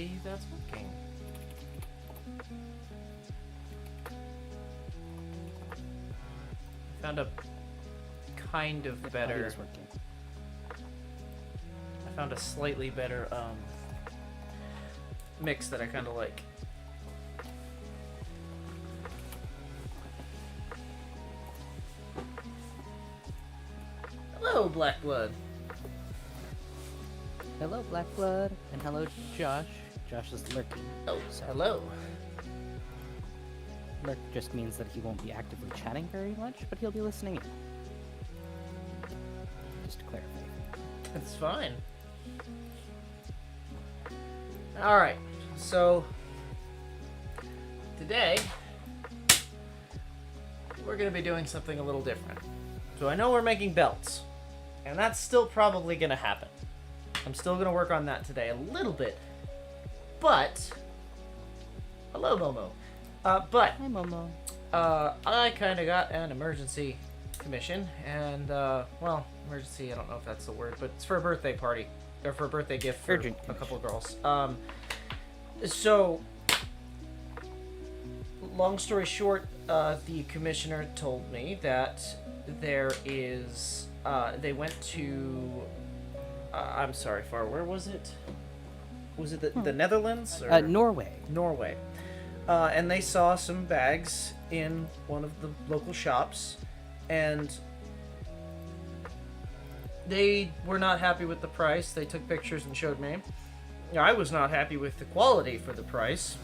Hopefully that's working. Found a kind of better... Audio's working. I found a slightly better mix that I kind of like. Hello, Blackblood. Hello, Blackblood, and hello, Josh. Josh is lurking. Oh, hello. Lurk just means that he won't be actively chatting very much, but he'll be listening in. Just to clarify. That's fine. Alright, so today we're going to be doing something a little different. So I know we're making belts, and that's still probably going to happen. I'm still going to work on that today a little bit, but... Hello, Momo. But Hi, Momo. I kind of got an emergency commission, and, well, emergency, I don't know if that's the word, but it's for a birthday party, or for a birthday gift for Urgent a couple of girls. So, long story short, the commissioner told me that there is, they went to, I'm sorry, where was it? Was it the Netherlands? Or? Norway. Norway. And they saw some bags in one of the local shops, and they were not happy with the price. They took pictures and showed me. I was not happy with the quality for the price.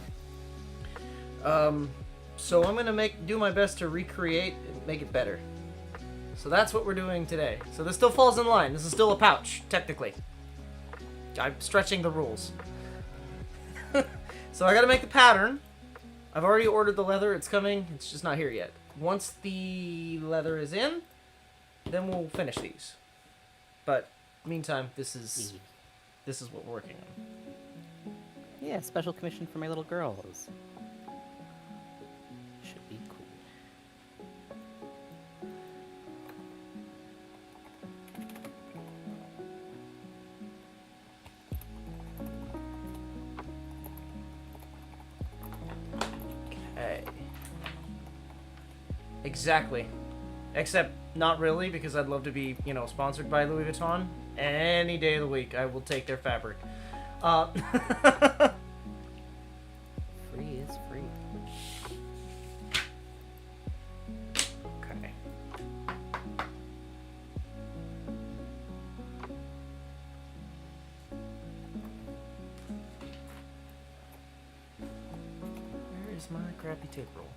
So I'm gonna do my best to recreate and make it better. So that's what we're doing today. So this still falls in line. This is still a pouch, technically. I'm stretching the rules. So I gotta make the pattern. I've already ordered the leather. It's coming. It's just not here yet. Once the leather is in, then we'll finish these. But meantime, this is what we're working on. Yeah, special commission for my little girls. Should be cool. Okay. Exactly. Except not really, because I'd love to be, sponsored by Louis Vuitton. Any day of the week, I will take their fabric. Free is free. Okay. Where is my crappy tape roll?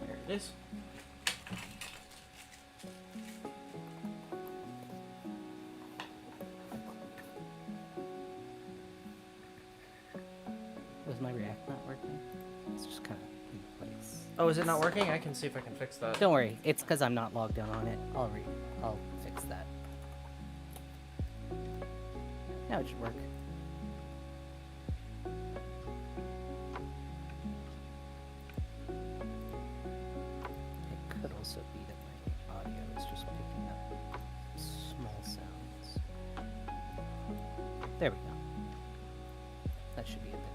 There it is. Was my React not working? It's just kind of in place. Oh, is it not working? I can see if I can fix that. Don't worry, it's because I'm not logged in on it. I'll fix that. Now it should work. It could also be that my audio is just picking up small sounds. There we go. That should be a bit better.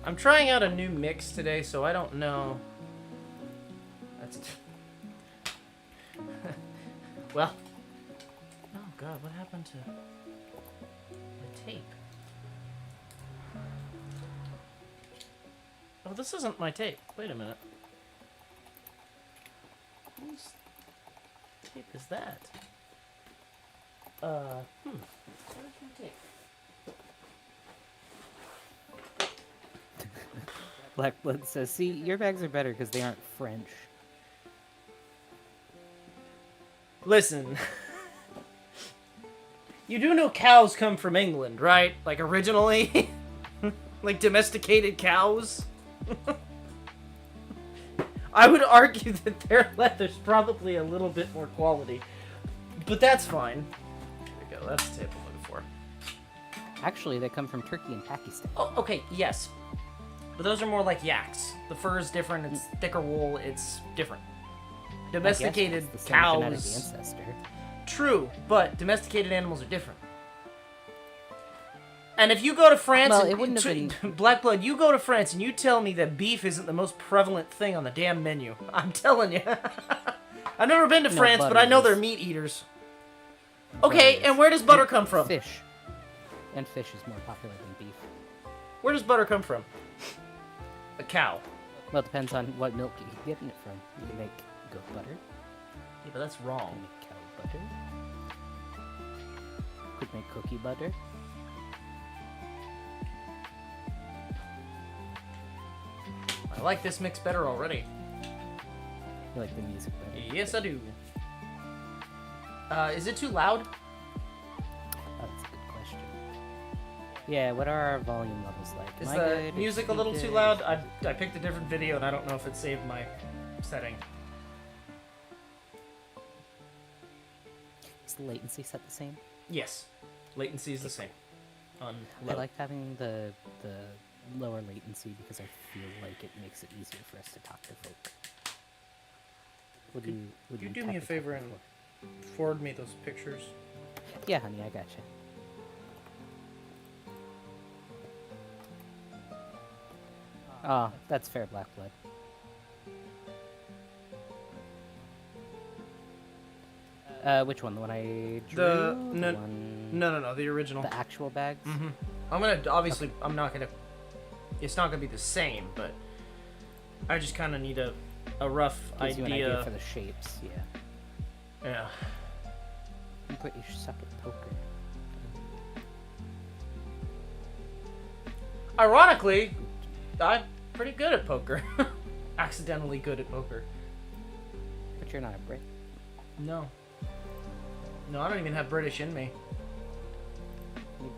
I'm trying out a new mix today, so I don't know. That's well. Oh God, what happened to my tape? Oh, this isn't my tape. Wait a minute. Whose tape is that? Where's my tape? Blackblood says, see, your bags are better because they aren't French. Listen. You do know cows come from England, right? Like, originally? Like, domesticated cows? I would argue that their leather's probably a little bit more quality. But that's fine. There we go, that's the tape I'm looking for. Actually, they come from Turkey and Pakistan. Oh, okay, yes. But those are more like yaks. The fur is different, it's thicker wool, it's different. Domesticated I guess it's the same genetic cows. ancestor. True, but domesticated animals are different. And if you go to France, Well, and, it wouldn't have been... Blackblood, you go to France and you tell me that beef isn't the most prevalent thing on the damn menu. I'm telling you. I've never been to France, but I know they're meat eaters. Okay, and where does butter come from? Fish. And fish is more popular than beef. Where does butter come from? A cow. Well, it depends on what milk you're getting it from. You can make goat butter. Yeah, but that's You wrong. can make cow butter. Could make cookie butter. I like this mix better already. You like the music better? Yes, I do. Is it too loud? That's a good question. Yeah, what are our volume levels like? Is Am I the good? music Is a he little too good? loud? I picked a different video and I don't know if it saved my setting. Is the latency set the same? Yes. Latency is the same. On low. I like having the lower latency because I feel like it makes it easier for us to talk to folk. Would Could you you do tap me a the favor tap and before? forward me those pictures? Yeah, honey, I gotcha. Oh, that's fair, Black Blood. Which one? The one I drew? The one... No, the original. The actual bags? Mm-hmm. I'm gonna obviously. I'm not gonna. It's not gonna be the same, but I just kind of need a rough Gives you an idea idea. for the shapes, yeah. Yeah. I'm pretty suck at poker. Ironically, I'm pretty good at poker. Accidentally good at poker. But you're not a Brit. No. No, I don't even have British in me. You're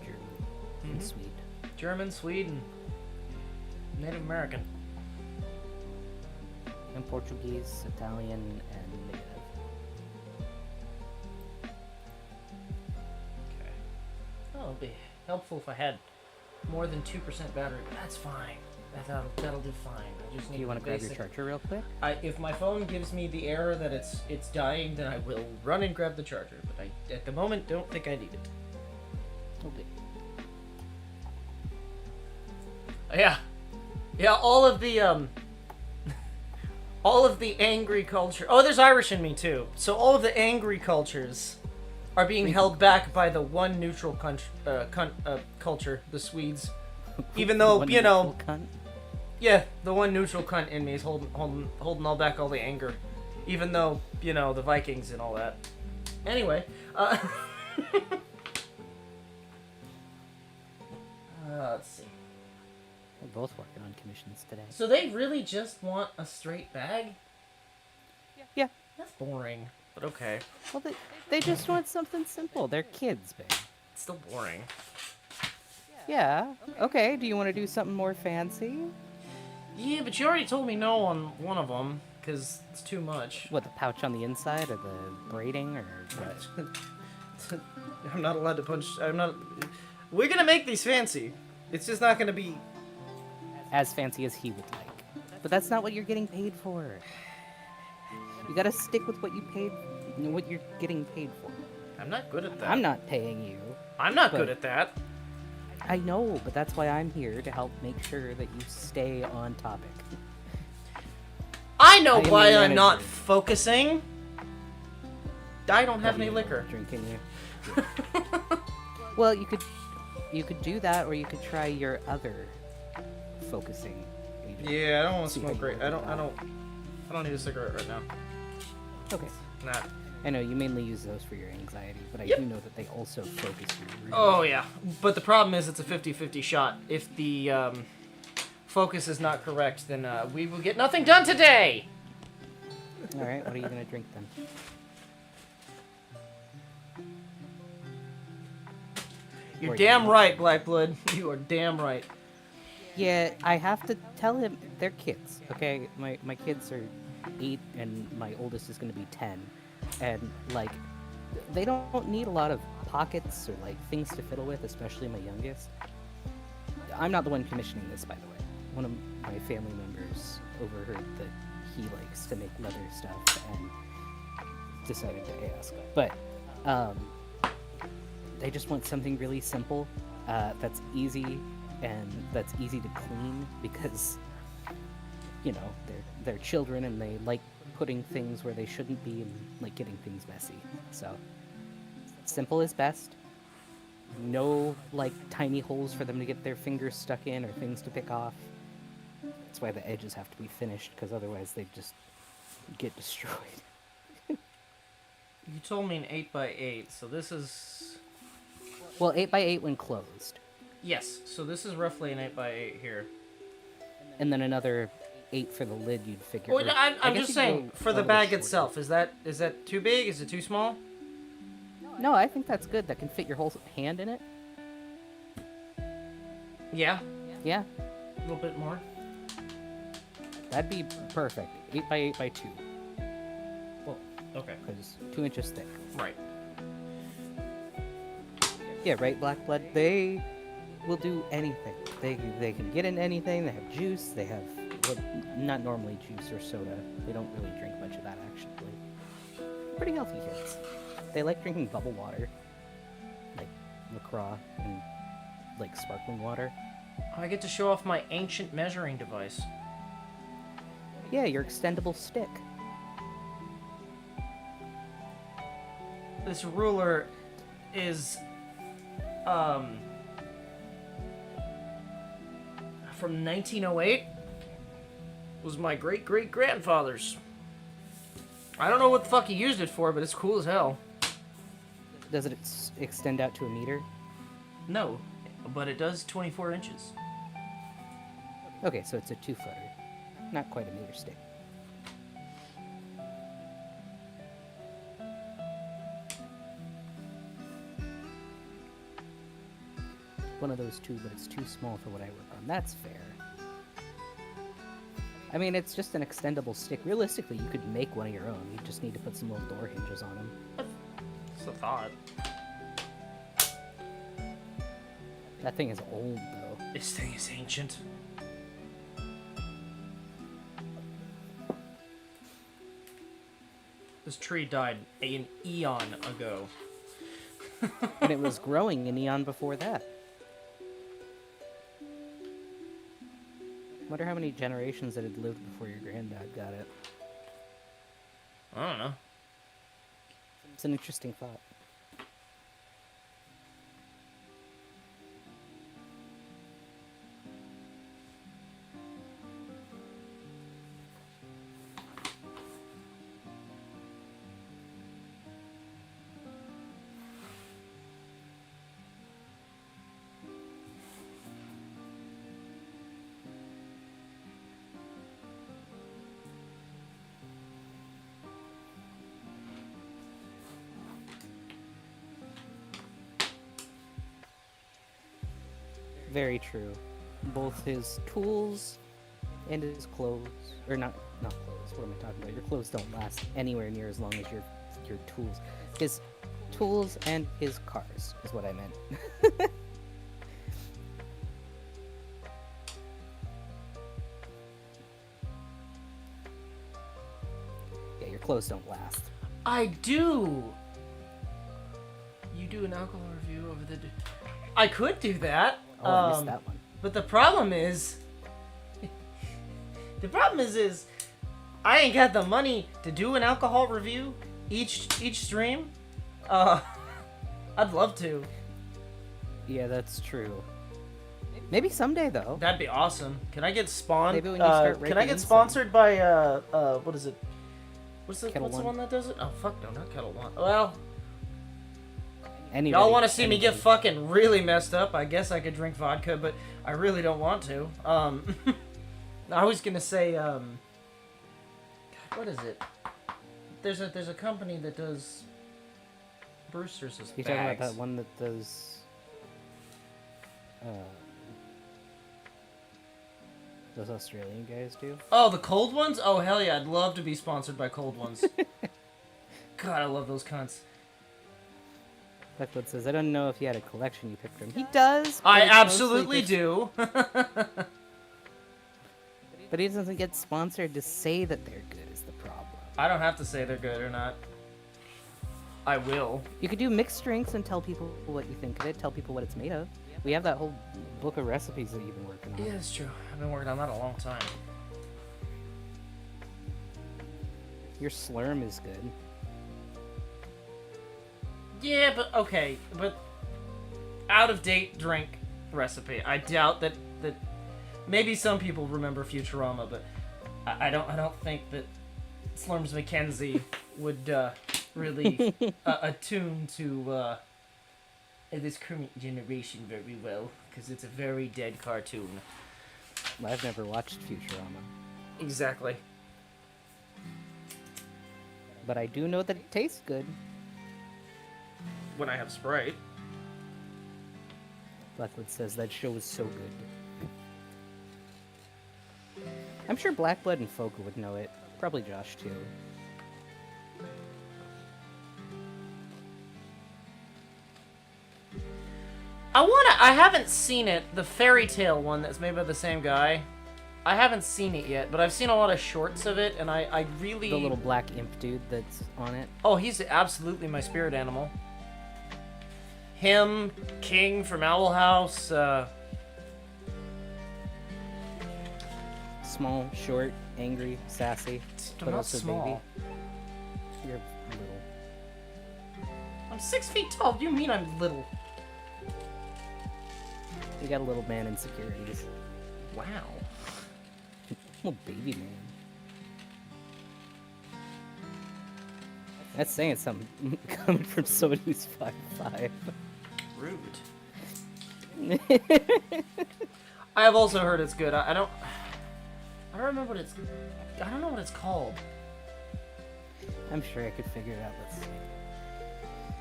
German and Mhm. Swede. German, Sweden, Native American. And Portuguese, Italian, and Native. Okay. Oh, it'd be helpful if I had more than 2% battery, but that's fine. That'll do fine. I just need Do you want to grab your basic- charger real quick? If my phone gives me the error that it's dying, then I will run and grab the charger. But I, at the moment, don't think I need it. Okay. Yeah. All of the all of the angry culture. Oh, there's Irish in me too. So all of the angry cultures are being held back by the one neutral culture, the Swedes. Even though One you know. neutral cunt. Yeah, the one neutral cunt in me is holding all back all the anger, even though you know the Vikings and all that. Anyway, let's see. We're both working on commissions today. So they really just want a straight bag? Yeah. That's boring, but okay. Well, they just want something simple. They're kids, babe. It's still boring. Yeah. Okay. Do you want to do something more fancy? Yeah, but you already told me no on one of them because it's too much. What, the pouch on the inside, or the braiding, or what? I'm not allowed to punch. I'm not. We're gonna make these fancy. It's just not gonna be. As fancy as he would like. But that's not what you're getting paid for. You gotta stick with what what you're getting paid for. I'm not good at that. I'm not paying you. I'm not but- good at that. I know, but that's why I'm here to help make sure that you stay on topic. I know I am why the I'm not manager. focusing. I don't have any You liquor. Drinking you. Well, you could do that, or you could try your other focusing agent. Yeah, I don't want to See how smoke you right. work it out. I don't need a cigarette right now. Okay. Nah. I know you mainly use those for your anxiety, but I Yep. do know that they also focus you. Really Oh yeah, but the problem is it's a 50-50 shot. If the focus is not correct, then we will get nothing done today. All right. What are you gonna drink then? You're Or damn you. right, Blackblood. You are damn right. Yeah, I have to tell him they're kids. Okay, my kids are 8, and my oldest is gonna be 10, and like they don't need a lot of pockets or like things to fiddle with, especially my youngest. I'm not the one commissioning this, by the way. One of my family members overheard that he likes to make leather stuff, and decided to ask. But they just want something really simple, that's easy and that's easy to clean because, you know, they're children and they like putting things where they shouldn't be and like getting things messy. So simple is best. No like tiny holes for them to get their fingers stuck in or things to pick off. That's why the edges have to be finished, because otherwise they just get destroyed. You told me an 8x8, so this is... Well, 8x8 when closed. Yes, so this is roughly an 8x8 here. And then another 8 for the lid, you'd figure. Well, I'm just saying, for the bag shorter. itself, is that too big? Is it too small? No, I think that's good. That can fit your whole hand in it. Yeah, Yeah, a little bit more. that'd be perfect. 8x8x2, Well, okay. because 2 inches thick. Right. Yeah, right, Black Blood. They will do anything. They can get in anything. They have juice. They have not normally juice or soda. They don't really drink much of that actually. Pretty healthy kids. They like drinking bubble water, like LaCroix and like sparkling water. I get to show off my ancient measuring device. Yeah, your extendable stick. This ruler is from 1908. Was my great-great-grandfather's. I don't know what the fuck he used it for, but it's cool as hell. Does it extend out to a meter? No, but it does 24 inches. Okay, so it's a 2-footer. Not quite a meter stick. One of those two, but it's too small for what I work on. That's fair. I mean, it's just an extendable stick. Realistically, you could make one of your own. You just need to put some little door hinges on them. It's a thought. That thing is old, though. This thing is ancient. This tree died an eon ago. And it was growing an eon before that. Wonder how many generations it had lived before your granddad got it. I don't know. It's an interesting thought. Very true. Both his tools and his clothes, or not clothes. What am I talking about? Your clothes don't last anywhere near as long as your tools. His tools and his cars is what I meant. Yeah, your clothes don't last. I do. You do an alcohol review over the. I could do that. Oh, I missed that one. But the problem is, I ain't got the money to do an alcohol review each stream. I'd love to. Yeah, that's true. Maybe someday though. That'd be awesome. Can I get spawned? Maybe when you start can I raking get in sponsored by what is it? What's the Kettle one One. that does it? Oh fuck no, not Kettle One. Well, Anybody, y'all want to see me get anybody. fucking really messed up? I guess I could drink vodka, but I really don't want to. I was gonna say, God, what is it? There's a company that does Brewster's as You're bags. talking about that one that does those Australian guys do? Oh, the cold ones? Oh hell yeah! I'd love to be sponsored by cold ones. God, I love those cunts. Blackwood says, I don't know if he had a collection you picked from. He does. but I it's mostly absolutely just- do. But he doesn't get sponsored to say that they're good is the problem. I don't have to say they're good or not. I will. You could do mixed drinks and tell people what you think of it. Tell people what it's made of. We have that whole book of recipes that you've been working on. Yeah, it's true. I've been working on that a long time. Your slurm is good. Yeah, but okay, but out of date drink recipe. I doubt that maybe some people remember Futurama, but I don't think that Slurms Mackenzie would really attune to this current generation very well, because it's a very dead cartoon. I've never watched Futurama. Exactly. But I do know that it tastes good. When I have Sprite. Blackwood says that show is so good. I'm sure Blackblood and Foka would know it. Probably Josh too. I haven't seen it, the fairy tale one that's made by the same guy. I haven't seen it yet, but I've seen a lot of shorts of it, and I really... The little black imp dude that's on it. Oh, he's absolutely my spirit animal. Him, King from Owl House, Small, short, angry, sassy, I'm but not also small. baby. You're little. I'm 6 feet tall. What do you mean I'm little? You got a little man insecurities. Wow. Little baby man. That's saying something coming from someone who's 5'5". Rude. I have also heard it's good. I don't remember what it's... I don't know what it's called. I'm sure I could figure it out. Let's see.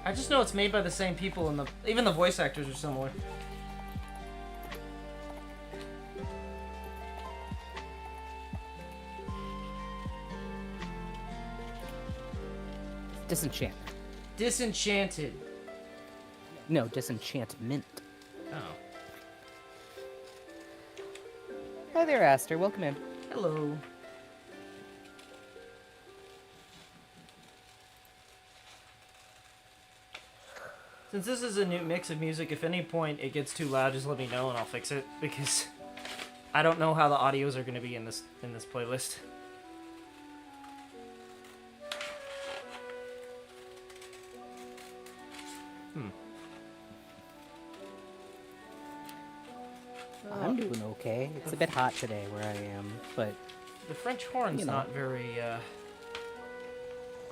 I just know it's made by the same people, and even the voice actors are similar. Disenchant. Disenchanted. No, disenchantment. Oh. Hi there, Aster. Welcome in. Hello. Since this is a new mix of music, if at any point it gets too loud, just let me know and I'll fix it, because I don't know how the audios are going to be in this playlist. I'm doing okay. It's a bit hot today where I am, but... The French horn's You know. not very,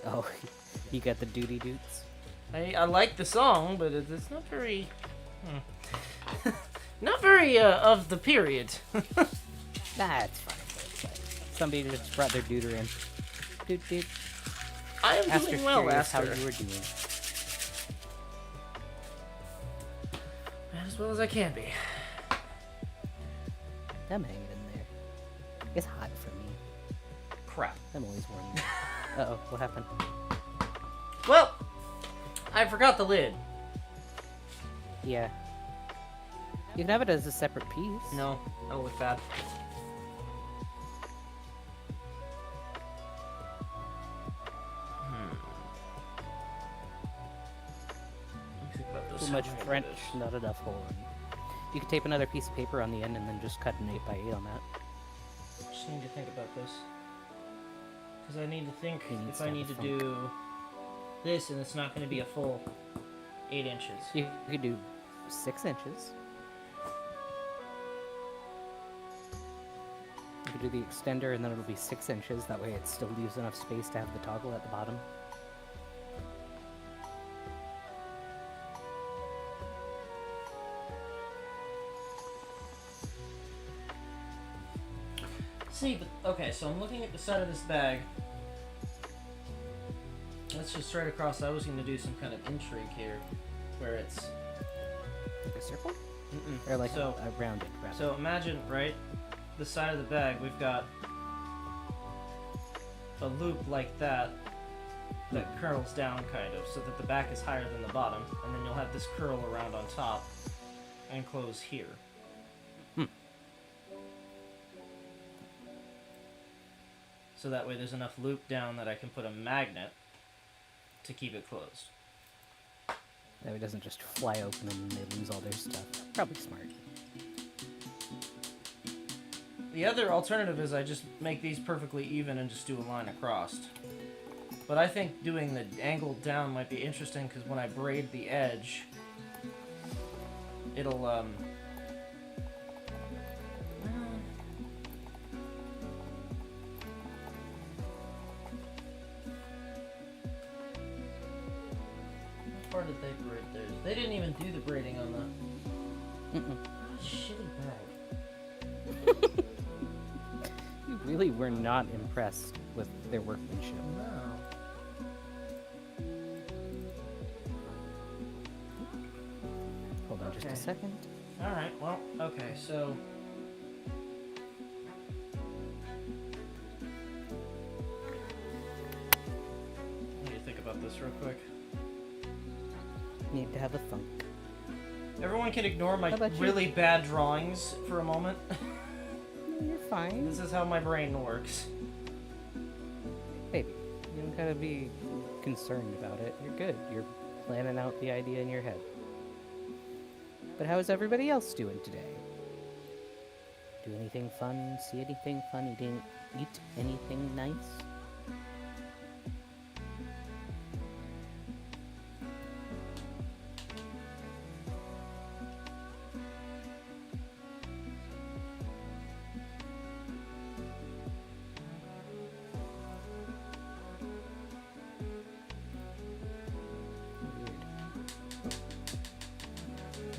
Oh, you got the duty doots? I like the song, but it's not very... not very, of the period. Nah, it's fine. Somebody just brought their duder in. Doot doot. I am Aster's doing well, curious how Aster. you were doing. As well as I can be. I'm hanging in there. It's hot for me. Crap. I'm always warm. Uh-oh, what happened? Well, I forgot the lid. Yeah. You can have it as a separate piece. No, that'll look bad. Let me think about this. Too much How am I gonna French, do this? not enough hole. You could tape another piece of paper on the end and then just cut an 8x8 on that. Just need to think about this. Because I need to think You need if I need to funk. do this and it's not going to be a full 8 inches. You could do 6 inches. You could do the extender and then it'll be 6 inches. That way it still leaves enough space to have the toggle at the bottom. See, but, okay, so I'm looking at the side of this bag. Let's just straight across. I was going to do some kind of intrigue here, where it's... Like a circle? Mm-mm. Or like so, a rounded, rather. So imagine, right, the side of the bag, we've got a loop like that curls down kind of, so that the back is higher than the bottom, and then you'll have this curl around on top and close here. So that way there's enough loop down that I can put a magnet to keep it closed. That way it doesn't just fly open and they lose all their stuff. Probably smart. The other alternative is I just make these perfectly even and just do a line across. But I think doing the angle down might be interesting because when I braid the edge, it'll, well, how far did they braid theirs? They didn't even do the braiding on the... Shitty bag. You really were not impressed with their workmanship. No. Hold on just Okay. a second. Alright, well, okay, so... I need to think about this real quick. Need to have a thunk. Everyone can ignore my How about you? really bad drawings for a moment. No, you're fine. This is how my brain works. Baby, you don't gotta be concerned about it. You're good. You're planning out the idea in your head. But how is everybody else doing today? Do anything fun? See anything fun? Eat anything nice?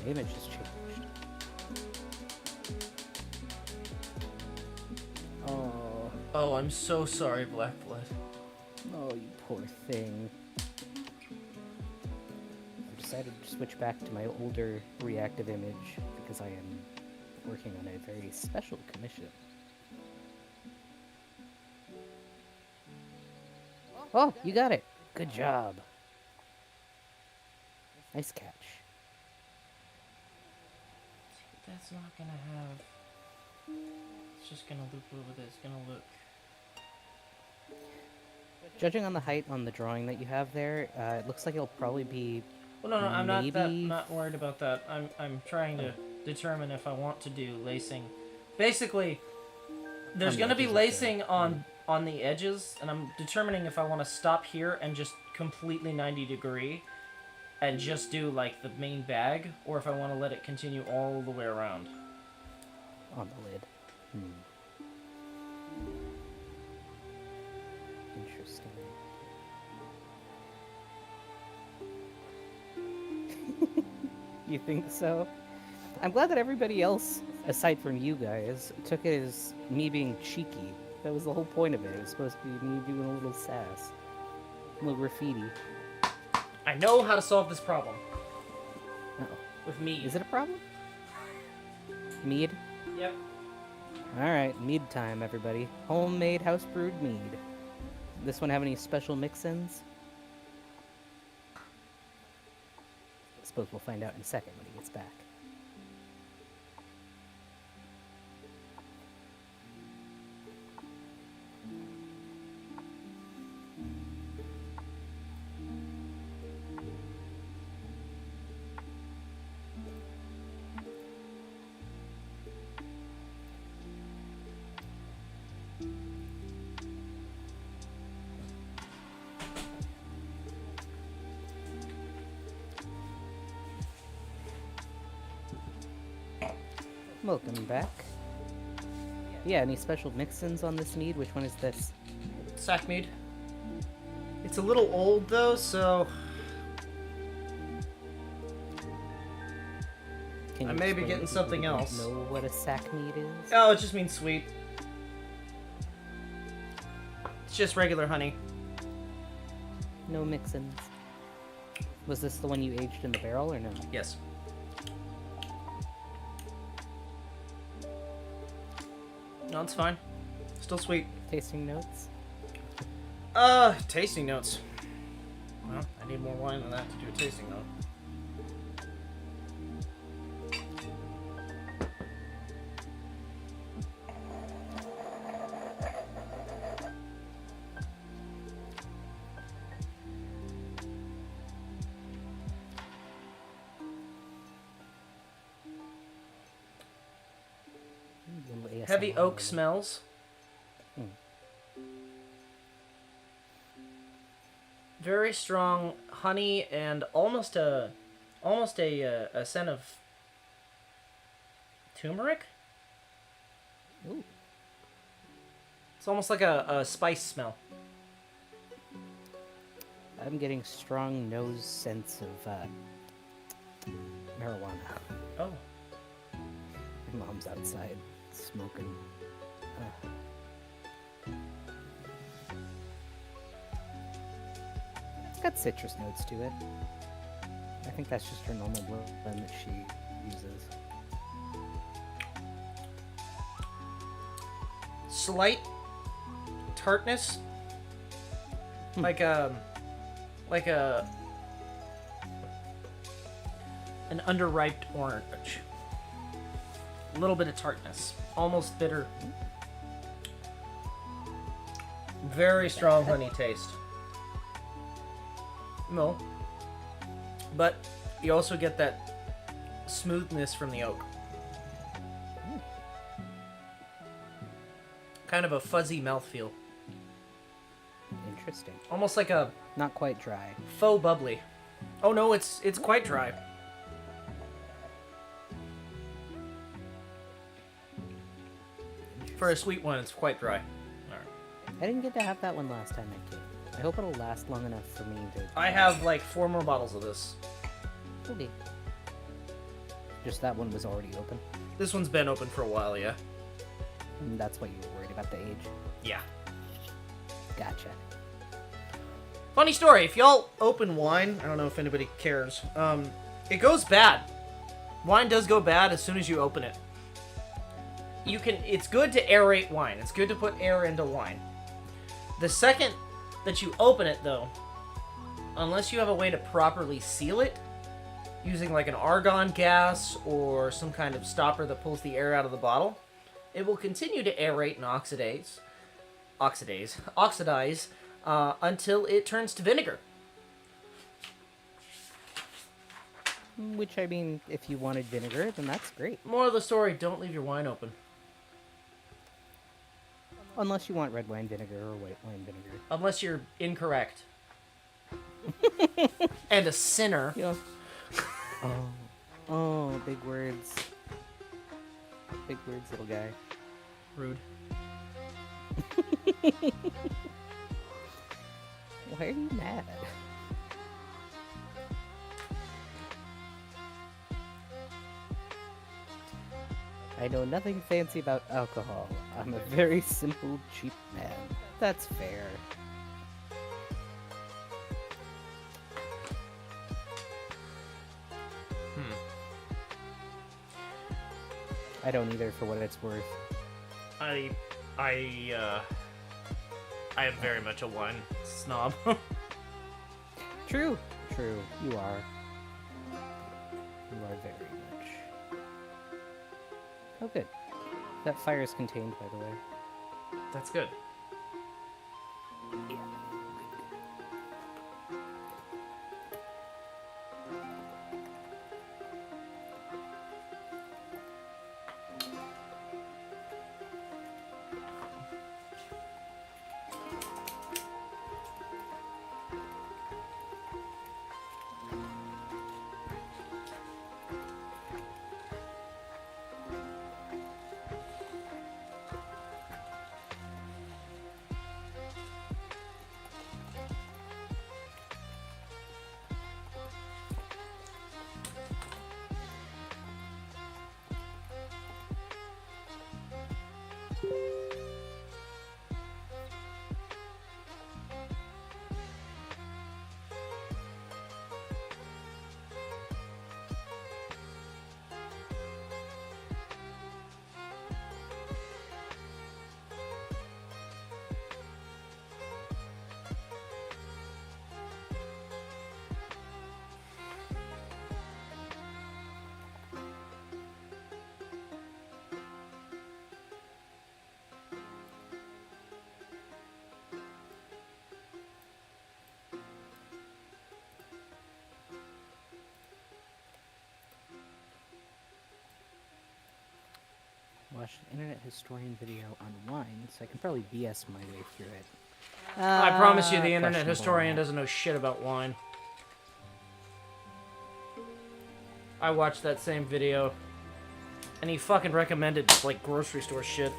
The image has changed. Oh, Oh, I'm so sorry, Blackblood. oh, you poor thing. I've decided to switch back to my older reactive image because I am working on a very special commission. Oh, you got it. Good job. Nice catch. That's not gonna have... It's just gonna loop over there. It's gonna look... Judging on the height on the drawing that you have there, it looks like it'll probably be Well, no, I'm maybe... not worried about that. I'm trying to determine if I want to do lacing. Basically, there's On the gonna be edges of lacing the- on the edges, and I'm determining if I want to stop here and just completely 90 degree and just do like the main bag, or if I want to let it continue all the way around. On the lid. Interesting. You think so? I'm glad that everybody else, aside from you guys, took it as me being cheeky. That was the whole point of it. It was supposed to be me doing a little sass. A little graffiti. I know how to solve this problem Uh-oh. with mead. Is it a problem? Mead? Yep. Alright, mead time, everybody. Homemade house brewed mead. This one have any special mix-ins? I suppose we'll find out in a second when he gets back. Welcome back. Yeah, any special mix-ins on this mead? Which one is this? Sack mead. It's a little old though, so Can I you may be explain getting to people something who don't else. Know what a sack mead is? oh, it just means sweet. It's just regular honey. No mix-ins. Was this the one you aged in the barrel or no? Yes. No, it's fine. Still sweet. Tasting notes? Tasting notes. Well, I need more wine than that to do a tasting note. Heavy oak smells. Very strong honey and almost a scent of turmeric. Ooh. It's almost like a spice smell. I'm getting strong nose scents of marijuana. Oh. My mom's outside smoking. It's got citrus notes to it. I think that's just her normal blend that she uses. Slight tartness, like an underripe orange. A little bit of tartness, almost bitter. Very strong honey taste. No, but you also get that smoothness from the oak. Kind of a fuzzy mouthfeel. Interesting. Almost like a Not quite dry. faux bubbly. Oh no, it's quite dry. For a sweet one, it's quite dry. Alright. I didn't get to have that one last time I came. I hope it'll last long enough for me to... I have like 4 more bottles of this. Okay. Just that one was already open. This one's been open for a while, yeah. And that's why you were worried about the age. Yeah. Gotcha. Funny story, if y'all open wine, I don't know if anybody cares, it goes bad. Wine does go bad as soon as you open it. It's good to aerate wine. It's good to put air into wine. The second that you open it, though, unless you have a way to properly seal it, using like an argon gas or some kind of stopper that pulls the air out of the bottle, it will continue to aerate and oxidize until it turns to vinegar. Which, I mean, if you wanted vinegar, then that's great. Moral of the story, don't leave your wine open. Unless you want red wine vinegar or white wine vinegar. Unless you're incorrect. And a sinner. Yeah. Oh, big words. Big words, little guy. Rude. Why are you mad? I know nothing fancy about alcohol. I'm a very simple, cheap man. That's fair. I don't either, for what it's worth. I am very much a wine snob. True. You are. You are very much. Oh, good. That fire is contained, by the way. That's good. Yeah. watched an internet historian video on wine, so I can probably BS my way through it. I promise you, the internet Questionable historian on that. doesn't know shit about wine. I watched that same video, and he fucking recommended, like, grocery store shit.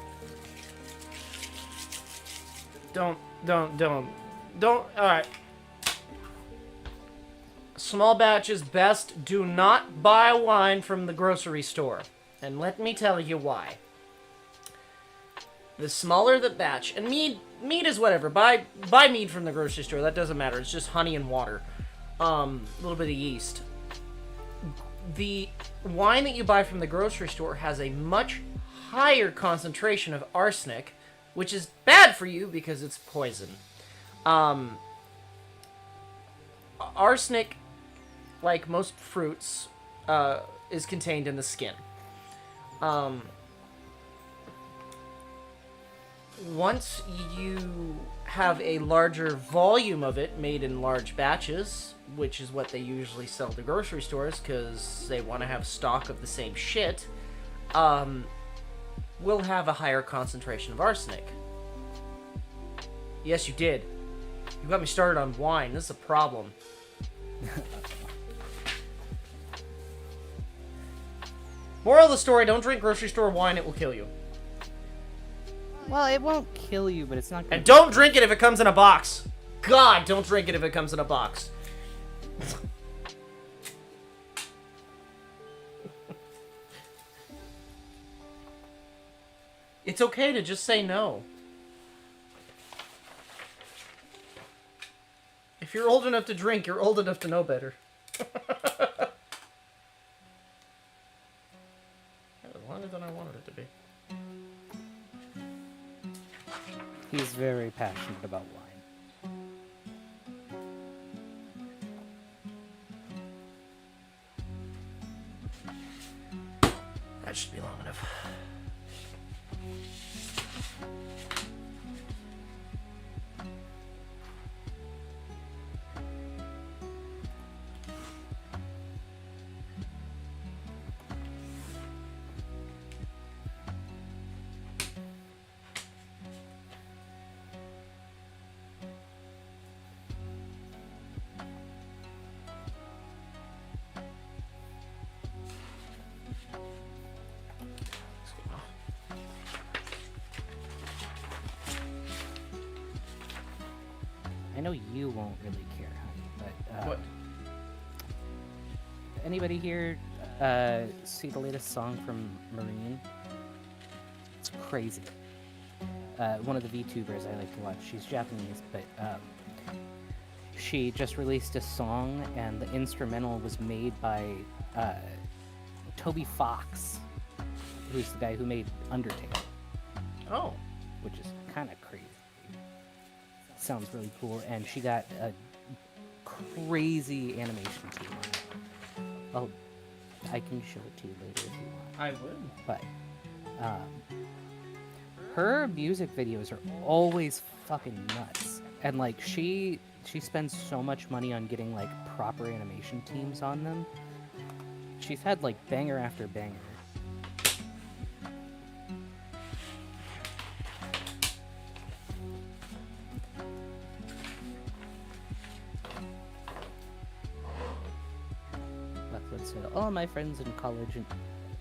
Don't, alright. Small batch is best. Do not buy wine from the grocery store. And let me tell you why. The smaller the batch, and mead is whatever. Buy mead from the grocery store. That doesn't matter. It's just honey and water. A little bit of yeast. The wine that you buy from the grocery store has a much higher concentration of arsenic, which is bad for you because it's poison. Arsenic, like most fruits, is contained in the skin. Once you have a larger volume of it made in large batches, which is what they usually sell to grocery stores because they want to have stock of the same shit, will have a higher concentration of arsenic. Yes, you did. You got me started on wine. This is a problem. Moral of the story, don't drink grocery store wine, it will kill you. Well, it won't kill you, but it's not gonna... And don't drink it if it comes in a box. God, don't drink it if it comes in a box. It's okay to just say no. If you're old enough to drink, you're old enough to know better. Longer than I wanted it to be. He's very passionate about wine. That should be long enough. I know you won't really care, honey, but... What? Anybody here see the latest song from Marine? It's crazy. One of the VTubers I like to watch. She's Japanese, but she just released a song, and the instrumental was made by Toby Fox, who's the guy who made Undertale. Oh. Which is kind of crazy. Sounds really cool, and she got a crazy animation team on it. Oh, I can show it to you later if you want. I would. But her music videos are always fucking nuts, and like she spends so much money on getting like proper animation teams on them. She's had like banger after banger. All my friends in college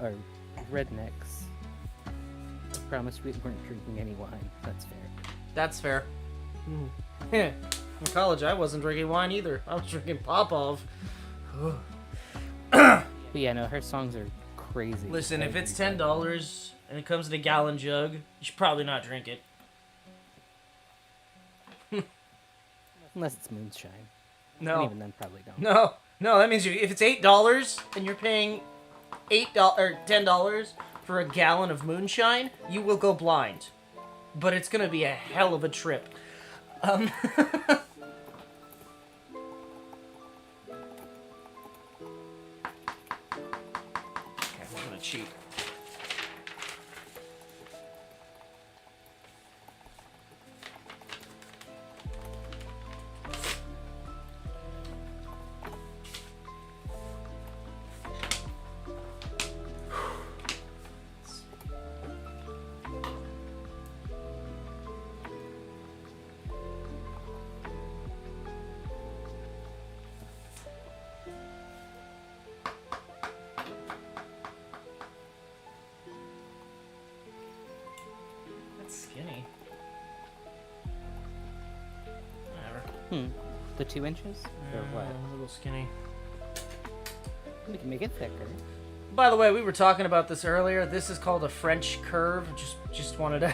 are rednecks. I promise we weren't drinking any wine. That's fair. That's fair. In college, I wasn't drinking wine either. I was drinking Popov. But yeah, no, her songs are crazy. Listen, if it's $10 and it comes in a gallon jug, you should probably not drink it. Unless it's moonshine. No. And even then, probably don't. No, that means if it's $8 and you're paying $8 or $10 for a gallon of moonshine, you will go blind. But it's gonna be a hell of a trip. Okay, we're gonna cheat. The 2 inches? Or what? A little skinny. We can make it thicker. By the way, we were talking about this earlier. This is called a French curve. Just wanted to...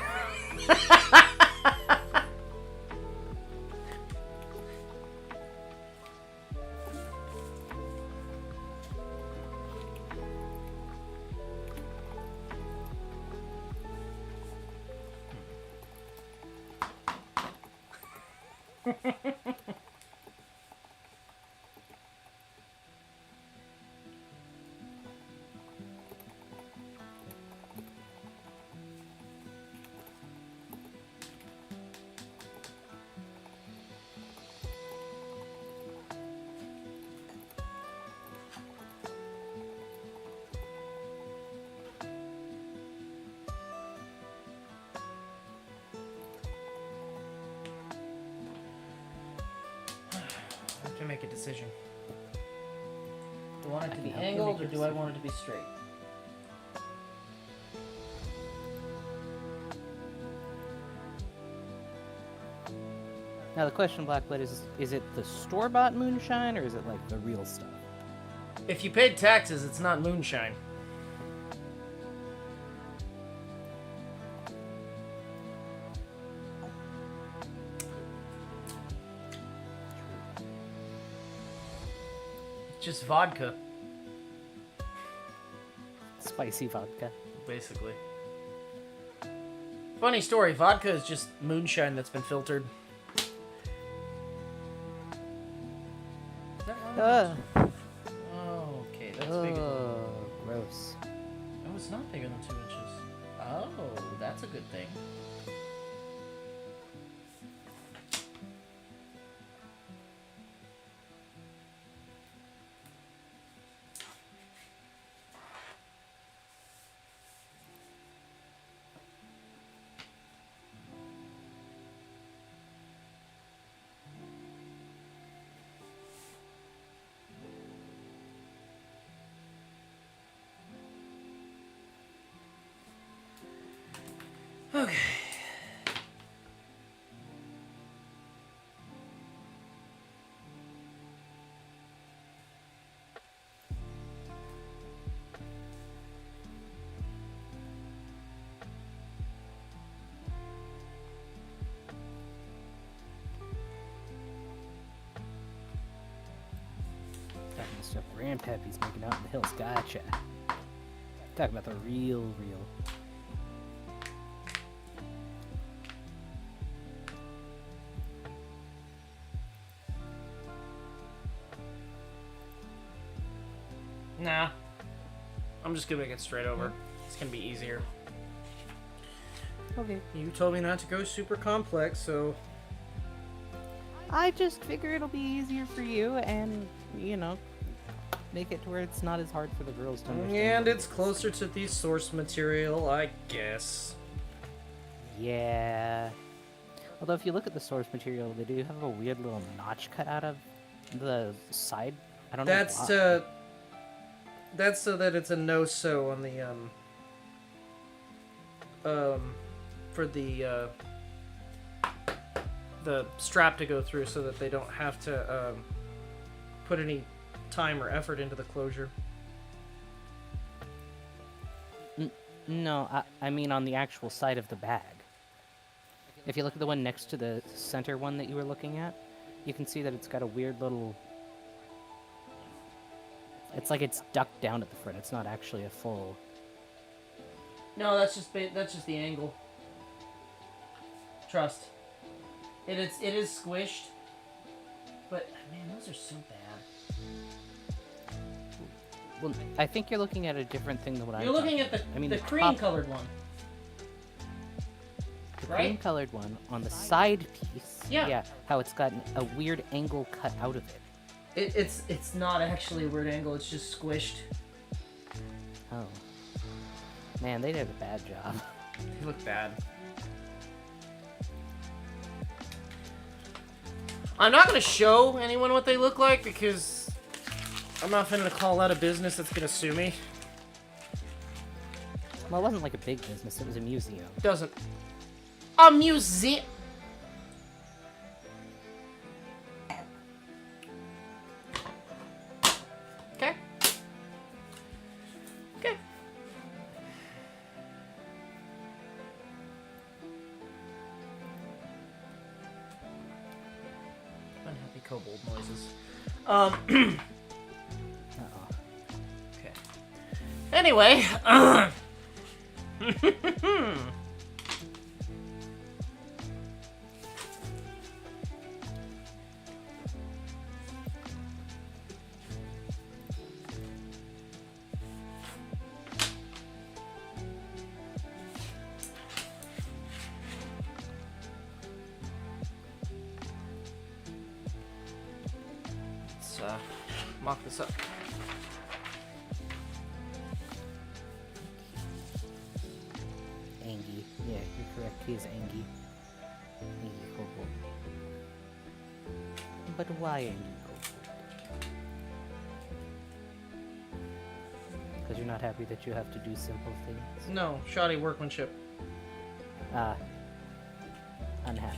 I have to make a decision. Do I want it to be angled or do I want it to be straight? Now the question, Blackblood, is it the store-bought moonshine or is it like the real stuff? If you paid taxes, it's not moonshine. It's just vodka, Spicy vodka. basically. Funny story, vodka is just moonshine that's been filtered. Ugh. Oh, okay, that's bigger than... Gross. Oh, it's not bigger than 2 inches. Oh, that's a good thing. Okay. Talking about stuff Grandpappy's making out in the hills. Gotcha. Talking about the real. Nah. I'm just gonna make it straight over. It's gonna be easier. Okay. You told me not to go super complex, so... I just figure it'll be easier for you and, you know, make it to where it's not as hard for the girls to understand. And it's closer to the source material, I guess. Yeah. Although if you look at the source material, they do have a weird little notch cut out of the side. I don't know why. That's so that it's a no-sew on the, for the strap to go through so that they don't have to, put any time or effort into the closure. No, I mean on the actual side of the bag. If you look at the one next to the center one that you were looking at, you can see that it's got a weird little... It's like it's ducked down at the front. It's not actually a full... No, that's just the angle. Trust. It is squished. But man, those are so bad. Well, I think you're looking at a different thing than what I'm You're looking at the cream-colored one. The right? cream-colored one on the side piece. Yeah. Yeah. How it's got a weird angle cut out of it. It's not actually a weird angle. It's just squished. Oh. Man, they did a bad job. They look bad. I'm not gonna show anyone what they look like because I'm not finna call out a business that's gonna sue me. Well, it wasn't like a big business. It was a museum. Doesn't. A museum. kobold noises. Uh-oh. Okay. Anyway. Let's mock this up. Angie. Yeah, you're correct. He is Angie. Angie Kobold. But why Angie Kobold? Because you're not happy that you have to do simple things? No, shoddy workmanship. Ah. Unhappy.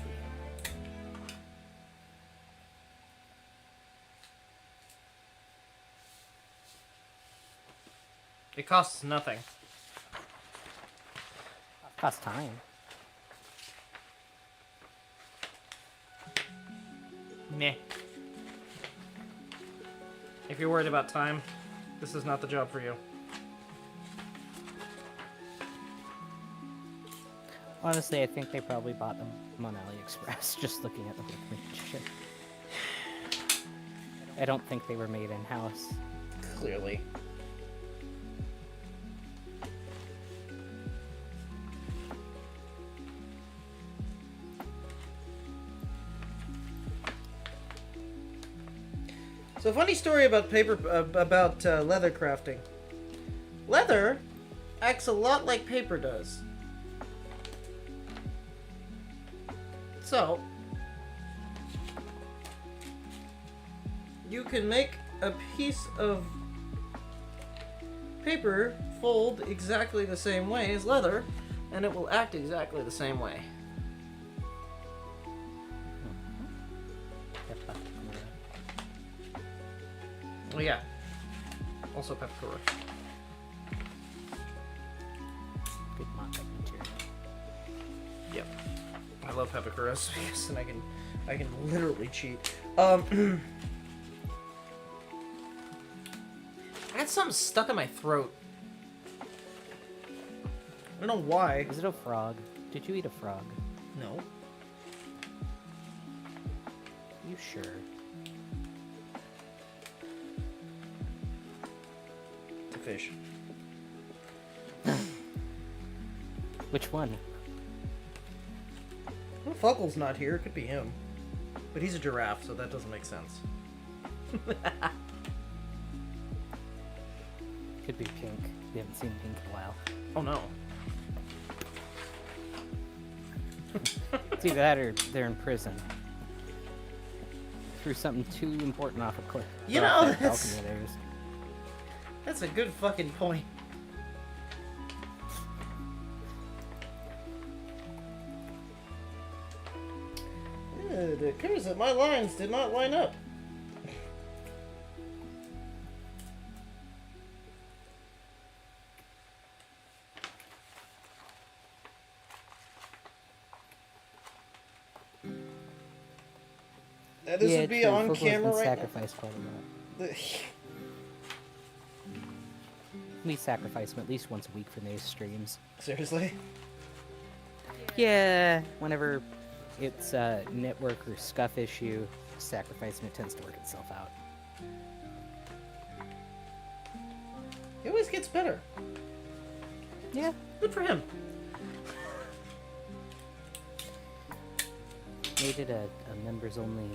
It costs nothing. Costs time. Meh. If you're worried about time, this is not the job for you. Honestly, I think they probably bought them on AliExpress, just looking at the workmanship. I don't think they were made in-house. Clearly. So, funny story about leather crafting. Leather acts a lot like paper does. So, you can make a piece of paper fold exactly the same way as leather, and it will act exactly the same way. Oh yeah. Also peppercorn. Good mock-up material. Yep. I love peppercorn because then I can literally cheat. I got something stuck in my throat. I don't know why. Is it a frog? Did you eat a frog? No. You sure? It's a fish. Which one? Well, Fuckle's not here. It could be him. But he's a giraffe, so that doesn't make sense. Could be pink. We haven't seen pink in a while. Oh no. It's either that or they're in prison. Threw something too important off a cliff. You or off know, that that's- balcony of theirs. That's a good fucking point. It occurs that my lines did not line up. This Yeah, would be true. on Fuggle's camera been right sacrificed quite a lot. now. We sacrifice him at least once a week for these streams. Seriously? Yeah, whenever it's a network or scuff issue, sacrificing it tends to work itself out. He always gets better. Yeah. Good for him. They did a members only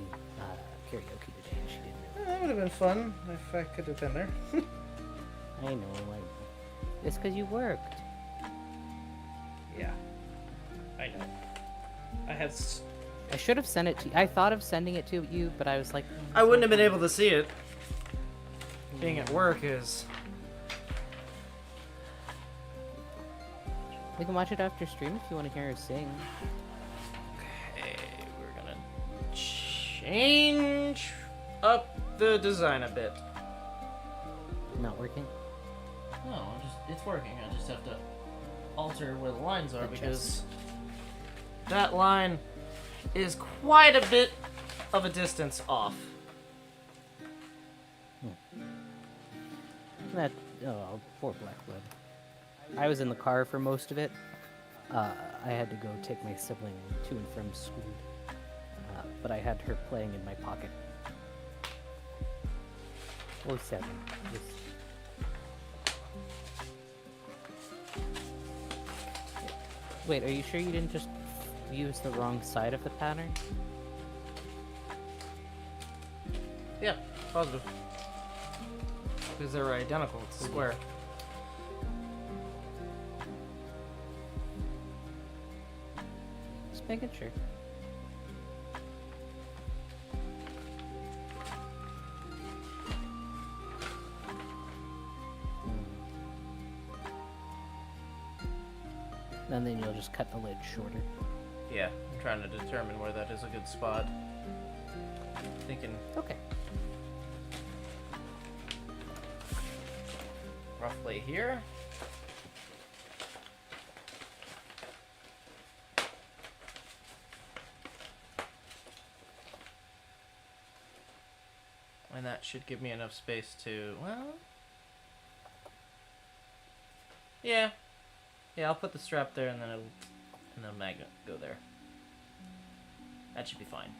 karaoke today and she didn't know. That would have been fun if I could have been there. I know, like, it's because you worked. Yeah. I know. I had. I should have sent it to you. I thought of sending it to you, but I was like... I wouldn't have been able to see it. Being at work is. We can watch it after stream if you want to hear her sing. Okay, we're gonna change up the design a bit. Not working? No, it's working. I just have to alter where the lines are because that line is quite a bit of a distance off. That poor Blackwood. I was in the car for most of it. I had to go take my sibling to and from school, but I had her playing in my pocket. Or 7. Wait, are you sure you didn't just use the wrong side of the pattern? Yeah, positive. Because they're identical. It's a square. Just making sure. And then you'll just cut the lid shorter. Yeah, I'm trying to determine where that is a good spot. Thinking Okay. roughly here. And that should give me enough space to, well... Yeah. Yeah, I'll put the strap there and then the magnet go there. That should be fine.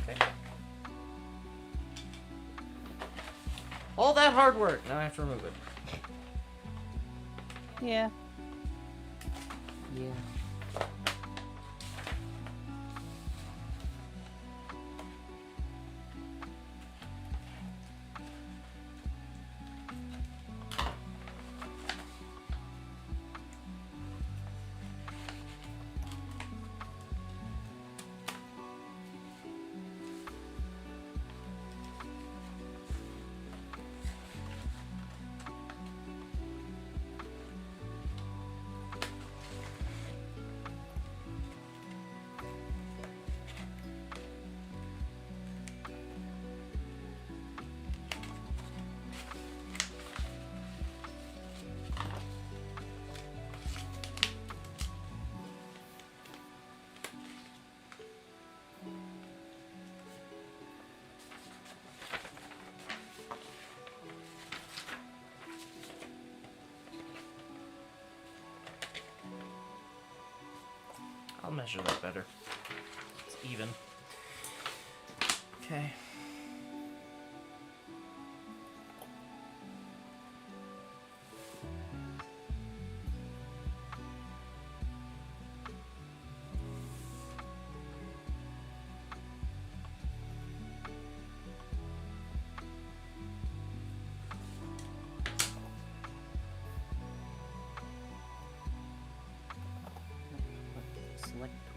Okay. All that hard work. Now I have to remove it. Yeah. Yeah. I'll measure that better. It's even. Okay. Select tool.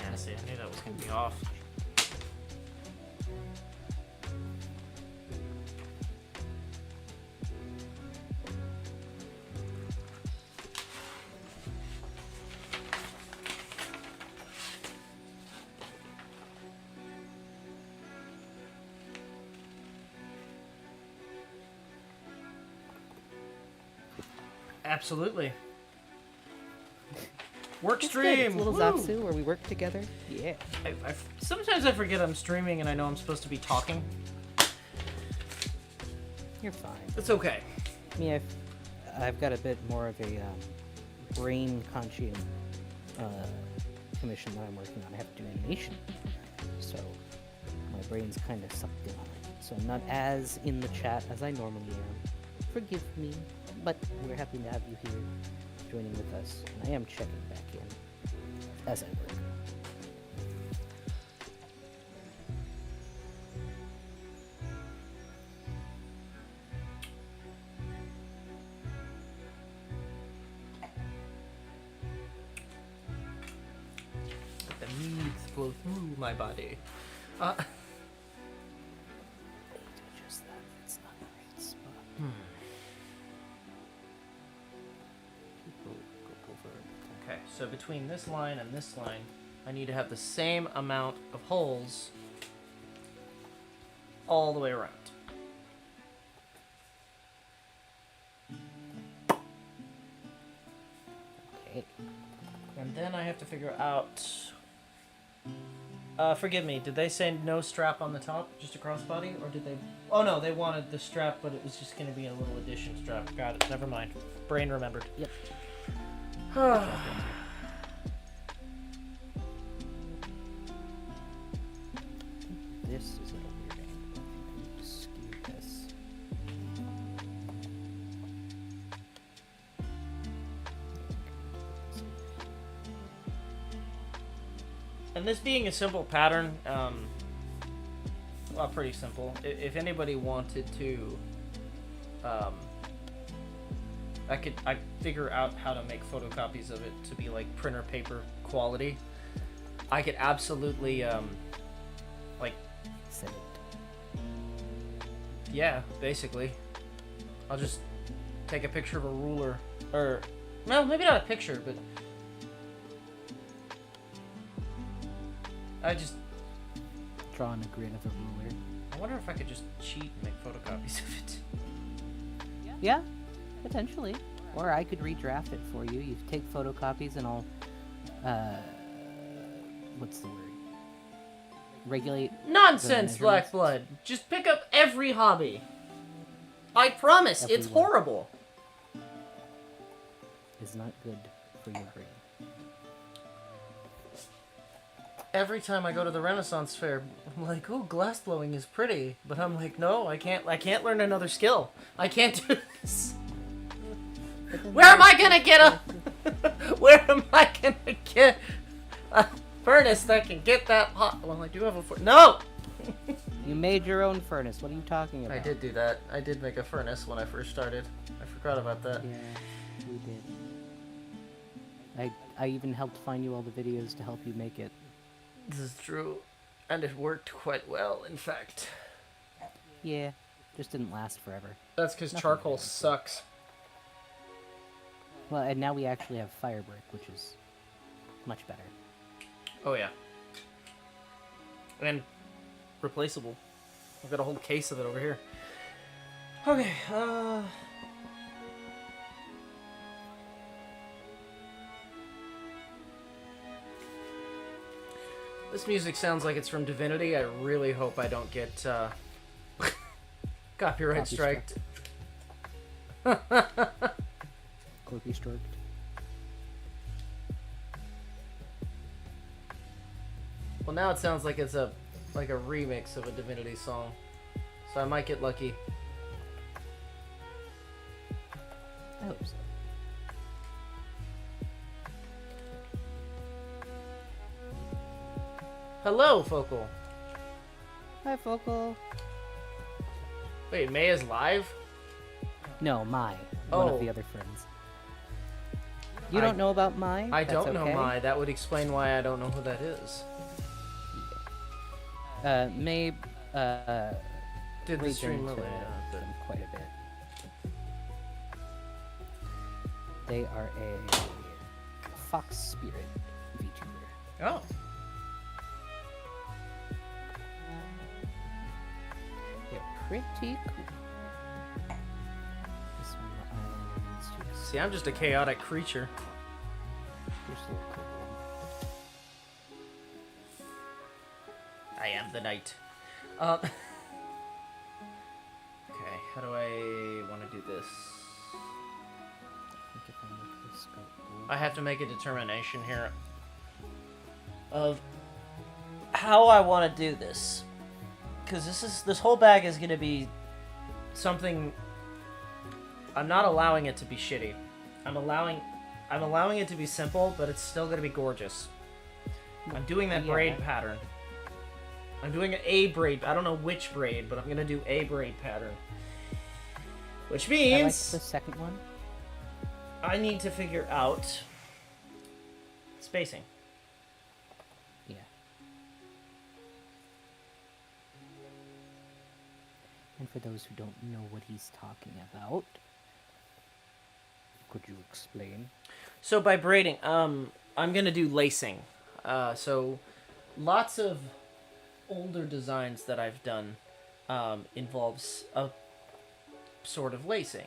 Yeah, see, I knew that was gonna be off. Absolutely. Work It's good. stream. It's a little Woo! Zapsu where we work together. Yeah. Sometimes I forget I'm streaming and I know I'm supposed to be talking. You're fine. It's okay. Me, I've got a bit more of a brain conscious commission that I'm working on. I have to do animation, so my brain's kind of sucked in on it. So I'm not as in the chat as I normally am. Forgive me, but we're happy to have you here joining with us. And I am checking back in as I work. Let the needs flow through my body. Just that it's not the right spot. People go over it. Okay, so between this line and this line, I need to have the same amount of holes all the way around. Okay. And then I have to figure out... forgive me, did they say no strap on the top, just a crossbody? Or did they... Oh no, they wanted the strap, but it was just going to be a little addition strap. Got it, never mind. Brain remembered. Yep. This is a little weird angle. I think I need to skew this. And this being a simple pattern, well, pretty simple. If anybody wanted to, I figure out how to make photocopies of it to be like printer paper quality. I could absolutely, like, Send it. yeah, basically. I'll just take a picture of a ruler, or, no, maybe not a picture, but I just, Draw on a grid of a ruler. I wonder if I could just cheat and make photocopies of it. Yeah, potentially. Or I could redraft it for you. You take photocopies and I'll, what's the word? Regulate. Nonsense, the Black measurements. Blood. Just pick up every hobby. I promise, it's Everyone. horrible. Is not good for your brain. Every time I go to the Renaissance Fair, I'm like, oh, glass blowing is pretty. But I'm like, no, I can't learn another skill. I can't do this. Where am I gonna get a... Where am I gonna get a furnace that can get that hot? Well, I do have a No! You made your own furnace. What are you talking about? I did do that. I did make a furnace when I first started. I forgot about that. Yeah, we did. I even helped find you all the videos to help you make it. This is true. And it worked quite well, in fact. Yeah, just didn't last forever. That's because Nothing charcoal bad. sucks. Well, and now we actually have fire brick, which is much better. Oh, yeah. And replaceable. I've got a whole case of it over here. Okay, This music sounds like it's from Divinity. I really hope I don't get, copyright Copy striked. Corky stroked. Well, now it sounds like it's like a remix of a Divinity song. So I might get lucky. I hope so. Hello, Focal. Hi, Focal. Wait, May is live? No, Mai. One Oh. of the other friends. You I- don't know about Mai? I That's don't know okay. Mai. That would explain why I don't know who that is. May, Did the read stream into earlier. them quite a bit. They are a fox spirit VTuber. Oh. They're pretty cool. This one, the eyeliner needs to expand. See, I'm just a chaotic creature. Here's a little cool one. I am the knight. Okay, how do I want to do this? I think if I make this go I have to make a determination here of how I want to do this. Because this whole bag is going to be something. I'm not allowing it to be shitty. I'm allowing it to be simple, but it's still going to be gorgeous. I'm doing that braid pattern. I'm doing a braid. I don't know which braid, but I'm going to do a braid pattern. Which means I like the second one. I need to figure out spacing. Yeah. And for those who don't know what he's talking about, could you explain? So by braiding, I'm gonna do lacing. So lots of older designs that I've done involves a sort of lacing.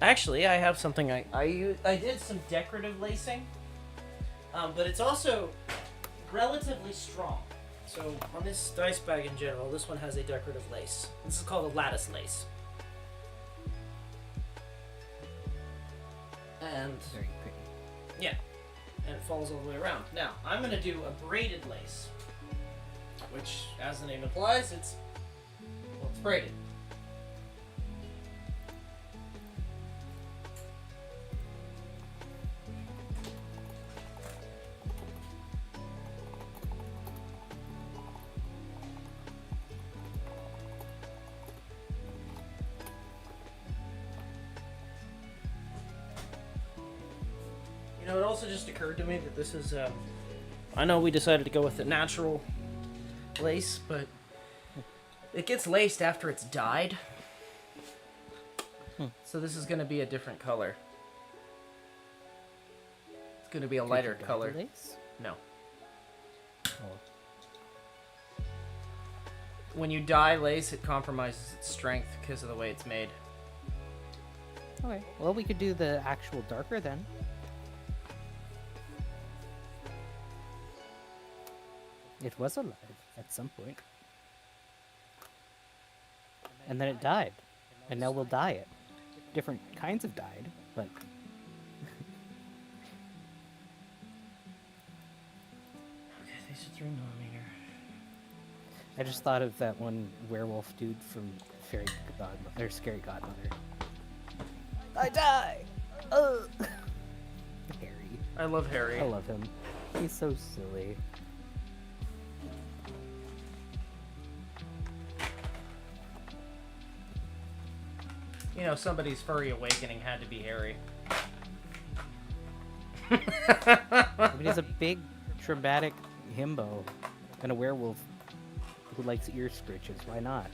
Actually, I have something I did some decorative lacing, but it's also relatively strong. So on this dice bag in general, this one has a decorative lace. This is called a lattice lace. And Very pretty. yeah, and it falls all the way around. Now, I'm going to do a braided lace, which, as the name implies, it's braided. You know, it also just occurred to me that this is, I know we decided to go with the natural lace, but it gets laced after it's dyed. So this is going to be a different color. It's going to be a lighter color. Lace? No. Oh. When you dye lace, it compromises its strength because of the way it's made. Okay. Well, we could do the actual darker then. It was alive at some point. And then it died. And now we'll dye it. Different kinds of dyed, but... Okay, these are 3mm. I just thought of that one werewolf dude from Fairy Godmother, or Scary Godmother. I die! Ugh! Harry. I love Harry. I love him. He's so silly. You know, somebody's furry awakening had to be Harry. But he's a big, traumatic himbo and a werewolf who likes ear scritches. Why not?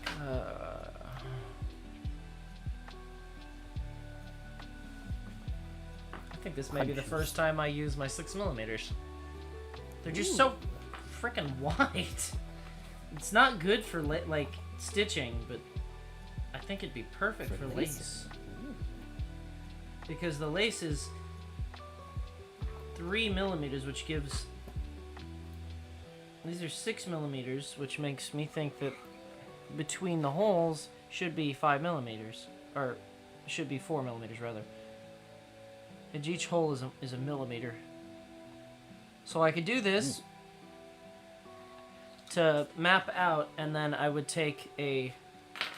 I think this may be the first time I use my 6mm. They're just so freaking wide. It's not good for like stitching, but I think it'd be perfect for lace. Because the lace is 3mm, which gives... These are 6mm, which makes me think that between the holes should be 5mm. Or should be 4mm, rather. And each hole is a millimeter. So I could do this to map out, and then I would take a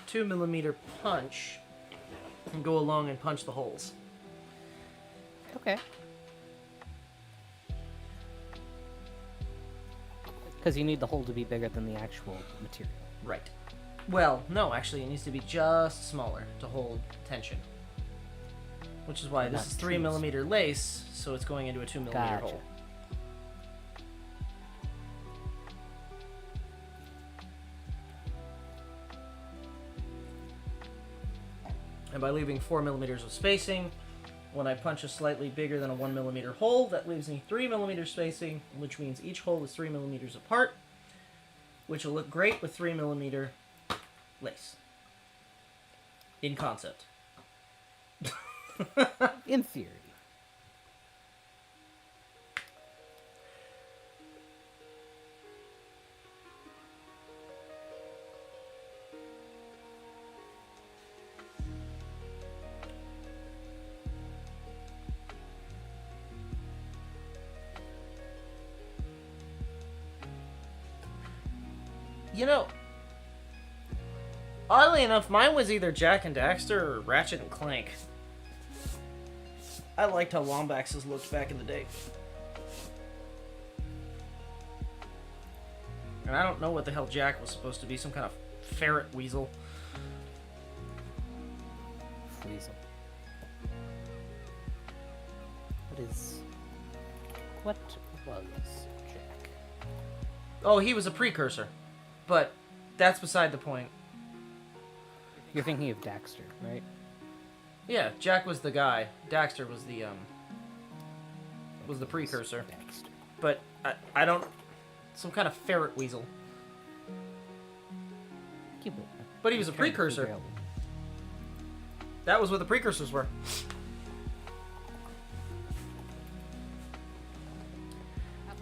2mm punch and go along and punch the holes. Okay. Because you need the hole to be bigger than the actual material. Right. Well, no, actually, it needs to be just smaller to hold tension. Which is why this is 3mm lace, so it's going into a 2mm Gotcha. hole. And by leaving 4mm of spacing, when I punch a slightly bigger than a 1mm hole, that leaves me 3mm spacing, which means each hole is 3mm apart, which will look great with 3mm lace. In concept. In theory. You know, oddly enough, mine was either Jack and Daxter or Ratchet and Clank. I liked how Lombax's looked back in the day. And I don't know what the hell Jack was supposed to be, some kind of ferret weasel. Weasel. What was Jack? Oh, he was a precursor. But that's beside the point. You're thinking of Daxter, right? Yeah, Jack was the guy. Daxter was the precursor. Daxter. But I don't... Some kind of ferret weasel. But he was a precursor. That was what the precursors were.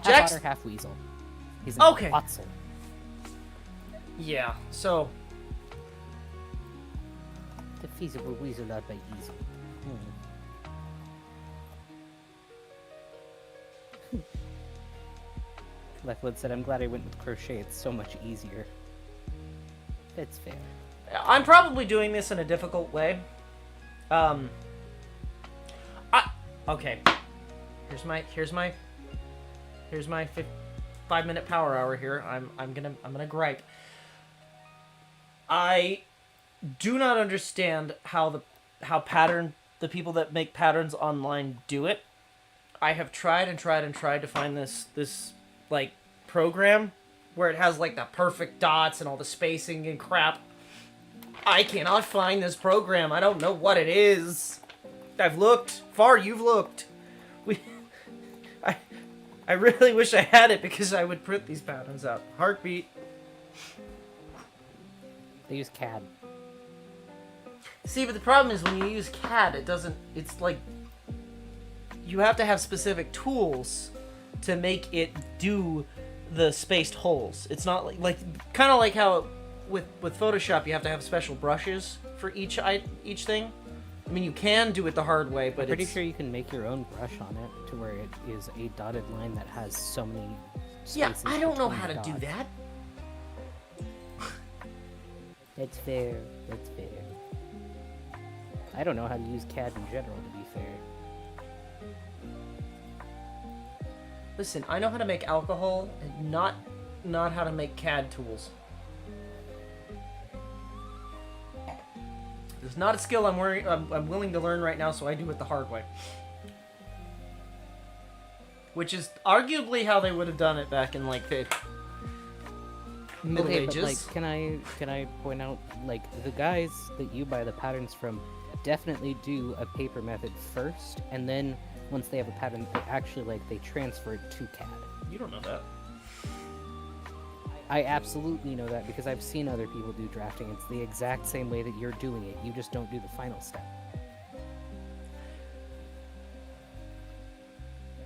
Half otter, half weasel. He's an okay. Otzel. Yeah, so... The feasible weasel not by easel. Leftwood said, I'm glad I went with crochet. It's so much easier. That's fair. I'm probably doing this in a difficult way. Okay. Here's my 5-minute power hour here. I'm gonna gripe. I do not understand how the people that make patterns online do it. I have tried and tried and tried to find this like program where it has like the perfect dots and all the spacing and crap. I cannot find this program. I don't know what it is. I've looked. Far, you've looked. I really wish I had it because I would print these patterns out. Heartbeat. They use CAD. See, but the problem is when you use CAD, it's like, you have to have specific tools to make it do the spaced holes. It's not like kind of like how with Photoshop you have to have special brushes for each thing. I mean, you can do it the hard way, but I'm pretty sure you can make your own brush on it to where it is a dotted line that has so many spaces. Yeah, I don't know between how to dots. do that. That's fair. That's fair. I don't know how to use CAD in general, to be fair. Listen, I know how to make alcohol, and not how to make CAD tools. It's not a skill I'm willing to learn right now, so I do it the hard way. Which is arguably how they would have done it back in like the Middle Ages. But, like, can I point out, like, the guys that you buy the patterns from definitely do a paper method first, and then once they have a pattern, they actually they transfer it to CAD. You don't know that. I absolutely know that because I've seen other people do drafting. It's the exact same way that you're doing it. You just don't do the final step.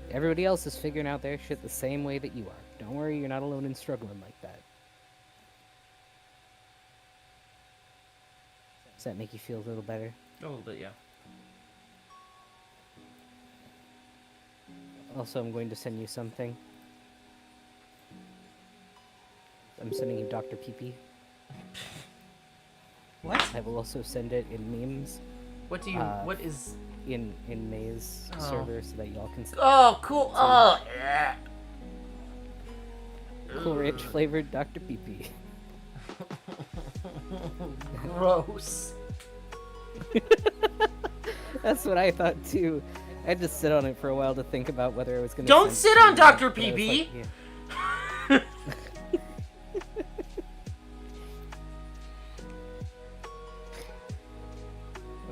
Everybody else is figuring out their shit the same way that you are. Don't worry, you're not alone in struggling like that. Does that make you feel a little better? A little bit, yeah. Also, I'm going to send you something. I'm sending you Dr. Pee-Pee. What? I will also send it in memes. What do you? What is? In May's server so that y'all can. Oh, cool! Oh, yeah. Cool Ranch flavored Dr. Pee-Pee. Gross. That's what I thought too. I had to sit on it for a while to think about whether I was gonna. Don't sit on Dr. Pee-Pee. Yeah.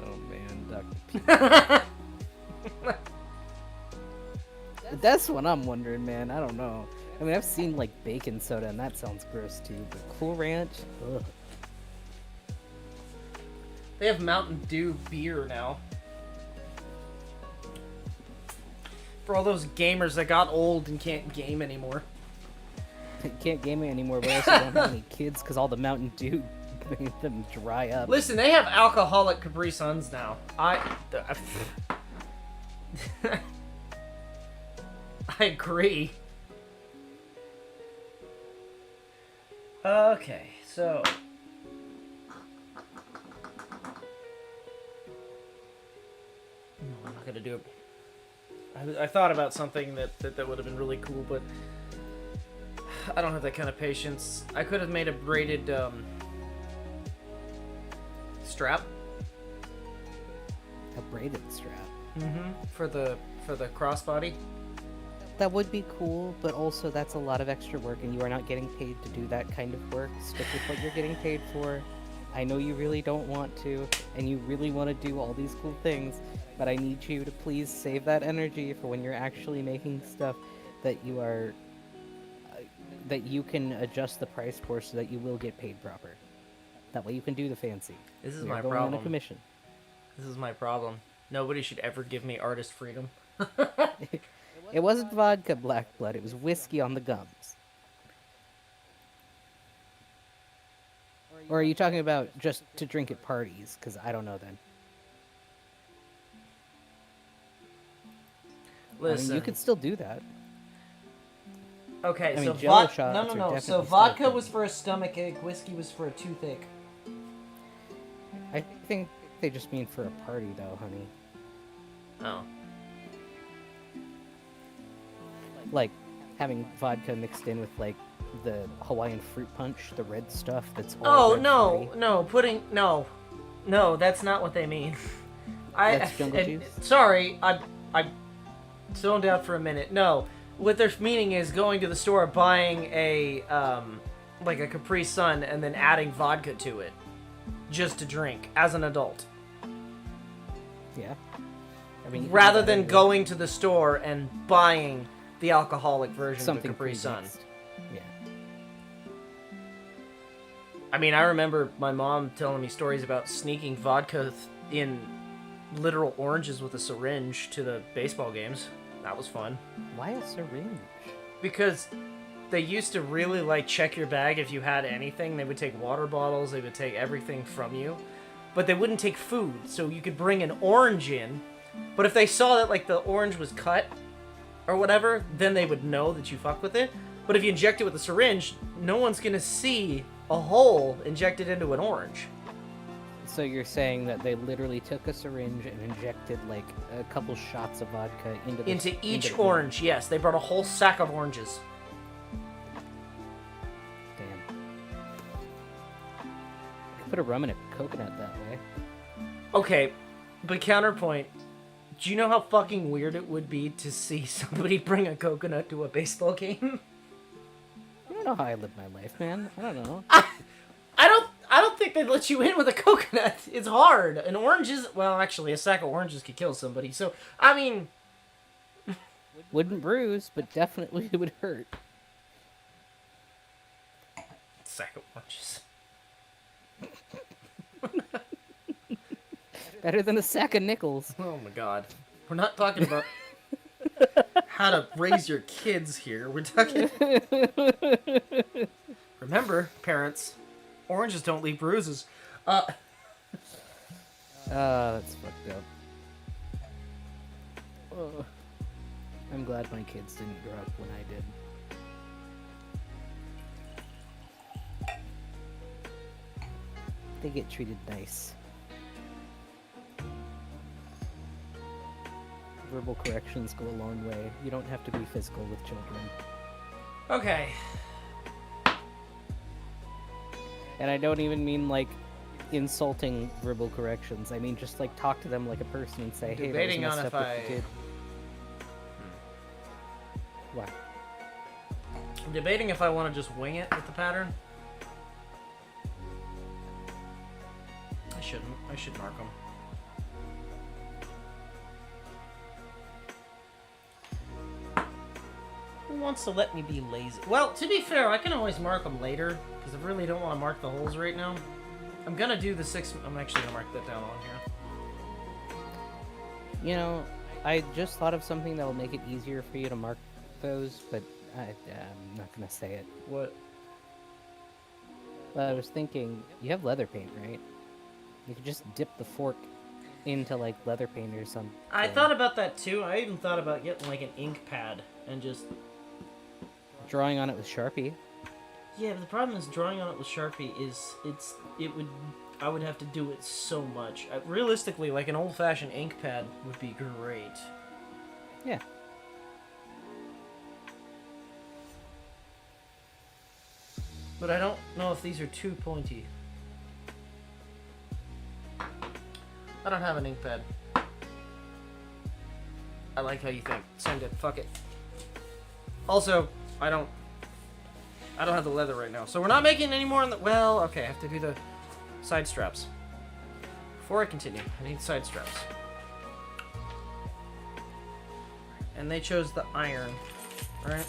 Oh man, Dr. Pee-Pee. That's what I'm wondering, man. I don't know. I mean, I've seen like bacon soda, and that sounds gross too. But Cool Ranch, ugh. They have Mountain Dew beer now. For all those gamers that got old and can't game anymore. Can't game it anymore, but I also don't have any kids because all the Mountain Dew made them dry up. Listen, they have alcoholic Capri Suns now. I agree. Okay, so... No, I'm not gonna do it. I thought about something that would have been really cool, but I don't have that kind of patience. I could have made a braided strap. A braided strap. Mm-hmm. For the crossbody. That would be cool, but also that's a lot of extra work, and you are not getting paid to do that kind of work. Stick with what you're getting paid for. I know you really don't want to, and you really want to do all these cool things, but I need you to please save that energy for when you're actually making stuff that you are... that you can adjust the price for so that you will get paid proper. That way you can do the fancy. This is You're my going problem. on a commission. This is my problem. Nobody should ever give me artist freedom. It wasn't vodka, Black Blood. It was whiskey on the gums. Or are you talking about just to drink at parties? Because I don't know then. Listen. I mean, you could still do that. Okay, I so mean, Jello shots no. are So definitely vodka still was good. for a stomach ache, whiskey was for a toothache. I think they just mean for a party, though, honey. Oh. Like, having vodka mixed in with, like, the Hawaiian fruit punch, the red stuff that's all Oh red no, free. no, that's not what they mean. That's jungle juice? Sorry, I zoned out for a minute. No, what they're meaning is going to the store, buying a like a Capri Sun, and then adding vodka to it, just to drink as an adult. Yeah. I mean, you could do Rather that than anyway. going to the store and buying the alcoholic version Something of the Capri Sun. pre-mixed. Yeah. I mean, I remember my mom telling me stories about sneaking vodka in literal oranges with a syringe to the baseball games. That was fun. Why a syringe? Because they used to really, like, check your bag if you had anything. They would take water bottles, they would take everything from you. But they wouldn't take food, so you could bring an orange in. But if they saw that, like, the orange was cut or whatever, then they would know that you fucked with it. But if you inject it with a syringe, no one's gonna see a hole injected into an orange. So you're saying that they literally took a syringe and injected like a couple shots of vodka Into each the orange, yes. They brought a whole sack of oranges. Damn. Could put a rum in a coconut that way. Okay, but counterpoint. Do you know how fucking weird it would be to see somebody bring a coconut to a baseball game? I don't know how I live my life, man. I don't know. I don't think they'd let you in with a coconut. It's hard. An orange is... Well, actually, a sack of oranges could kill somebody. So, I mean... Wouldn't bruise, but definitely it would hurt. Sack of oranges. Better than a sack of nickels. Oh my god. We're not talking about how to raise your kids here. We're talking... Remember, parents, oranges don't leave bruises. That's fucked up. Oh, I'm glad my kids didn't grow up when I did. They get treated nice. Verbal corrections go a long way. You don't have to be physical with children. Okay. And I don't even mean like insulting verbal corrections. I mean just like talk to them like a person and say, hey, Debating that was on messed if up what you did. What? I'm debating if I want to just wing it with the pattern. I shouldn't. I should mark them. Who wants to let me be lazy? Well, to be fair, I can always mark them later, because I really don't want to mark the holes right now. I'm gonna do the 6... I'm actually gonna mark that down on here. You know, I just thought of something that will make it easier for you to mark those, but I'm not gonna say it. What? But I was thinking, you have leather paint, right? You could just dip the fork into like leather paint or something. I thought about that too. I even thought about getting like an ink pad and just... Drawing on it with Sharpie. Yeah, but the problem is drawing on it with Sharpie I would have to do it so much. Realistically, like an old-fashioned ink pad would be great. Yeah. But I don't know if these are too pointy. I don't have an ink pad. I like how you think. Send it. Fuck it. Also, I don't have the leather right now, so we're not making any more. Well, okay, I have to do the side straps. Before I continue, I need side straps. And they chose the iron, right?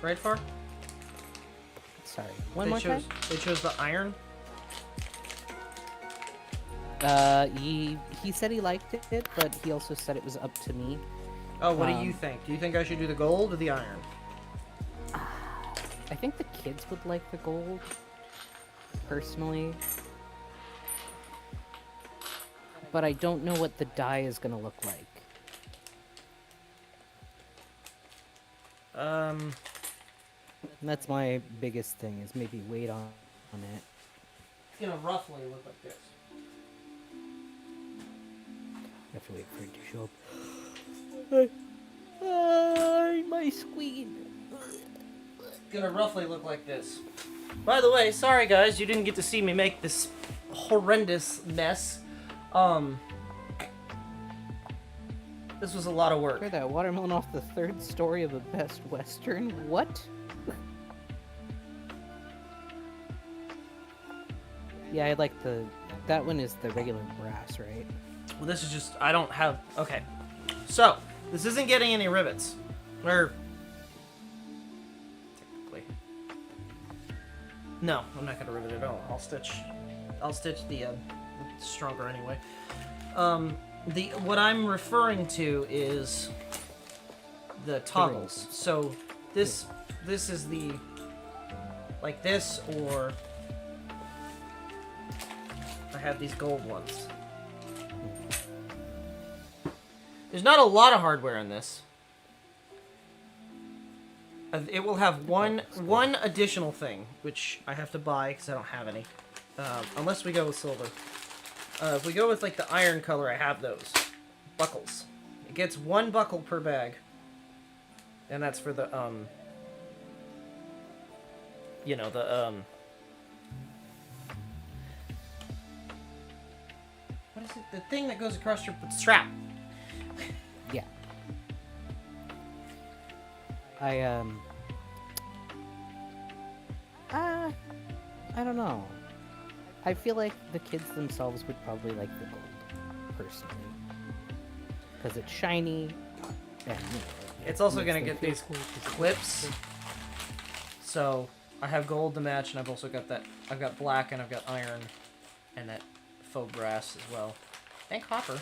Right, Far? Sorry. One more time? They chose the iron? He said he liked it, but he also said it was up to me. Oh, what do you think? Do you think I should do the gold or the iron? I think the kids would like the gold, personally. But I don't know what the dye is gonna look like. That's my biggest thing, is maybe wait on it. It's gonna roughly look like this. I have to wait for it to show up. My screen. It's gonna roughly look like this. By the way, sorry guys, you didn't get to see me make this horrendous mess. This was a lot of work. Clear that watermelon off the third story of a Best Western? What? Yeah, I like that one is the regular brass, right? Well, this is just, I don't have, okay. So, this isn't getting any rivets. Or, technically. No, I'm not gonna rivet it at all. I'll stitch the, stronger anyway. What I'm referring to is the toggles. So, this is the, like this, or I have these gold ones. There's not a lot of hardware in this. It will have one additional thing, which I have to buy because I don't have any. Unless we go with silver. If we go with like the iron color, I have those. Buckles. It gets one buckle per bag. And that's for the, you know, the, what is it? The thing that goes across your strap. Yeah. I don't know. I feel like the kids themselves would probably like the gold, personally. Because it's shiny, and it's also gonna get these clips. So, I have gold to match, and I've also got that, I've got black, and I've got iron, and that faux brass as well. And copper.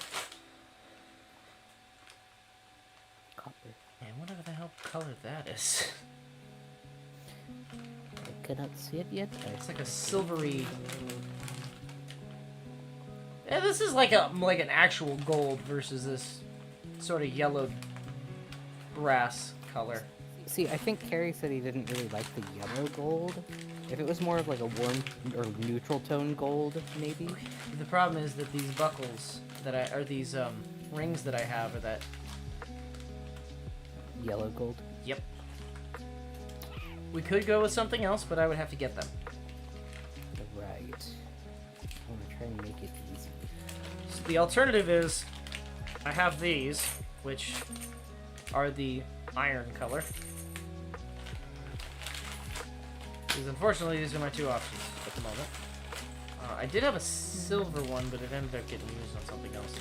Copper. And whatever the hell color that is. I cannot see it yet. It's like a silvery. Yeah, this is like an actual gold versus this sort of yellowed brass color. See, I think Carrie said he didn't really like the yellow gold. If it was more of like a warm or neutral tone gold, maybe. The problem is that these buckles these rings that I have are that Yellow gold? Yep. We could go with something else, but I would have to get them. Right. I want to try and make it easy. So the alternative is, I have these, which are the iron color. Because unfortunately, these are my two options at the moment. I did have a silver one, but it ended up getting used on something else.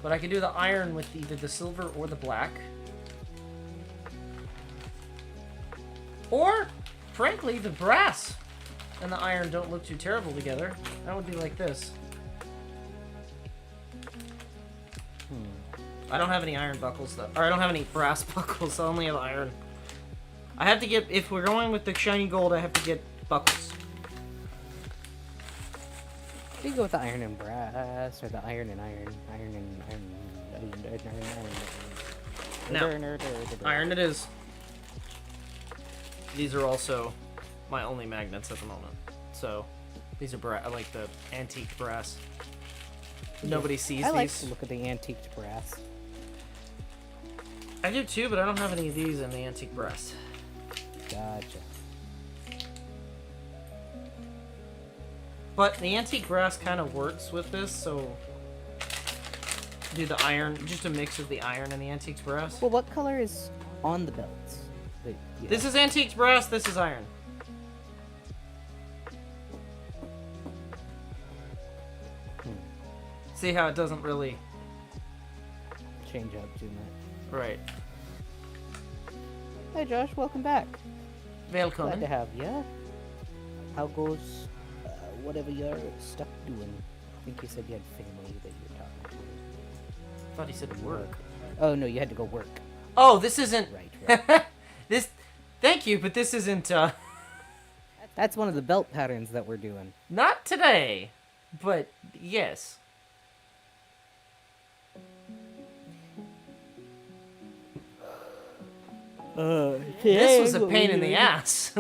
But I could do the iron with either the silver or the black. Or, frankly, the brass and the iron don't look too terrible together. That would be like this. I don't have any iron buckles, though. Or I don't have any brass buckles, I only have iron. I have to get, if we're going with the shiny gold, I have to get buckles. You go with the iron and brass, or the iron and iron. Iron and iron. No. Iron it is. These are also my only magnets at the moment. So these are I like the antique brass. Nobody sees I like these. to look at the antiqued brass. I do too, but I don't have any of these in the antique brass. Gotcha. But the antique brass kind of works with this, so do the iron, just a mix of the iron and the antique brass. Well, what color is on the belts? This is antique brass, this is iron. See how it doesn't really... change up too much. Right. Hey Josh, welcome back. Welcome. Glad to have you. How goes whatever you're stuck doing? I think you said you had family that you were talking to. I thought he said work. Oh no, you had to go work. Oh, this isn't... Right. this... Thank you, but this isn't, That's one of the belt patterns that we're doing. Not today, but yes. This was a pain in the ass.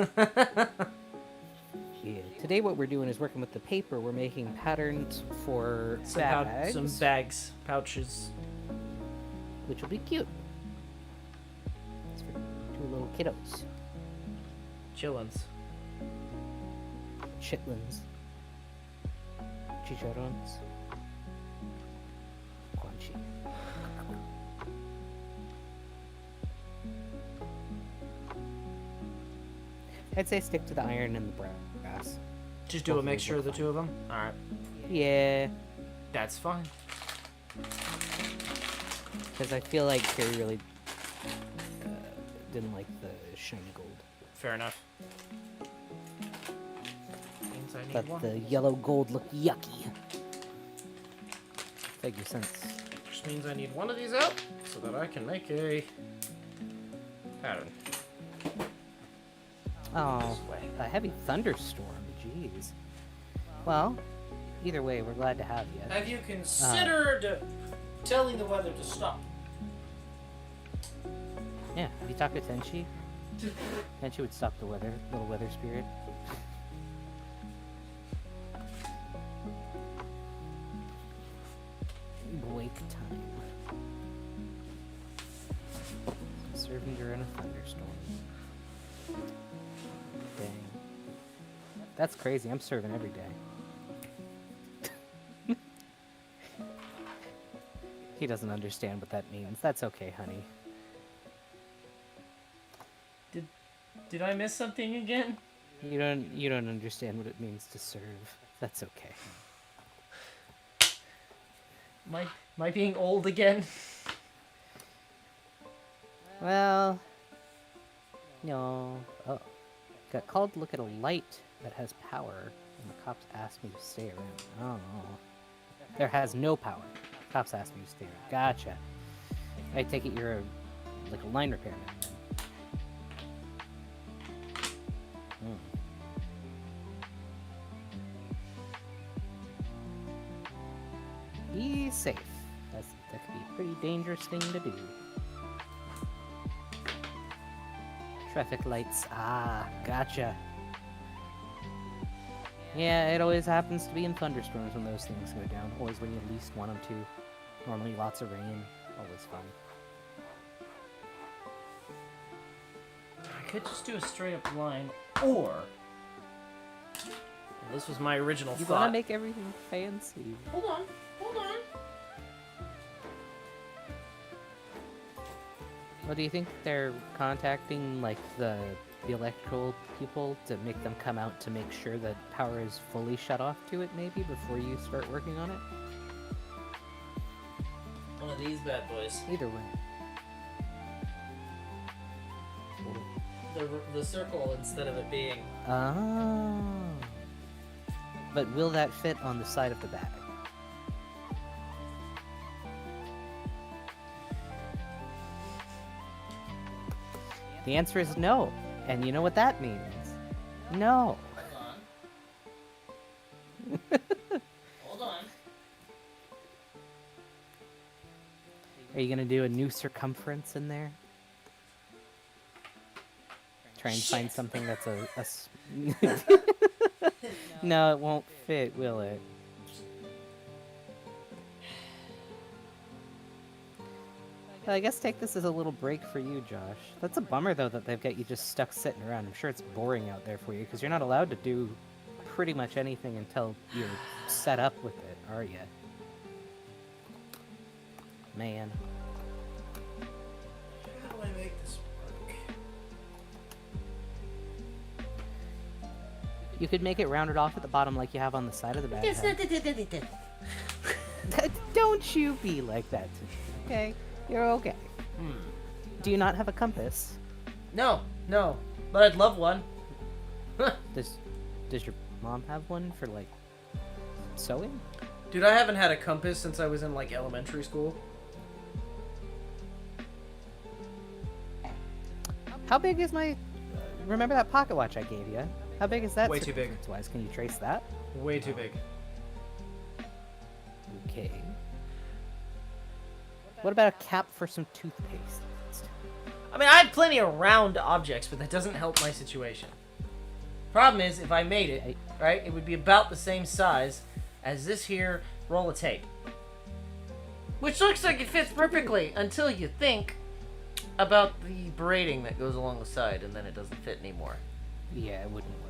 Yeah. Today what we're doing is working with the paper. We're making patterns for some bags, pouches. which will be cute. It's for two little kiddos. Chillins. Chitlins. Chicharrones. Guanchi. I'd say stick to the iron and the brass. Just do a mixture of the two of them? Alright. Yeah, That's fine. because I feel like Carrie really didn't like the shiny gold. Fair enough. Means I need But one. the yellow gold looked yucky. Figure sense. Which means I need one of these out so that I can make a pattern. Oh, This way. a heavy thunderstorm. Jeez. Well, either way, we're glad to have you. Have you considered telling the weather to stop? Yeah, have you talked to Tenchi? Tenchi would stop the weather, little weather spirit. Wake time. Serving during a thunderstorm. Dang. That's crazy. I'm serving every day. He doesn't understand what that means. That's okay, honey. Did I miss something again? You don't understand what it means to serve. That's okay. Am I being old again? Well, no. Oh, got called to look at a light that has power, and the cops asked me to stay around. Oh, there has no power. Cops asked me to stay around. Gotcha. I take it you're like a line repairman. Be safe. That could be a pretty dangerous thing to do. Traffic lights. Ah, gotcha. Yeah, it always happens to be in thunderstorms when those things go down. Always when you least want them to. Normally lots of rain. Always fun. I could just do a straight up line, or... And this was my original You thought. wanna make everything fancy. Hold on. Well, do you think they're contacting, like, the electrical people to make them come out to make sure that power is fully shut off to it, maybe, before you start working on it? One of these bad boys. Either way. The circle instead of it being... Oh. But will that fit on the side of the bag? The answer is no. And you know what that means? No. Hold on. Are you gonna do a new circumference in there? Try and find Shit. something that's No, it won't fit, will it? Well, I guess take this as a little break for you, Josh. That's a bummer, though, that they've got you just stuck sitting around. I'm sure it's boring out there for you, because you're not allowed to do pretty much anything until you're set up with it, are you? Man. How do I make this work? You could make it rounded off at the bottom like you have on the side of the bag. Don't you be like that to me, okay? You're okay. Do you not have a compass? No, but I'd love one. Does your mom have one for, like, sewing? Dude, I haven't had a compass since I was in, like, elementary school. How big is my... Remember that pocket watch I gave you? How big is that? Way too big. Wise, can you trace that? Way too big. Okay. What about a cap for some toothpaste? I mean, I have plenty of round objects, but that doesn't help my situation. Problem is, if I made it, right, it would be about the same size as this here roll of tape. Which looks like it fits perfectly until you think about the braiding that goes along the side, and then it doesn't fit anymore. Yeah, it wouldn't work.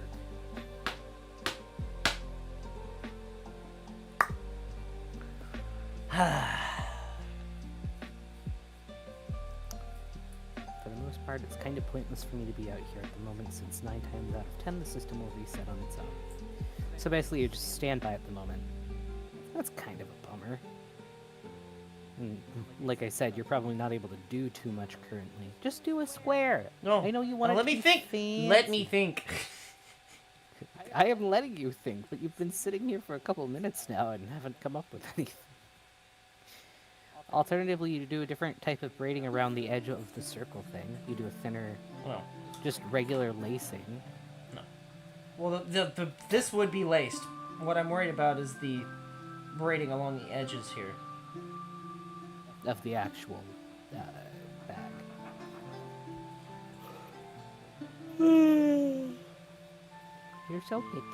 For the most part, it's kind of pointless for me to be out here at the moment, since 9 times out of 10 the system will reset on its own. So basically, you just stand by at the moment. That's kind of a bummer. And like I said, you're probably not able to do too much currently. Just do a square. No, I know you want to let me think. Fancy. Let me think. I am letting you think, but you've been sitting here for a couple minutes now and haven't come up with anything. Alternatively, you do a different type of braiding around the edge of the circle thing. You do a thinner, No. just regular lacing. No. Well, this would be laced. What I'm worried about is the braiding along the edges here. Of the actual bag. You're so picky.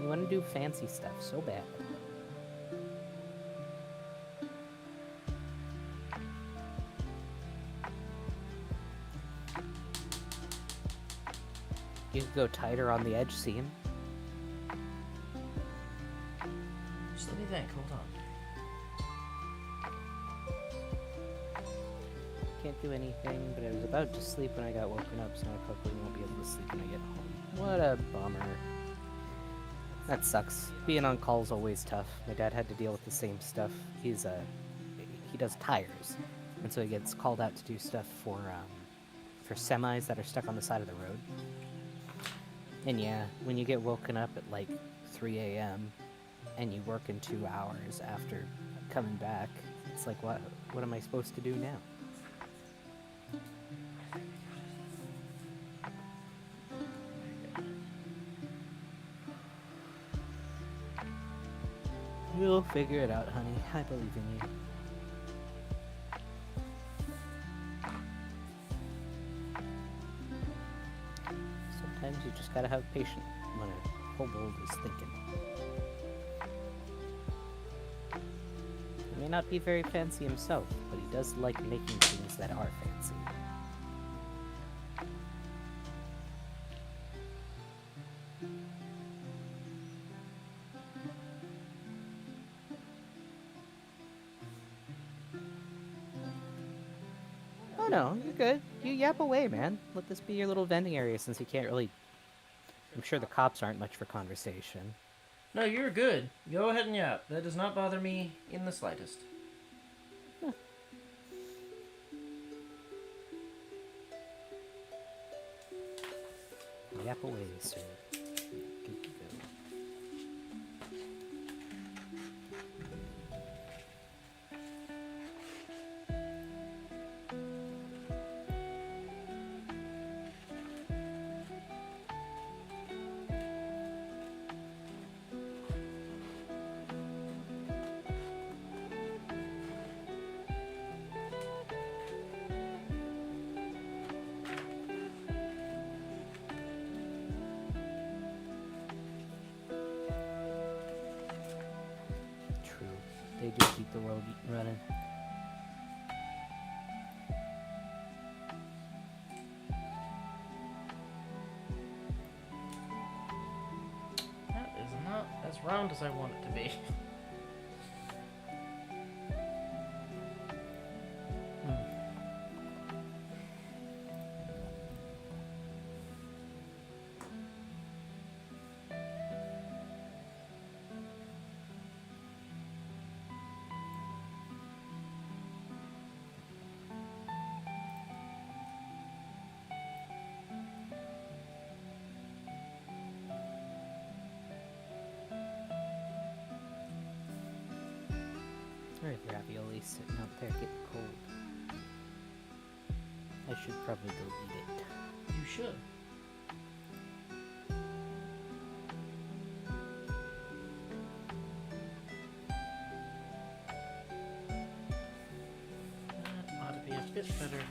You want to do fancy stuff so bad. You could go tighter on the edge seam. Just let me think. Hold on. Can't do anything, but I was about to sleep when I got woken up, so I probably won't be able to sleep when I get home. What a bummer. That sucks. Being on call is always tough. My dad had to deal with the same stuff. He does tires, and so he gets called out to do stuff for semis that are stuck on the side of the road. And yeah, when you get woken up at like 3 a.m. and you work in 2 hours after coming back, it's like, what am I supposed to do now? You'll figure it out, honey. I believe in you. Sometimes you just gotta have patience when a kobold is thinking. He may not be very fancy himself, but he does like making things that are fancy. Oh no, you're good. You yap away, man. Let this be your little vending area since you can't really... I'm sure the cops aren't much for conversation. No, you're good. Go ahead and yap. That does not bother me in the slightest. Yap away, sir. Good to go. do keep the world running. That is not as round as I want it to be. There's ravioli sitting out there getting cold. I should probably go eat it. You should. That ought to be a bit better.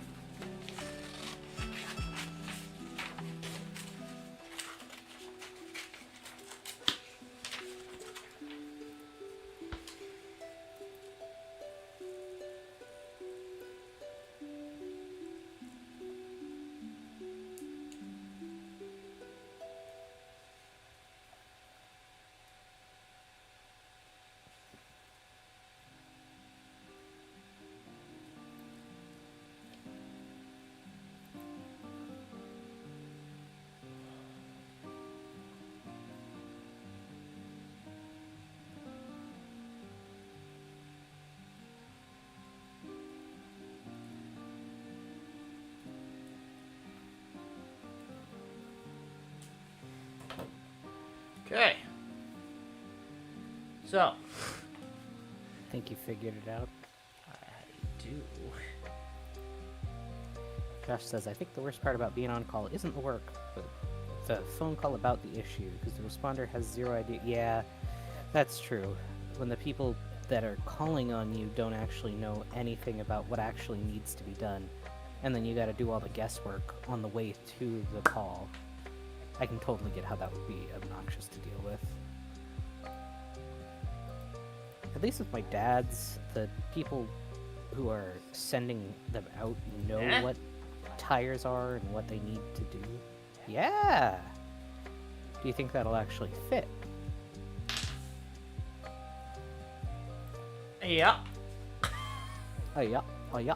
Okay. So, Think you figured it out? I do. Josh says, I think the worst part about being on call isn't the work, but the phone call about the issue, because the responder has zero idea. Yeah, that's true. When the people that are calling on you don't actually know anything about what actually needs to be done, and then you gotta do all the guesswork on the way to the call. I can totally get how that would be obnoxious to deal with. At least with my dad's, the people who are sending them out know what tires are and what they need to do. Yeah! Do you think that'll actually fit? Yeah. Oh, yeah. Oh, yeah.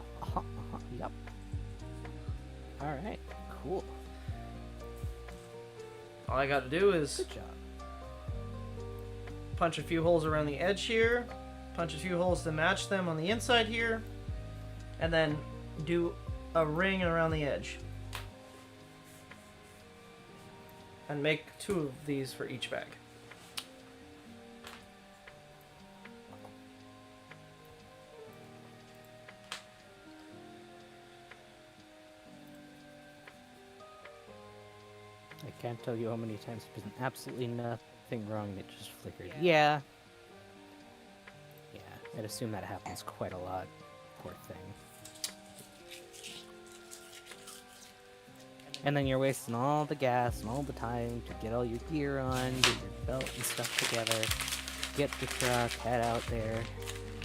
Yep. Alright, cool. All I got to do is Good job. punch a few holes around the edge here, punch a few holes to match them on the inside here, and then do a ring around the edge. And make 2 of these for each bag. I can't tell you how many times there's been absolutely nothing wrong and it just flickered. Yeah. Yeah, I'd assume that happens quite a lot. Poor thing. And then you're wasting all the gas and all the time to get all your gear on, get your belt and stuff together, get the truck, head out there,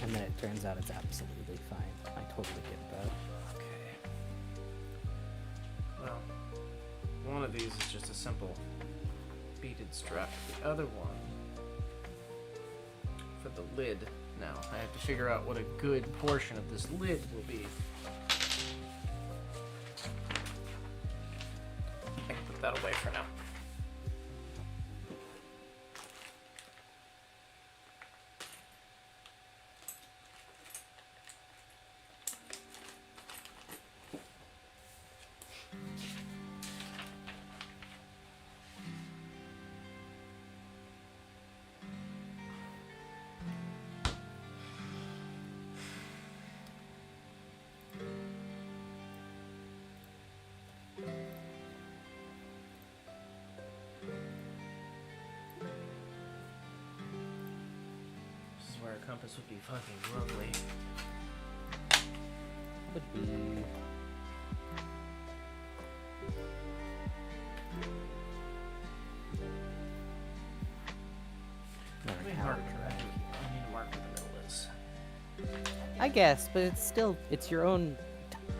and then it turns out it's absolutely fine. I totally get that. Okay. Well, one of these is just a simple beaded strap. The other one for the lid. Now, I have to figure out what a good portion of this lid will be. I can put that away for now. Where a compass would be fucking lovely. Would be... Let me mark. I need to mark where the middle is. guess, but it's your own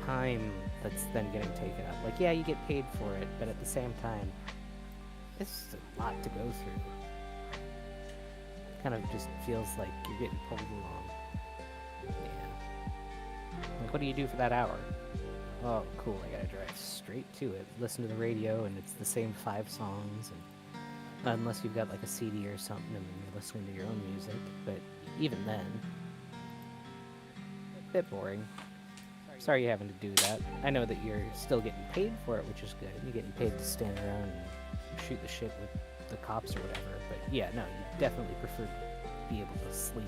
time that's then getting taken up. Like, yeah, you get paid for it, but at the same time, it's a lot to go through. Kind of just feels like you're getting pulled along. Yeah. Like, what do you do for that hour? Oh, cool, I gotta drive straight to it. Listen to the radio, and it's the same 5 songs, and unless you've got, like, a CD or something, and you're listening to your own music, but even then, a bit boring. Sorry you're having to do that. I know that you're still getting paid for it, which is good. You're getting paid to stand around and shoot the shit with the cops or whatever, but yeah, no, you definitely prefer to be able to sleep.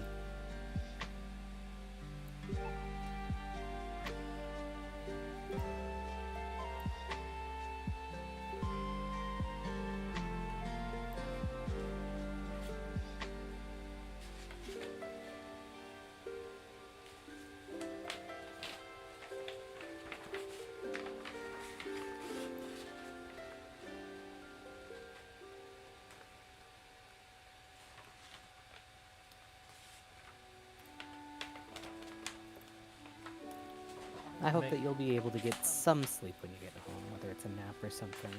I hope that you'll be able to get some sleep when you get home, whether it's a nap or something.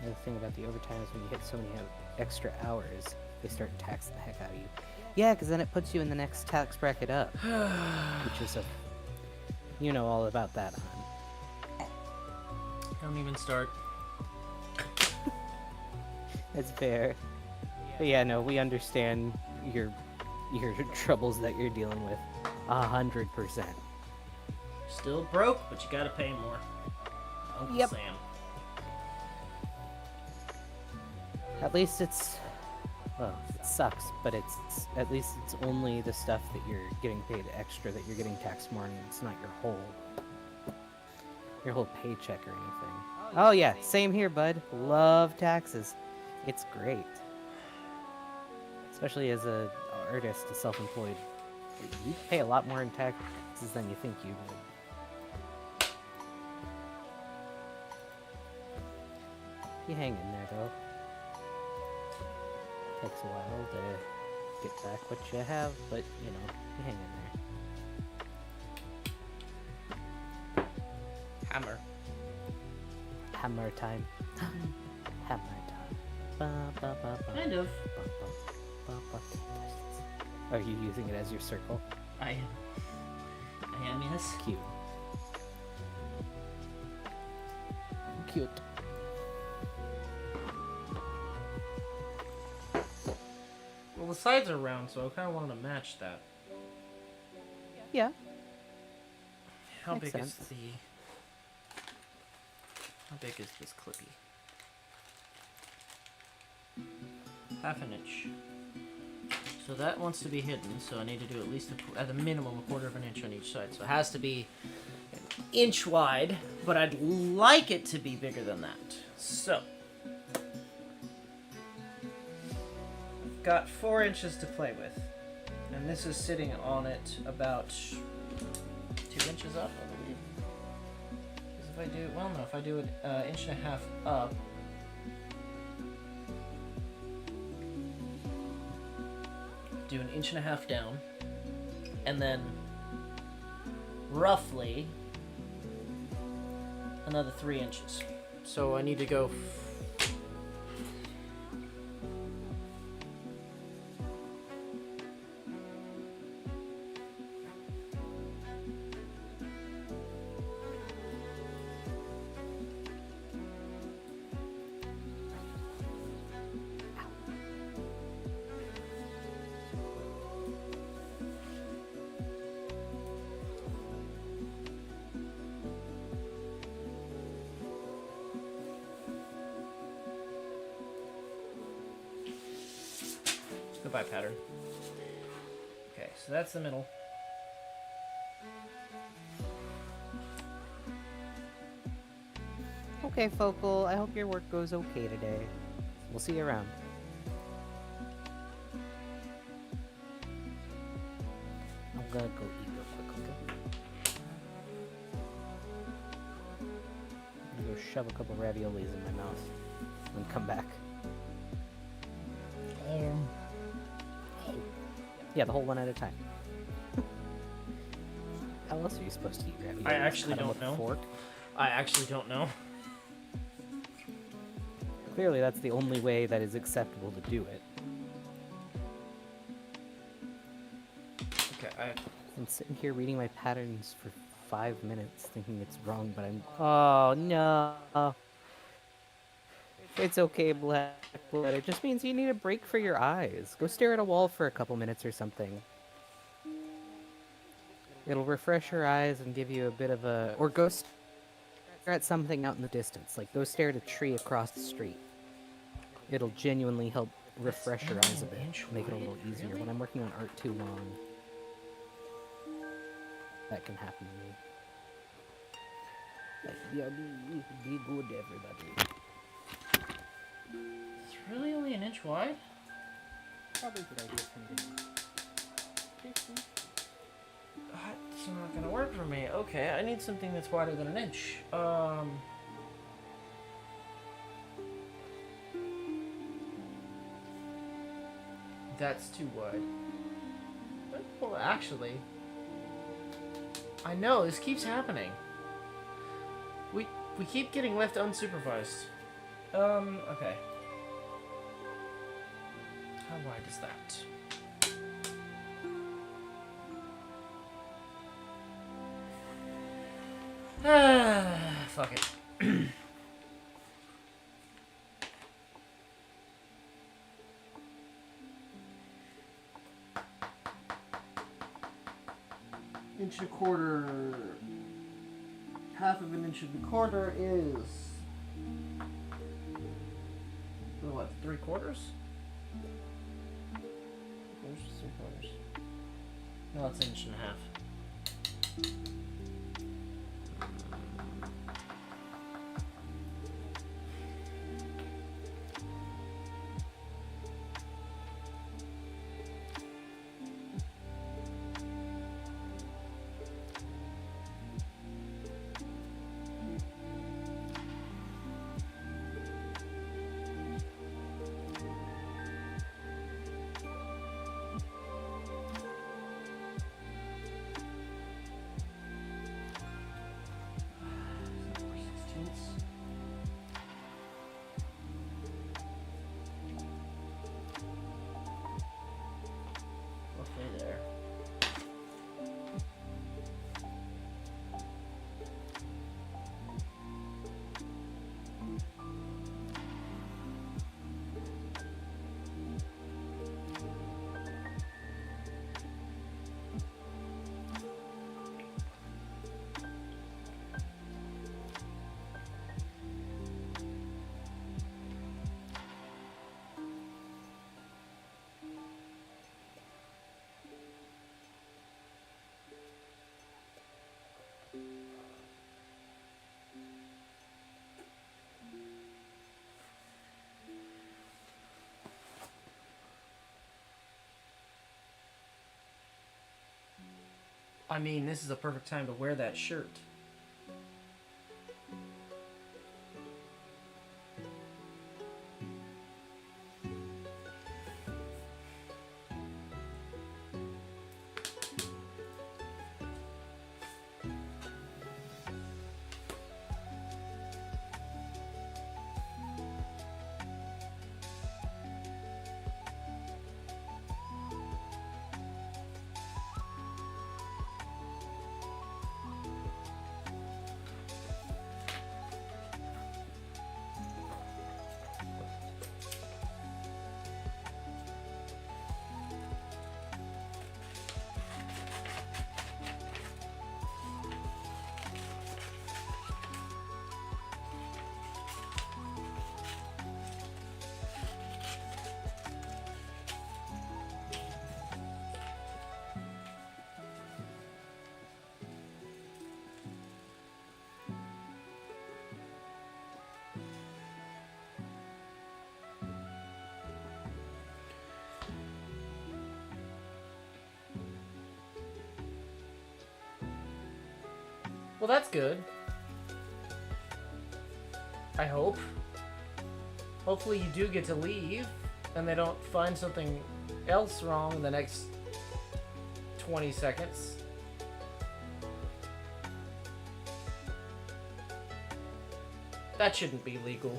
The thing about the overtime is when you hit so many extra hours, they start taxing the heck out of you. Yeah, because then it puts you in the next tax bracket up, which is you know all about that, hon. Don't even start. It's fair. But yeah, no, we understand your troubles that you're dealing with 100%. Still broke, but you gotta pay more. Uncle Yep. Sam. At least well, it sucks, but at least it's only the stuff that you're getting paid extra that you're getting taxed more, and it's not your whole paycheck or anything. Oh yeah, same here, bud. Love taxes. It's great. Especially as a artist, a self-employed. You pay a lot more in taxes than you think you would. You hang in there, though. Takes a while to get back what you have, but, you know, you hang in there. Hammer. Hammer time. Hammer time. Ba, ba, ba, ba, Kind of. ba, ba, ba, ba. Are you using it as your circle? I am, yes. Cute. Cute. Well, the sides are round, so I kind of wanted to match that. Yeah. How Makes big sense. How big is this clippy? Half an inch. So that wants to be hidden, so I need to do at least at the minimum a 1/4 inch on each side. So it has to be an inch wide, but I'd like it to be bigger than that. So I've got 4 inches to play with, and this is sitting on it about 2 inches up, I believe. Because if I do, well, no, if I do an inch and a half up. Do an inch and a half down, and then roughly another 3 inches. So I need to go Goodbye, pattern. Okay, so that's the middle. Okay, Focal, I hope your work goes okay today. We'll see you around. I'm gonna go eat real quick, okay? I'm gonna go shove a couple raviolis in my mouth and come back. Yeah, the whole one at a time. How else are you supposed to eat raviolis? I actually Cut 'em don't with a know. fork? I actually don't know. Clearly, that's the only way that is acceptable to do it. Okay, I'm sitting here reading my patterns for 5 minutes, thinking it's wrong, but I'm. Oh no! It's okay, Blackblood. It just means you need a break for your eyes. Go stare at a wall for a couple minutes or something. It'll refresh your eyes and give you a bit of a. Or go stare at something out in the distance. Like, go stare at a tree across the street. It'll genuinely help refresh your eyes a bit, make it a little easier. Really? When I'm working on art too long, that can happen to me. Yeah, be good, everybody. It's really only an inch wide? Probably a good idea for me to. That's not gonna work for me. Okay, I need something that's wider than an inch. That's too wide. Well, actually, I know this keeps happening. We keep getting left unsupervised. Okay. How wide is that? Fuck it. Inch and a quarter. Half of an inch and a quarter is what? 3/4? 3/4? No, that's an inch and a half. Roughly there. I mean, this is a perfect time to wear that shirt. Well, that's good. I hope. Hopefully you do get to leave, and they don't find something else wrong in the next 20 seconds. That shouldn't be legal.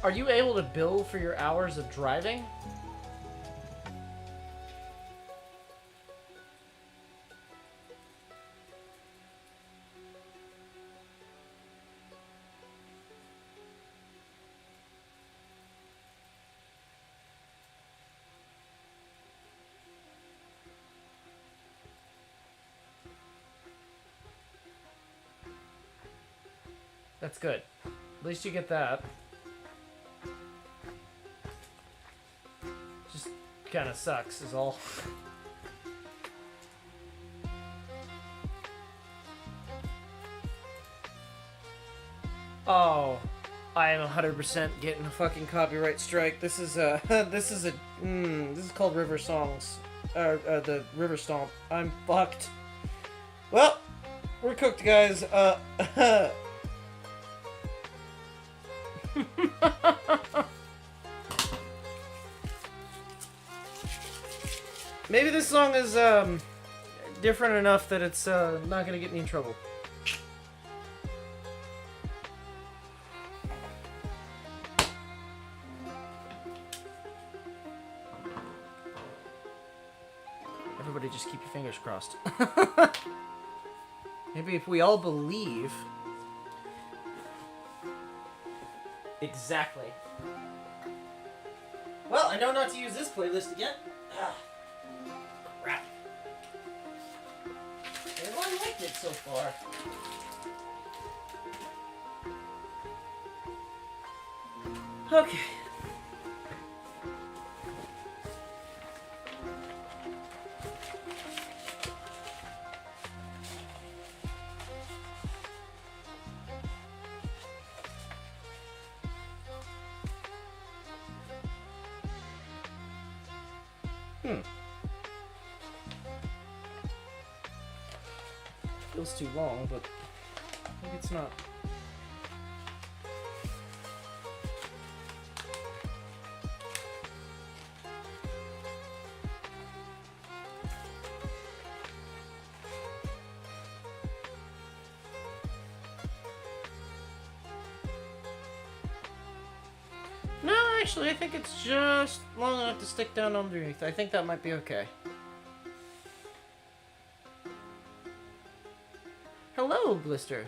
Are you able to bill for your hours of driving? That's good. At least you get that. Just kind of sucks is all. Oh, I am 100% getting a fucking copyright strike. This is this is called River Songs, the River Stomp. I'm fucked. Well, we're cooked, guys. Maybe this song is different enough that it's not gonna get me in trouble. Everybody just keep your fingers crossed. Maybe if we all believe... Exactly. Well, I know not to use this playlist again. Ah, crap. Everyone liked it so far. Okay. Feels too long, but maybe it's not. No, actually, I think it's just long enough to stick down underneath. I think that might be okay. Hello, Blister.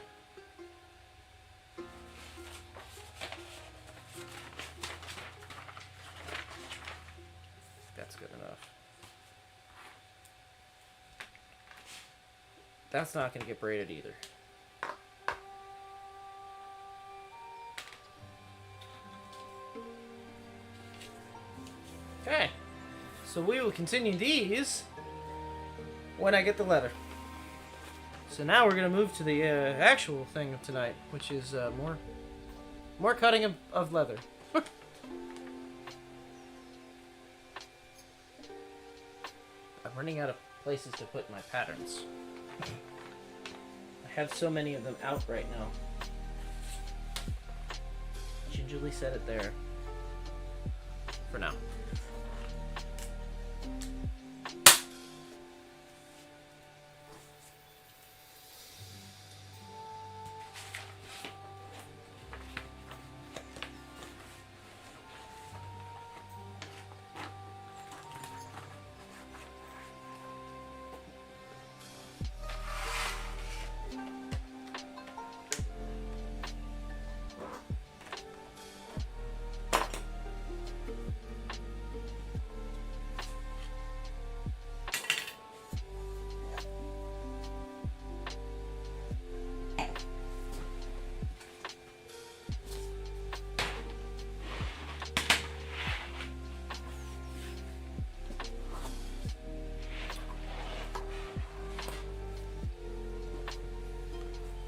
That's good enough. That's not going to get braided either. Okay. So we will continue these when I get the leather. So now we're gonna move to the actual thing of tonight, which is more cutting of leather. I'm running out of places to put my patterns. I have so many of them out right now. Gingerly set it there for now.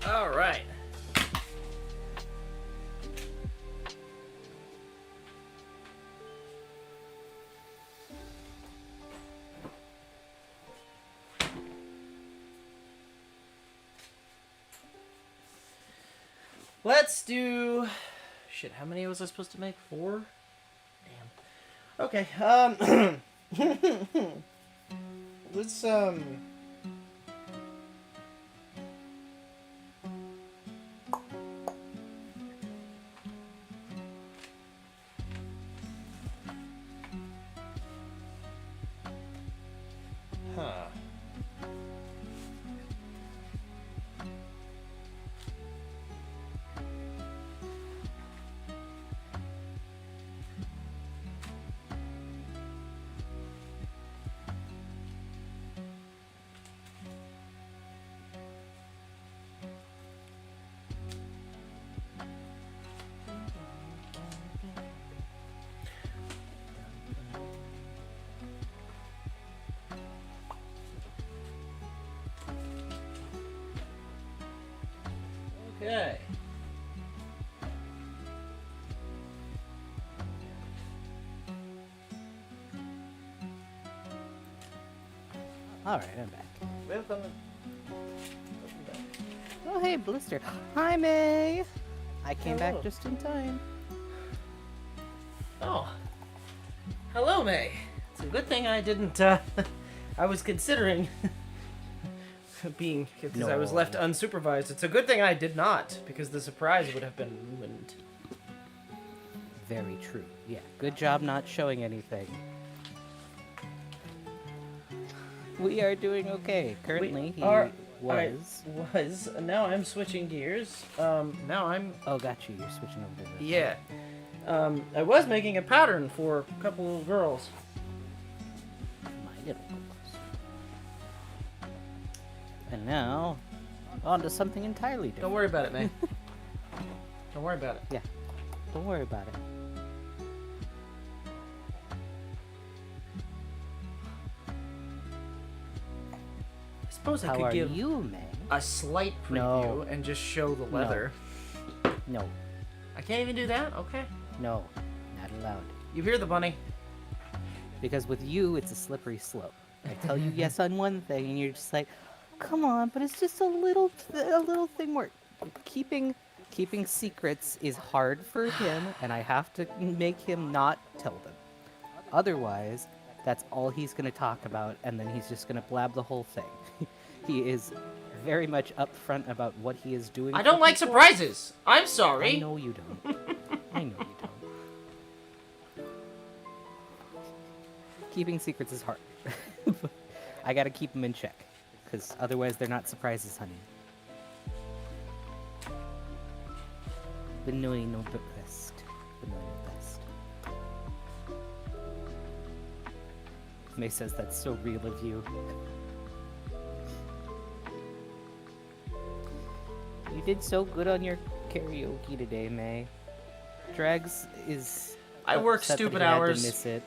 All right. Let's do... Shit, how many was I supposed to make? 4? Damn. Okay, let's, Huh. Okay. All right, I'm back. Welcome. Oh, hey, Blister. Hi, May. I came Hello. back just in time. Oh. Hello, May. It's a good thing I didn't, I was considering being, because I was No. left unsupervised. It's a good thing I did not, because the surprise would have been ruined. Very true. Yeah, good job not showing anything. We are doing okay. Currently, he was. Now I'm switching gears. Now I'm, Oh, got you. You're switching over to the. yeah. I was making a pattern for a couple of girls. My little girls. And now, on to something entirely different. Don't worry about it, May. Don't worry about it. Yeah, don't worry about it. I suppose I How could are give you, May? a slight preview No. and just show the leather. No, I can't even do that? Okay. no, not allowed. You hear the bunny? Because with you, it's a slippery slope. I tell you yes on one thing, and you're just like, come on, but it's just a little thing more. Keeping secrets is hard for him, and I have to make him not tell them. Otherwise, that's all he's going to talk about, and then he's just going to blab the whole thing. He is very much upfront about what he is doing. I for don't like people. surprises. I'm sorry. I know you don't. I know you don't. Keeping secrets is hard. I gotta keep them in check, because otherwise they're not surprises, honey. Benoy no best. Benoy no best. May says that's so real of you. You did so good on your karaoke today, May. Drags is. I work upset that stupid he had to hours. miss it.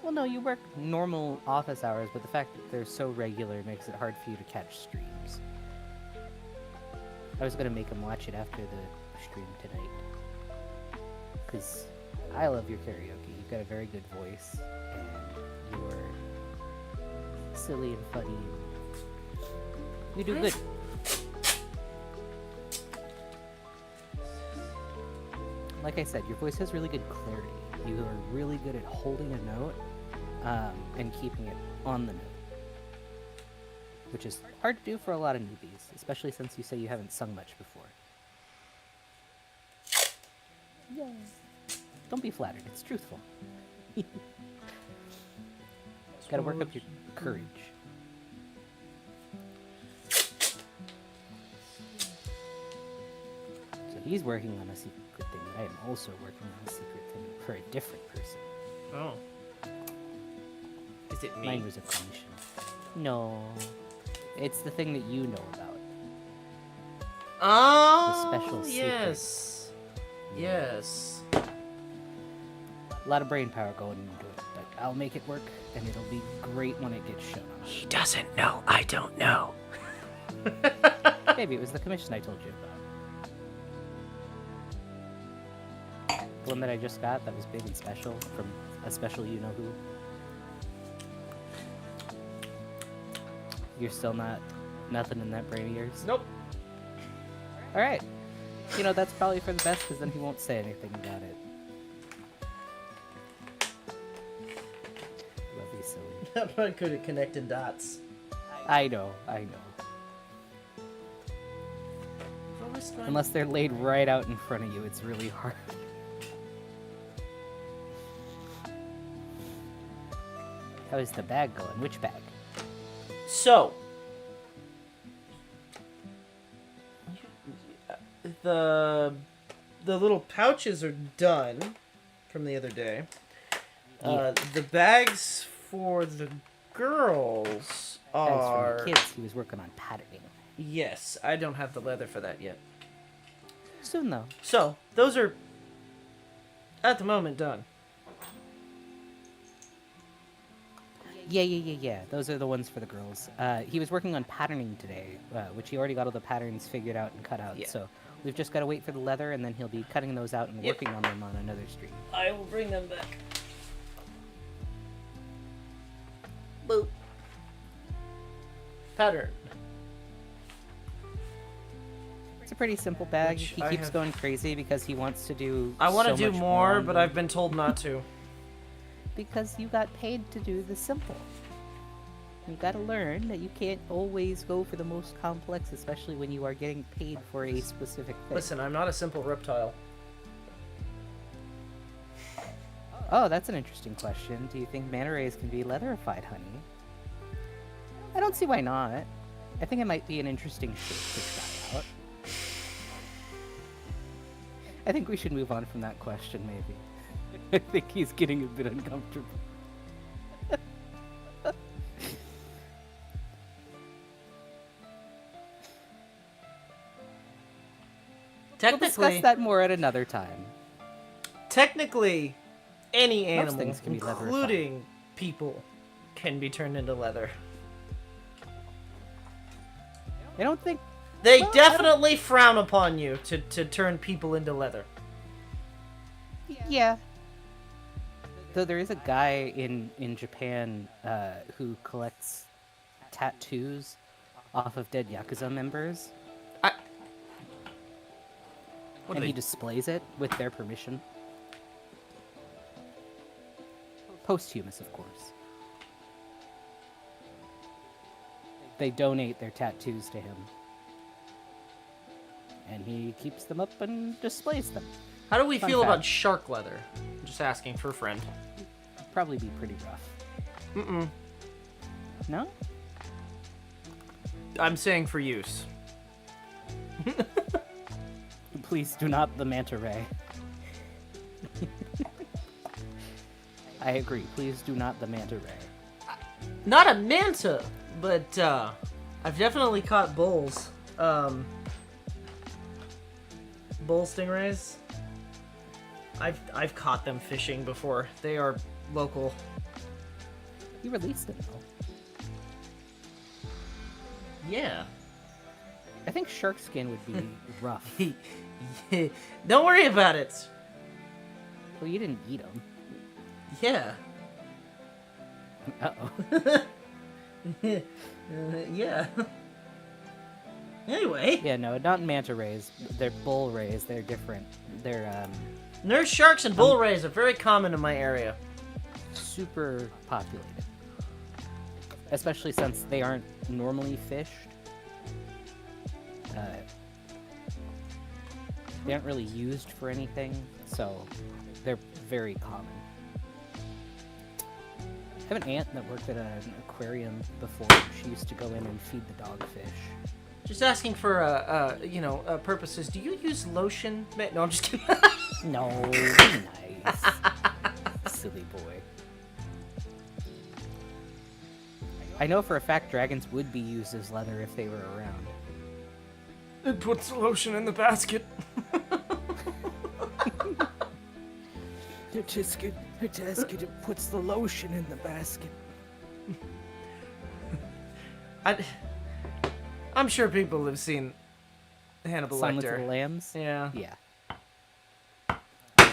Well, no, you work normal office hours, but the fact that they're so regular makes it hard for you to catch streams. I was gonna make him watch it after the stream tonight. Because I love your karaoke. You've got a very good voice, and you're silly and funny. You do good. Like I said, your voice has really good clarity. You are really good at holding a note and keeping it on the note. Which is hard to do for a lot of newbies, especially since you say you haven't sung much before. Yeah. Don't be flattered, it's truthful. Gotta work up your courage. So he's working on a secret thing, but I am also working on a secret thing for a different person. Oh. Is it me? Mine was a commission. No. It's the thing that you know about. Oh, The special secret. yes. Yes. A lot of brain power going into it, but I'll make it work, and it'll be great when it gets shown. He doesn't know I don't know. Maybe it was the commission I told you about. The one that I just got that was big and special from a special you-know-who. You're still nothing in that brain of yours? Nope. Alright. You know, that's probably for the best, because then he won't say anything about it. Love you, silly. I'm not good at connecting dots. I know. Always trying- Unless they're laid right out in front of you, it's really hard. How is the bag going? Which bag? So, the little pouches are done from the other day. Yeah. The bags for the girls As for are... the kids, he was working on patterning. Yes, I don't have the leather for that yet. Soon, though. So, those are, at the moment, done. Yeah. Those are the ones for the girls. He was working on patterning today, which he already got all the patterns figured out and cut out. Yeah. So we've just got to wait for the leather, and then he'll be cutting those out and Yep. working on them on another stream. I will bring them back. Boop. Pattern. It's a pretty simple bag. Which He I keeps have- going crazy because he wants to do. I want to so do much more, on but them. I've been told not to. Because you got paid to do the simple. You gotta learn that you can't always go for the most complex, especially when you are getting paid for a specific thing. Listen, I'm not a simple reptile. Oh, that's an interesting question. Do you think manta rays can be leatherified, honey? I don't see why not. I think it might be an interesting shape to try out. I think we should move on from that question, maybe. I think he's getting a bit uncomfortable. We'll Technically, discuss that more at another time. technically, any animal, things can be leatherified. including people, can be turned into leather. I don't think... They Well, I don't- definitely frown upon you to turn people into leather. Yeah. Though there is a guy in Japan who collects tattoos off of dead Yakuza members, What and do he they- displays it with their permission. Posthumous, of course. They donate their tattoos to him. And he keeps them up and displays them. How do we Fun feel fact. about shark leather? I'm just asking for a friend. Probably be pretty rough. Mm-mm. No? I'm saying for use. Please do not the manta ray. I agree. Please do not the manta ray. Not a manta, but I've definitely caught bulls. Bull stingrays. I've caught them fishing before. They are local. You released it though. Yeah. I think shark skin would be rough. Don't worry about it. Well, you didn't eat them. Yeah. Uh-oh. Yeah. Anyway, Yeah, no, not manta rays. They're bull rays. They're different. They're nurse sharks and bull rays are very common in my area. super populated. Especially since they aren't normally fished. They aren't really used for anything, so they're very common. I have an aunt that worked at an aquarium before. She used to go in and feed the dogfish. Just asking for purposes. Do you use lotion? No, I'm just kidding. No, nice. Silly boy. I know for a fact dragons would be used as leather if they were around. It puts the lotion in the basket. It puts the lotion in the basket. I'm sure people have seen Hannibal Silence of the Lecter. Lambs? Yeah. Yeah.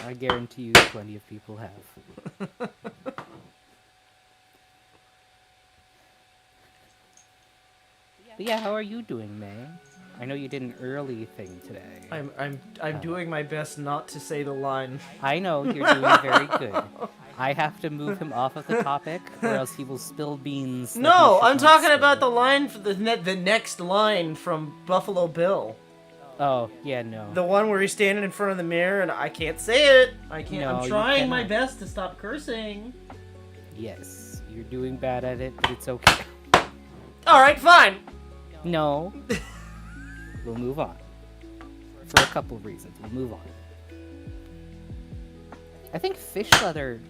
I guarantee you plenty of people have. But yeah, how are you doing, May? I know you did an early thing today. I'm doing my best not to say the line. I know you're doing very good. I have to move him off of the topic, or else he will spill beans. That he No, should I'm not talking spill. about the line for the next line from Buffalo Bill. Oh yeah, no. The one where he's standing in front of the mirror and I can't say it. I can't. No, I'm you trying my cannot. best to stop cursing. Yes, you're doing bad at it, but it's okay. All right, fine. No. We'll move on. For a couple of reasons, we'll move on. I think fish leather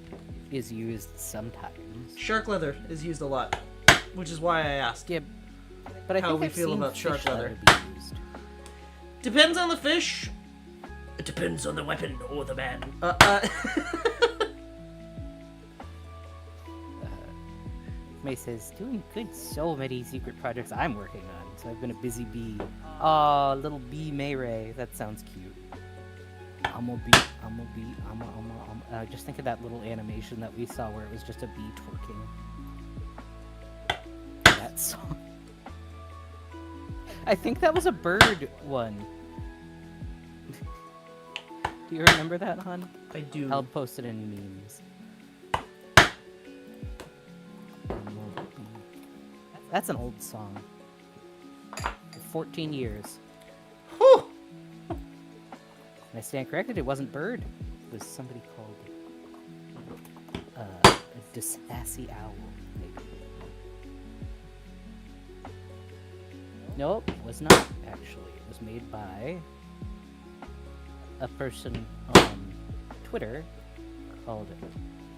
is used sometimes. Shark leather is used a lot, which is why I asked. Yeah, but I How think we I've feel seen about shark fish leather. be used. Depends on the fish. It depends on the weapon or the man. May says, doing good, so many secret projects I'm working on, so I've been a busy bee. Aw, little bee Mayray, that sounds cute. I'm a bee. Just think of that little animation that we saw where it was just a bee twerking. That song. I think that was a bird one. Do you remember that, hon? I do. I'll post it in memes. That's an old song. 14 years. Whew. And I stand corrected, it wasn't Bird. It was somebody called a Sassy Owl, maybe. Nope, it was not, actually. It was made by a person on Twitter called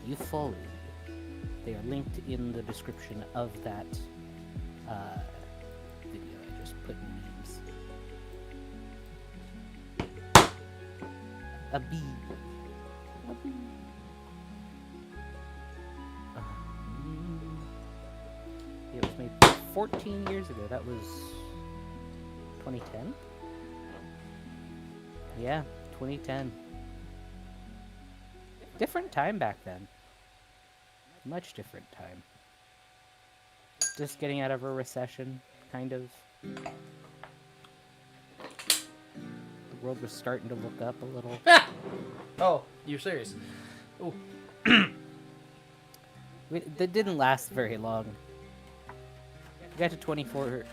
Eupholi. They are linked in the description of that video. I just put in memes. A bee. A bee. It was made 14 years ago. That was 2010? Yeah, 2010. Different time back then. Much different time. Just getting out of a recession, kind of. The world was starting to look up a little. Oh, you're serious? Oh. That didn't last very long. We got to 2014,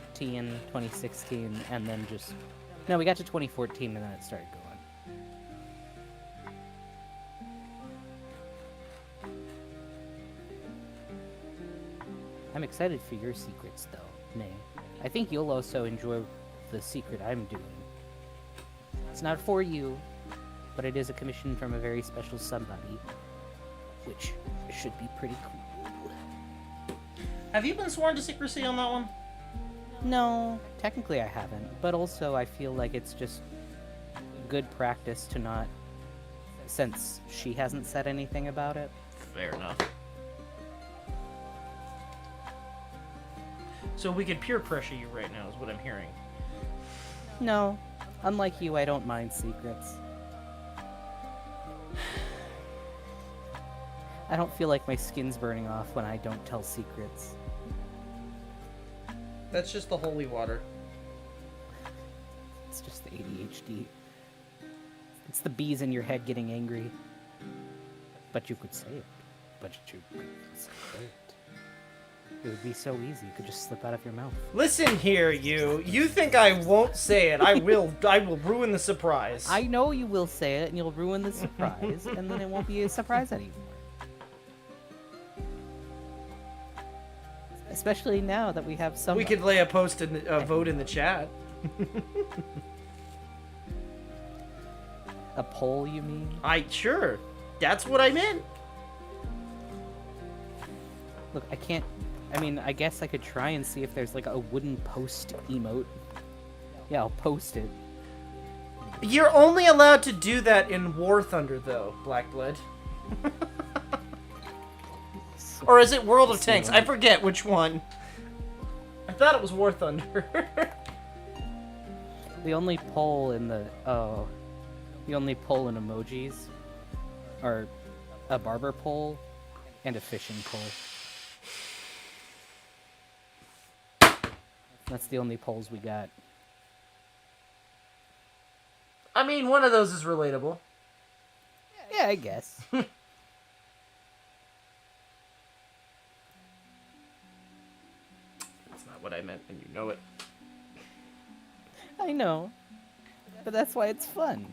2016, and then just... No, we got to 2014 and then it started going. I'm excited for your secrets, though, Nay. I think you'll also enjoy the secret I'm doing. It's not for you, but it is a commission from a very special somebody, which should be pretty cool. Have you been sworn to secrecy on that one? No, technically I haven't, but also I feel like it's just good practice to not, since she hasn't said anything about it. Fair enough. So we could peer pressure you right now, is what I'm hearing. No, unlike you, I don't mind secrets. I don't feel like my skin's burning off when I don't tell secrets. That's just the holy water. It's just the ADHD. It's the bees in your head getting angry. But you could say it. But you could say it. It would be so easy. You could just slip out of your mouth. Listen here, you. You think I won't say it? I will. I will ruin the surprise. I know you will say it, and you'll ruin the surprise, and then it won't be a surprise anymore. Especially now that we have some... We could lay a post and a vote in the chat. A poll, you mean? Sure. That's what I meant. Look, I can't... I mean, I guess I could try and see if there's like a wooden post emote. Yeah, I'll post it. You're only allowed to do that in War Thunder, though, Blackblood. Or is it World of Tanks? I forget which one. I thought it was War Thunder. The only poll in the the only poll in emojis are a barber pole and a fishing pole. That's the only polls we got. I mean, one of those is relatable. Yeah, I guess. That's not what I meant, and you know it. I know. But that's why it's fun.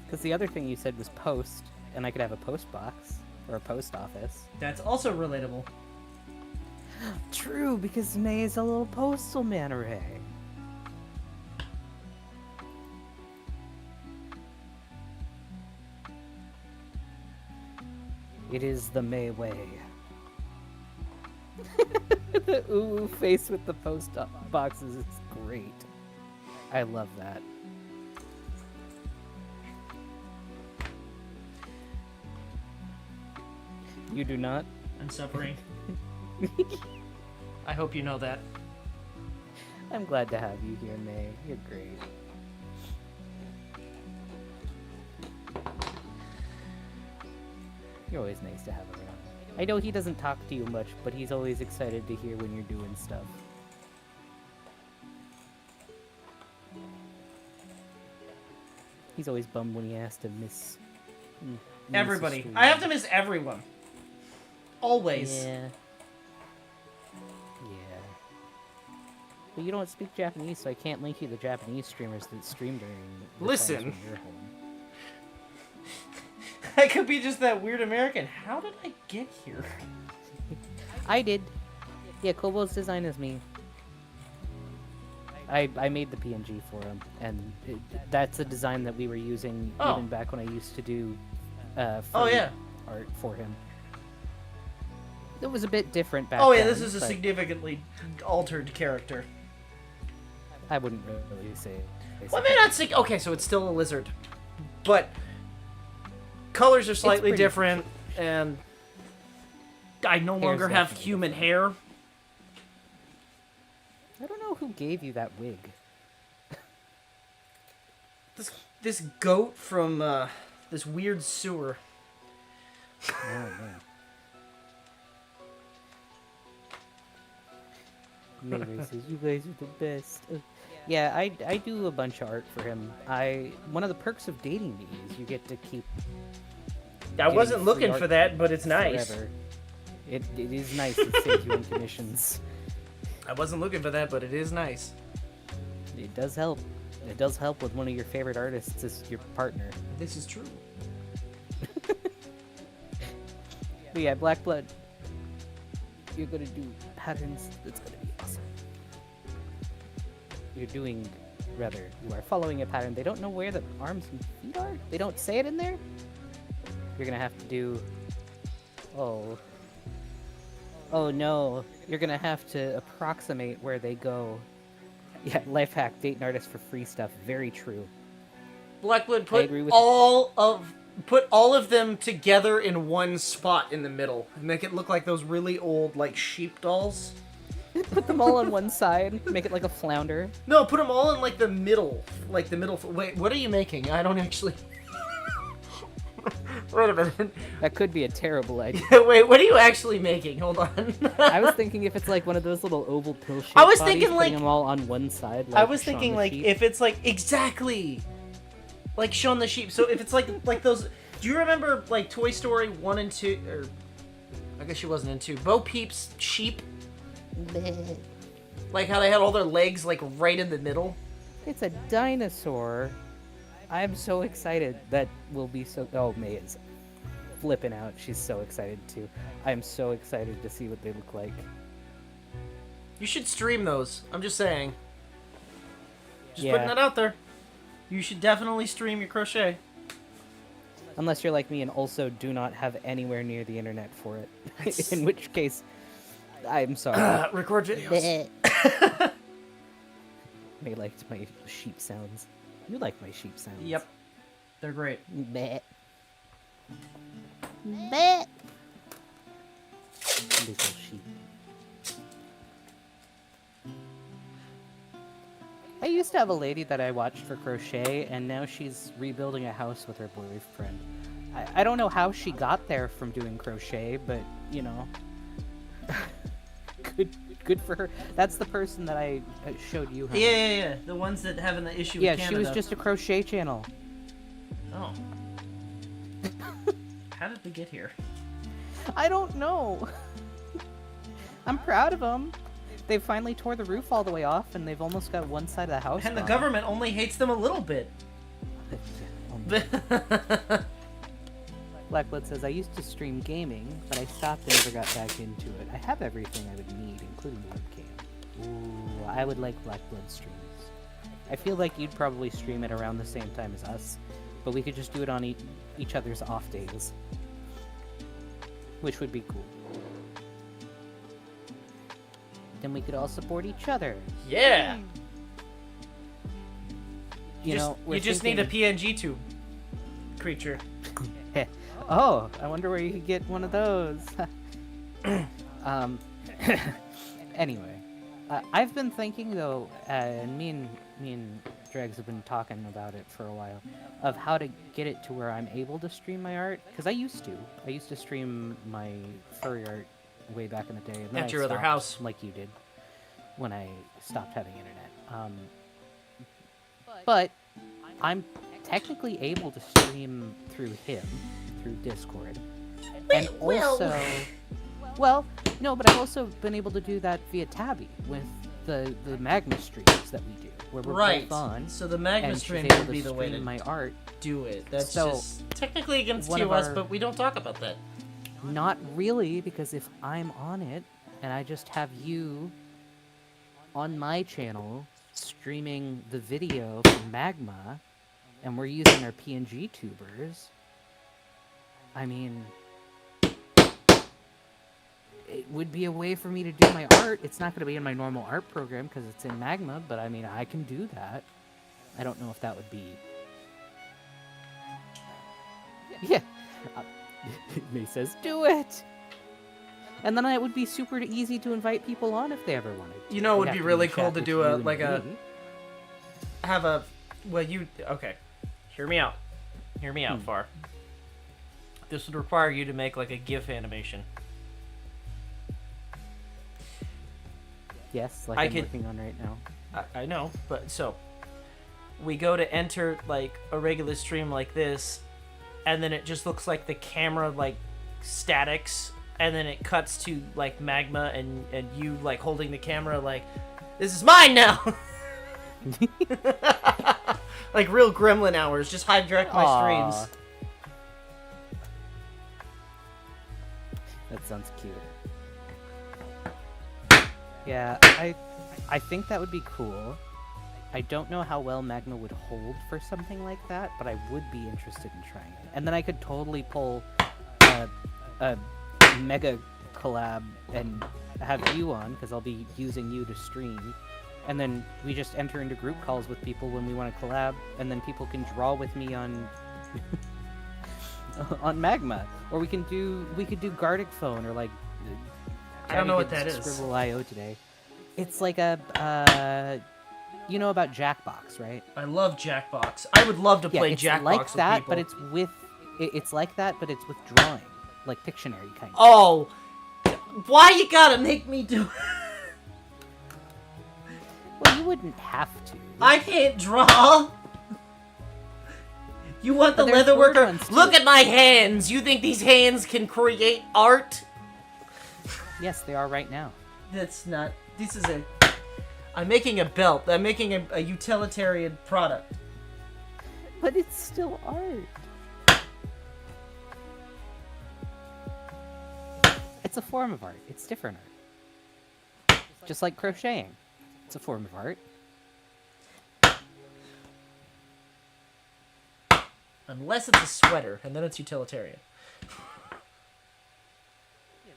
Because the other thing you said was post, and I could have a post box or a post office. That's also relatable. True, because May is a little postal man array. It is the May way. The ooh face with the post boxes is great. I love that. You do not? I'm suffering. I hope you know that. I'm glad to have you here, May. You're great. You're always nice to have around. I know he doesn't talk to you much, but he's always excited to hear when you're doing stuff. He's always bummed when he has to miss Everybody. a stream. I have to miss everyone. Always. Yeah. Yeah. But you don't speak Japanese, so I can't link you the Japanese streamers that stream during the Listen. times when you're home. I could be just that weird American. How did I get here? I did. Yeah, Kobo's design is me. I made the PNG for him, and that's a design that we were using even back when I used to do free art for him. It was a bit different back then. Oh yeah, this is a but significantly altered character. I wouldn't really say it. Well, I may not say... Okay, so it's still a lizard. But colors are slightly pretty- different, and I no longer have definitely human hair. I don't know who gave you that wig. This goat from this weird sewer. Oh, man. Mayray says, you guys are the best. Yeah, I do a bunch of art for him. One of the perks of dating me is you get to keep I wasn't free looking art for that, but it's nice. forever. It is nice. It saves you on commissions. I wasn't looking for that, but it is nice. It does help. It does help with one of your favorite artists as your partner. This is true. But yeah, Black Blood. You're gonna do patterns. That's gonna be awesome. You are following a pattern. They don't know where the arms and feet are? They don't say it in there? You're gonna have to do... Oh no. You're gonna have to approximate where they go. Yeah, life hack, date an artist for free stuff. Very true. Blackblood, agree with put all of them together in one spot in the middle. And make it look like those really old, like, sheep dolls. Put them all on one side. Make it like a flounder. No, put them all in, like, the middle. Like, the middle... Wait, what are you making? I don't actually... Wait a minute. That could be a terrible idea. Wait, what are you actually making? Hold on. I was thinking if it's like one of those little oval pill shaped I was bodies, thinking, putting like- them all on one side. I Like was Shaun thinking, the like, Sheep. if it's, like, exactly... Like Shaun the Sheep. So if it's, like those... Do you remember, like, Toy Story 1 and 2... Or... I guess she wasn't in 2. Bo Peep's sheep? Like how they had all their legs, like, right in the middle? It's a dinosaur. I'm so excited. That will be so... Oh, May is flipping out. She's so excited, too. I'm so excited to see what they look like. You should stream those. I'm just saying. Just Yeah. putting that out there. You should definitely stream your crochet. Unless you're like me and also do not have anywhere near the internet for it. In which case, I'm sorry. Record videos. May liked my sheep sounds. You like my sheep sounds. Yep. They're great. Bleh. Bleh. These little sheep. I used to have a lady that I watched for crochet, and now she's rebuilding a house with her boyfriend. I don't know how she got there from doing crochet, but, you know, good for her. That's the person that I showed you. Yeah. The ones that having the issue yeah, with Canada. she was just a crochet channel. Oh. How did we get here? I don't know. I'm proud of them. They finally tore the roof all the way off, and they've almost got one side of the house And the gone. government only hates them a little bit. Blackblood says, I used to stream gaming, but I stopped and never got back into it. I have everything I would need, including the webcam. Ooh, I would like Blackblood streams. I feel like you'd probably stream it around the same time as us, but we could just do it on each other's off days. Which would be cool. Then we could all support each other. Yeah! You just need a PNGTuber creature. Oh, I wonder where you could get one of those. Anyway, I've been thinking though, and me and Dregs have been talking about it for a while, of how to get it to where I'm able to stream my art. Because I used to stream my furry art way back in the day. And then At I your other stopped, house. like you did, when I stopped having internet. But I'm technically able to stream through him, through Discord. And also, well, no, but I've also been able to do that via Tabby with the Magma streams that we do, where we're both on. So the Magma and stream she's able would be to the way stream to my art. do it. That's So, just technically against one of TOS, our- but we don't talk about that. Not really, because if I'm on it and I just have you on my channel streaming the video from Magma, and we're using our PNGTubers, I mean, it would be a way for me to do my art. It's not going to be in my normal art program because it's in Magma, but I mean, I can do that. I don't know if that would be... Yeah. May says, do it! And then it would be super easy to invite people on if they ever wanted to. You know, it would They'd be have really chat cool to with do you a and like a me. have a okay. Hear me out. Hear me out, Far. This would require you to make like a GIF animation. Yes, like I I'm could- working on right now. I know, but so we go to enter like a regular stream like this, and then it just looks like the camera like statics, and then it cuts to like Magma and you like holding the camera like, this is mine now. Like real gremlin hours, just hijack my Aw. streams. That sounds cute. Yeah, I think that would be cool. I don't know how well Magma would hold for something like that, but I would be interested in trying it. And then I could totally pull a mega collab and have you on, because I'll be using you to stream. And then we just enter into group calls with people when we want to collab, and then people can draw with me on on Magma. Or we could do Gardic Phone, or like I don't know what Javi that did is. Scribble.io today. It's like a you know about Jackbox, right? I love Jackbox. I would love to play it's Jackbox like with that, people. but it's with it's like that, but it's with drawing, like Pictionary kind of. Oh, why you gotta make me do? Well, you wouldn't have to. I can't draw. You want the But there's word leatherworker? ones, too. Look at my hands. You think these hands can create art? Yes, they are right now. That's not. This is a. I'm making a belt. I'm making a utilitarian product. But it's still art. It's a form of art. It's different art. Just like crocheting. It's a form of art. Unless it's a sweater, and then it's utilitarian.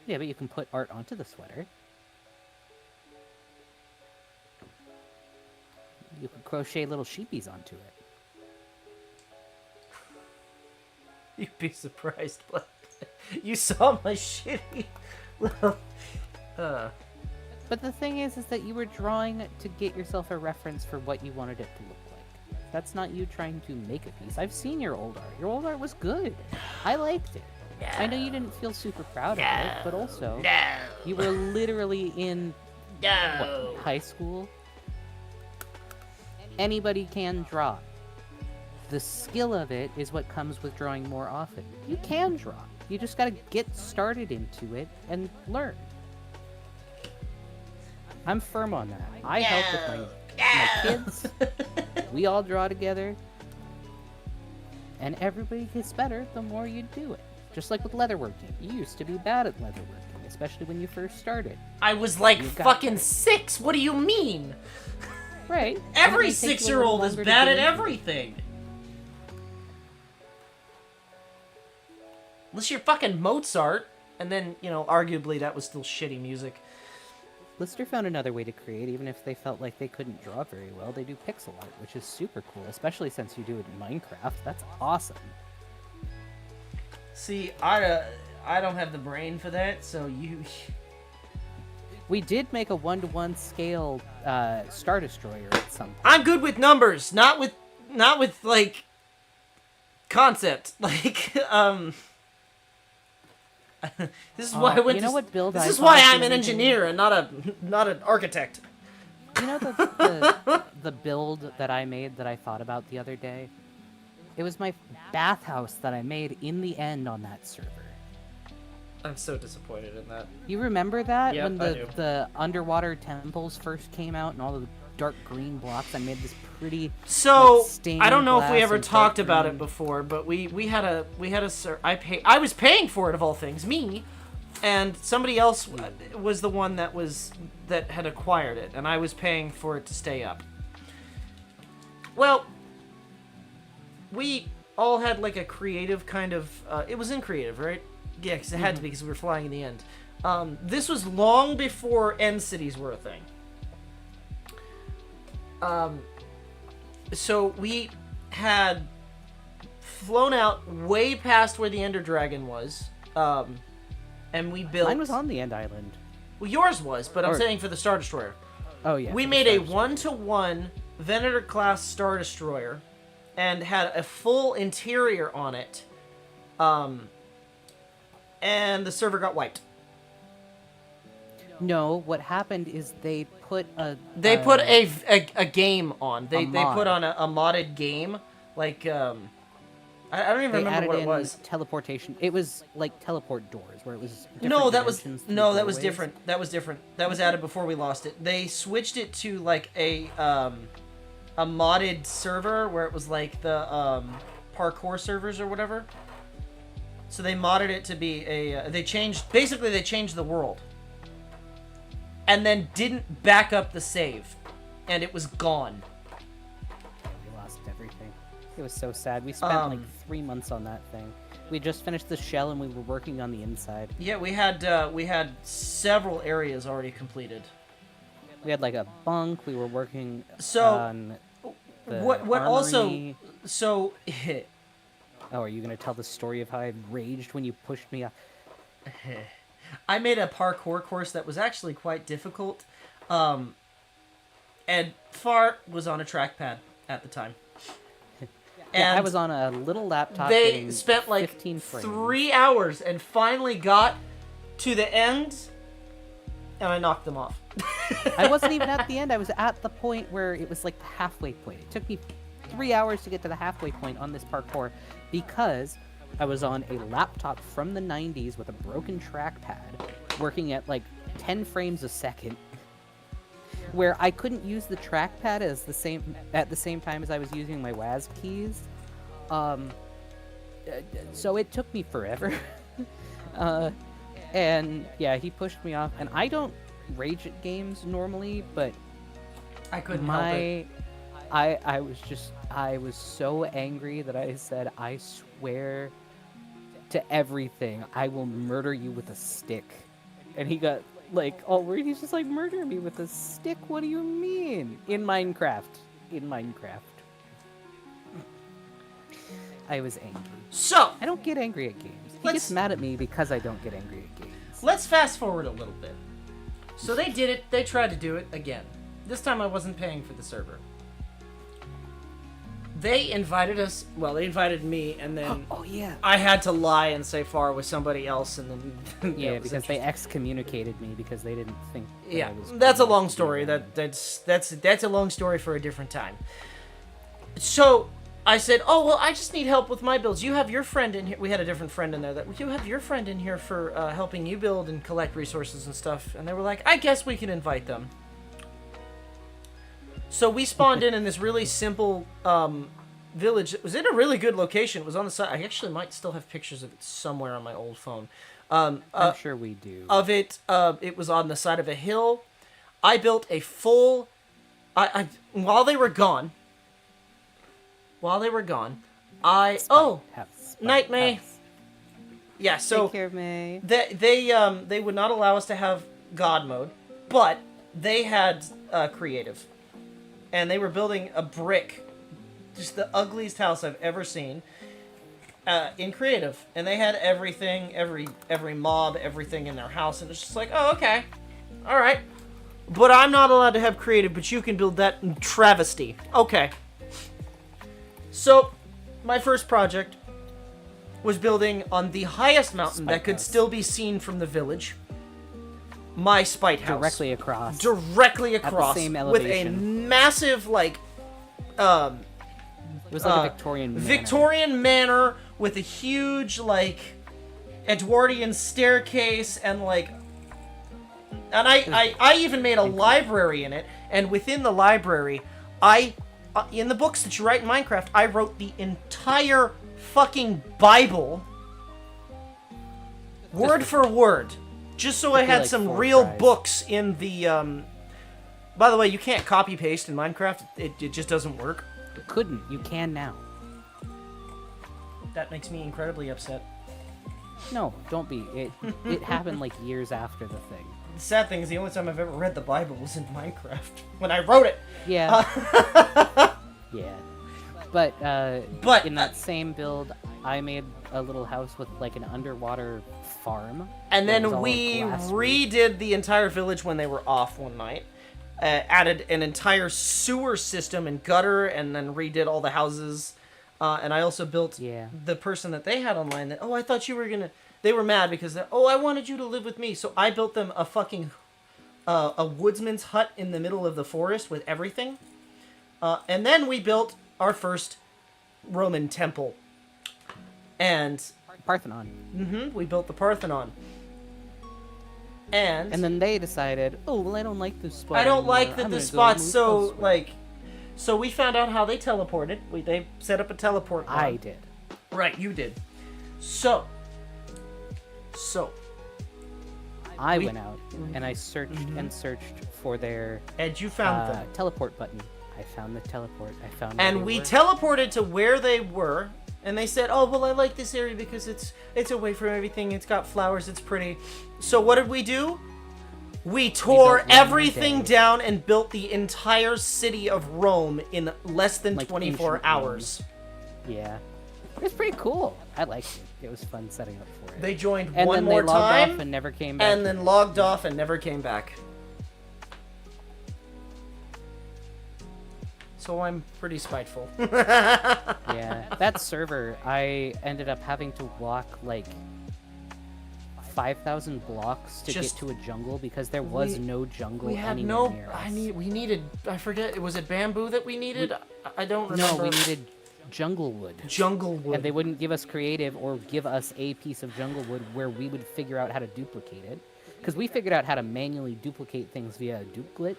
Yeah, but you can put art onto the sweater. You could crochet little sheepies onto it. You'd be surprised, but you saw my shitty uh, But the thing is that you were drawing to get yourself a reference for what you wanted it to look like. That's not you trying to make a piece. I've seen your old art. Your old art was good. I liked it. I know you didn't feel super proud of it, but also you were literally in what, high school. Anybody can draw. The skill of it is what comes with drawing more often. You can draw. You just gotta get started into it and learn. I'm firm on that. I help with my kids. We all draw together. And everybody gets better the more you do it. Just like with leatherworking. You used to be bad at leatherworking, especially when you first started. I was like fucking 6. What do you mean? Right. Every 6-year-old is bad at everything. Unless you're fucking Mozart, and then, you know, arguably that was still shitty music. Lister found another way to create, even if they felt like they couldn't draw very well. They do pixel art, which is super cool, especially since you do it in Minecraft. That's awesome. See, I don't have the brain for that, so you... We did make a 1-to-1 scale Star Destroyer at some point. I'm good with numbers, not with like concept. Like, this is why I went. You know what build This I is why thought I'm an engineer and not an architect. You know the build that I made that I thought about the other day? It was my bathhouse that I made in the end on that server. I'm so disappointed in that. You remember that? Yep, when I do. the underwater temples first came out and all the dark green blocks, I made this pretty So stained I don't know if we glass ever and talked dark about green. it before, but we had a I was paying for it of all things, me, and somebody else was the one that had acquired it, and I was paying for it to stay up. Well, we all had like a creative kind of it was in creative, right? Yeah, because it had to be, because we were flying in the end. This was long before end cities were a thing. So we had flown out way past where the Ender Dragon was, and we built... Mine was on the end island. Well, yours was, but I'm saying for the Star Destroyer. Oh, yeah. We made a 1-to-1 Venator-class Star Destroyer, and had a full interior on it, and the server got wiped. No, what happened is they put a... They put a game on. They mod. put on a modded game, like I don't even They remember added what it in was. teleportation. It was like teleport doors, where it was No, that was dimensions through no, that was doorways. different. That was different. That was added before we lost it. They switched it to like a modded server where it was like the parkour servers or whatever. So they modded it to be a. They changed the world, and then didn't back up the save, and it was gone. We lost everything. It was so sad. We spent like 3 months on that thing. We just finished the shell and we were working on the inside. Yeah, we had several areas already completed. We had like a bunk. We were working So, on the what also armory. so Oh, are you gonna tell the story of how I raged when you pushed me off? I made a parkour course that was actually quite difficult, and Fart was on a trackpad at the time. Yeah, I And was on a little laptop. they getting spent like 15 frames. 3 hours and finally got to the end, and I knocked them off. I wasn't even at the end. I was at the point where it was like the halfway point. It took me 3 hours to get to the halfway point on this parkour because I was on a laptop from the 90s with a broken trackpad, working at like 10 frames a second, where I couldn't use the trackpad at the same time as I was using my WASD keys. So it took me forever. And yeah, he pushed me off. And I don't rage at games normally, but I couldn't help it. I was so angry that I said, I swear to everything, I will murder you with a stick. And he got like all worried. He's just like, murder me with a stick? What do you mean? In Minecraft. I was angry. So I don't get angry at games. He Let's- gets mad at me because I don't get angry at games. let's fast forward a little bit. So they did it. They tried to do it again. This time I wasn't paying for the server. They invited us. Well, they invited me, and then Oh yeah. I had to lie and say far with somebody else, and then Yeah, because they excommunicated me because they didn't think. That Yeah, I was that's a cool. long story. That's a long story for a different time. So I said, "Oh well, I just need help with my builds. You have your friend in here." We had a different friend in there. That you have your friend in here for helping you build and collect resources and stuff. And they were like, "I guess we can invite them." So we spawned in this really simple village. It was in a really good location. It was on the side. I actually might still have pictures of it somewhere on my old phone. I'm sure we do. Of it, it was on the side of a hill. I built a full. While they were gone. Night, May. Yeah, so Take care, May. they would not allow us to have God mode, but they had creative, and they were building a brick, just the ugliest house I've ever seen, in creative, and they had everything, every mob, everything in their house, and it's just like, oh, okay, all right, but I'm not allowed to have creative, but you can build that travesty, okay. So, my first project was building on the highest mountain that could still be seen from the village. My spite house. Directly across. At the same with a elevation. massive, like, It was like a Victorian manor. Victorian manor with a huge, like, Edwardian staircase and, like... And I even made a library in it, and within the library, in the books that you write in Minecraft, I wrote the entire fucking Bible, word for word, just so I had like some 4 real tries. books in the, By the way, you can't copy paste in Minecraft, it just doesn't work. You couldn't. You can now. That makes me incredibly upset. No, don't be. It happened like years after the thing. The sad thing is the only time I've ever read the Bible was in Minecraft, when I wrote it. Yeah. Yeah. But in that same build, I made a little house with like an underwater farm. And that was then all we glass redid the entire village when they were off one night. Added an entire sewer system and gutter, and then redid all the houses. And I also built the person that they had online that, I thought you were gonna... They were mad because, I wanted you to live with me. So I built them a fucking... a woodsman's hut in the middle of the forest with everything. And then we built our first Roman temple. And... Parthenon. we built the Parthenon. And then they decided, oh, well, I don't like this spot I don't anymore. like I'm the gonna spot, go move so, elsewhere." like... So we found out how they teleported. They set up a teleport mod. I did. Right, you did. So... I went out and I searched and searched for their And you found them. teleport button. I found the teleport. I found. And we teleported to where they were, and they said, "Oh, well, I like this area because it's away from everything. It's got flowers. It's pretty." So what did we do? We tore built one everything day. down and built the entire city of Rome in less than Like 24 ancient hours. Yeah, it was pretty cool. I liked it. It was fun setting up for it. They joined and one then more they logged time, off and never came back. and then logged off and never came back. So I'm pretty spiteful. Yeah, that server, I ended up having to walk like 5,000 blocks to Just- get to a jungle because there was no jungle We had anywhere no. near us. We needed. I forget. Was it bamboo that we needed? I don't remember. No, we needed jungle wood. jungle wood. And they wouldn't give us creative or give us a piece of jungle wood where we would figure out how to duplicate it. Because we figured out how to manually duplicate things via a dupe glitch.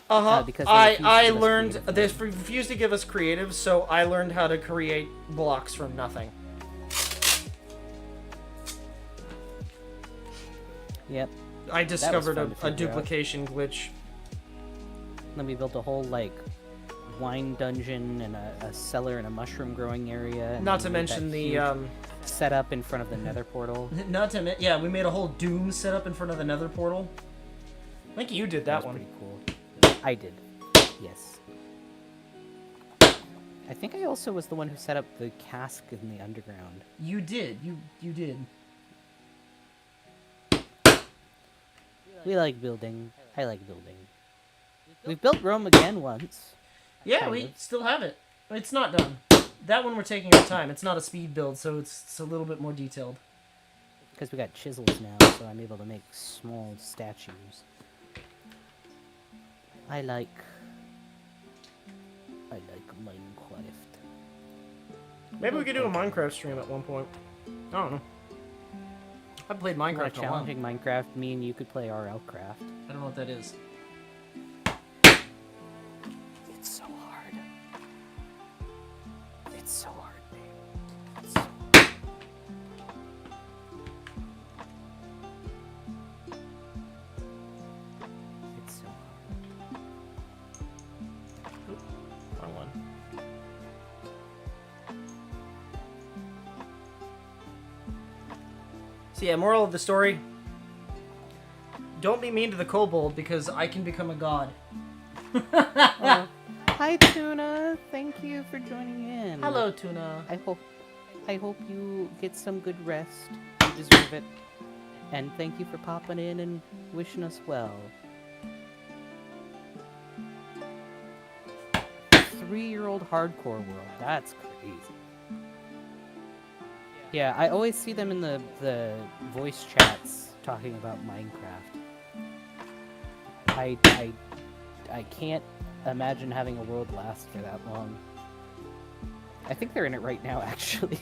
Because they refused to I give us learned creative they wood. refused to give us creative, so I learned how to create blocks from nothing. Yep. I discovered fun to a figure out. duplication glitch. Then we built a whole like wine dungeon and a cellar and a mushroom growing area. And Not to then we made mention that the huge setup in front of the Nether portal. we made a whole Doom setup in front of the Nether portal. I think you did that was one. pretty cool. I did. Yes. I think I also was the one who set up the cask in the underground. You did. You did. We like building. I like building. We've built Rome again once. Yeah, Kind we of. still have it. It's not done. That one we're taking our time. It's not a speed build, so it's a little bit more detailed. Because we got chisels now, so I'm able to make small statues. I like Minecraft. Maybe we could do a Minecraft stream at one point. I don't know. I've played You want Minecraft a a lot. challenging Minecraft? Me and you could play RL Craft. I don't know what that is. It's so hard. It's so hard, babe. It's so hard. It's so hard. Oop, wrong one. So yeah, moral of the story. Don't be mean to the kobold because I can become a god. Oh. Hi, Tuna. Thank you for joining in. Hello, Tuna. I hope you get some good rest. You deserve it. And thank you for popping in and wishing us well. 3-year-old hardcore world. That's crazy. Yeah, I always see them in the voice chats talking about Minecraft. I can't imagine having a world last for that long. I think they're in it right now, actually.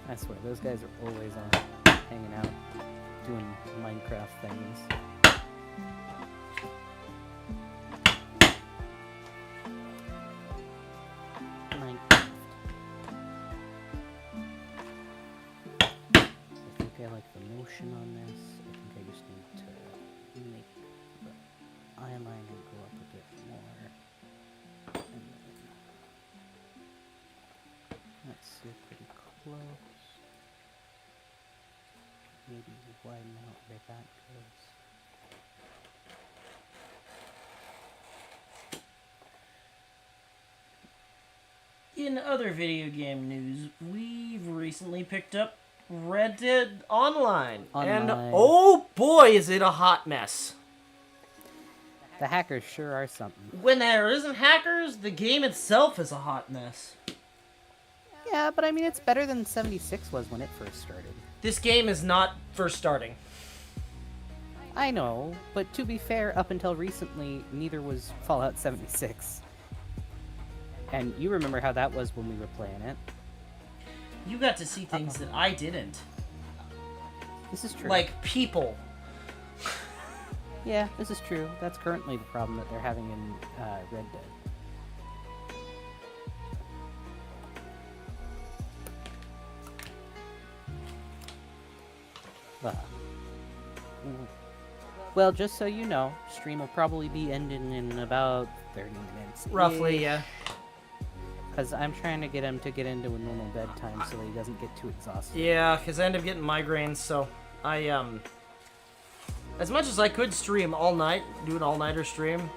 I swear, those guys are always on, hanging out, doing Minecraft things. Minecraft. I think I like the motion on this. I think I just need to make the eyeliner go up a bit more. And then let's see, pretty close. Maybe widen out where that goes. In other video game news, we've recently picked up Red Dead Online. And Online. oh boy, is it a hot mess. The hackers sure are something. When there isn't hackers, the game itself is a hot mess. Yeah, but I mean, it's better than 76 was when it first started. This game is not first starting. I know, but to be fair, up until recently, neither was Fallout 76. And you remember how that was when we were playing it. You got to see things that I didn't. This is true. Like people. Yeah, this is true. That's currently the problem that they're having in Red Dead. Well, just so you know, stream will probably be ending in about 30 minutes. Roughly, yeah. Because I'm trying to get him to get into a normal bedtime so he doesn't get too exhausted. Yeah, because I end up getting migraines, so I, as much as I could stream all night, do an all-nighter stream,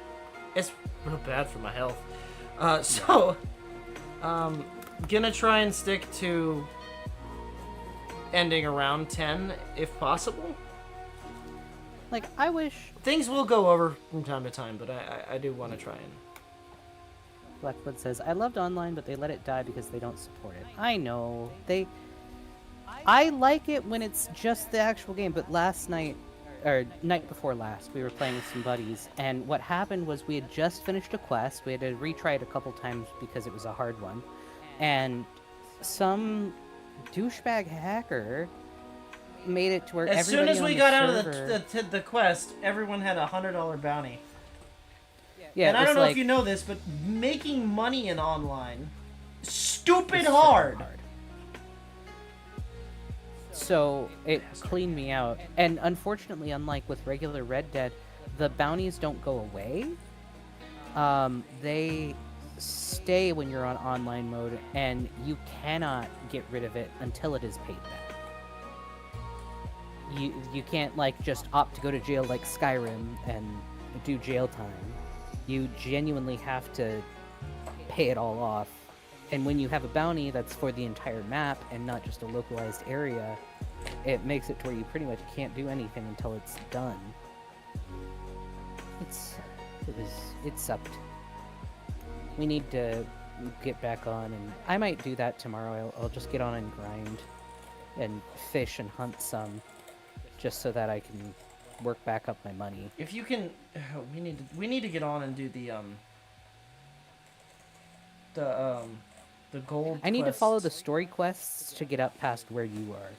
it's real bad for my health. Gonna try and stick to ending around 10, if possible. Like, I wish... Things will go over from time to time, but I do want to try and... Blackblood says, I loved online, but they let it die because they don't support it. I know. I like it when it's just the actual game, but last night, or night before last, we were playing with some buddies, and what happened was we had just finished a quest. We had to retry it a couple times because it was a hard one. And some douchebag hacker made it to where as soon everybody as on we the got out server... of the quest, everyone had a $100 bounty. Yeah, and I it was don't know like... if you know this, but making money in online, stupid hard. So it cleaned me out. And unfortunately, unlike with regular Red Dead, the bounties don't go away. They stay when you're on online mode, and you cannot get rid of it until it is paid back. You can't, like, just opt to go to jail like Skyrim and do jail time. You genuinely have to pay it all off. And when you have a bounty that's for the entire map and not just a localized area, it makes it to where you pretty much can't do anything until it's done. It sucked. We need to get back on, and I might do that tomorrow. I'll just get on and grind and fish and hunt some, just so that I can work back up my money. If you can, we need to get on and do the gold. I need to quests. follow the story quests to get up past where you are,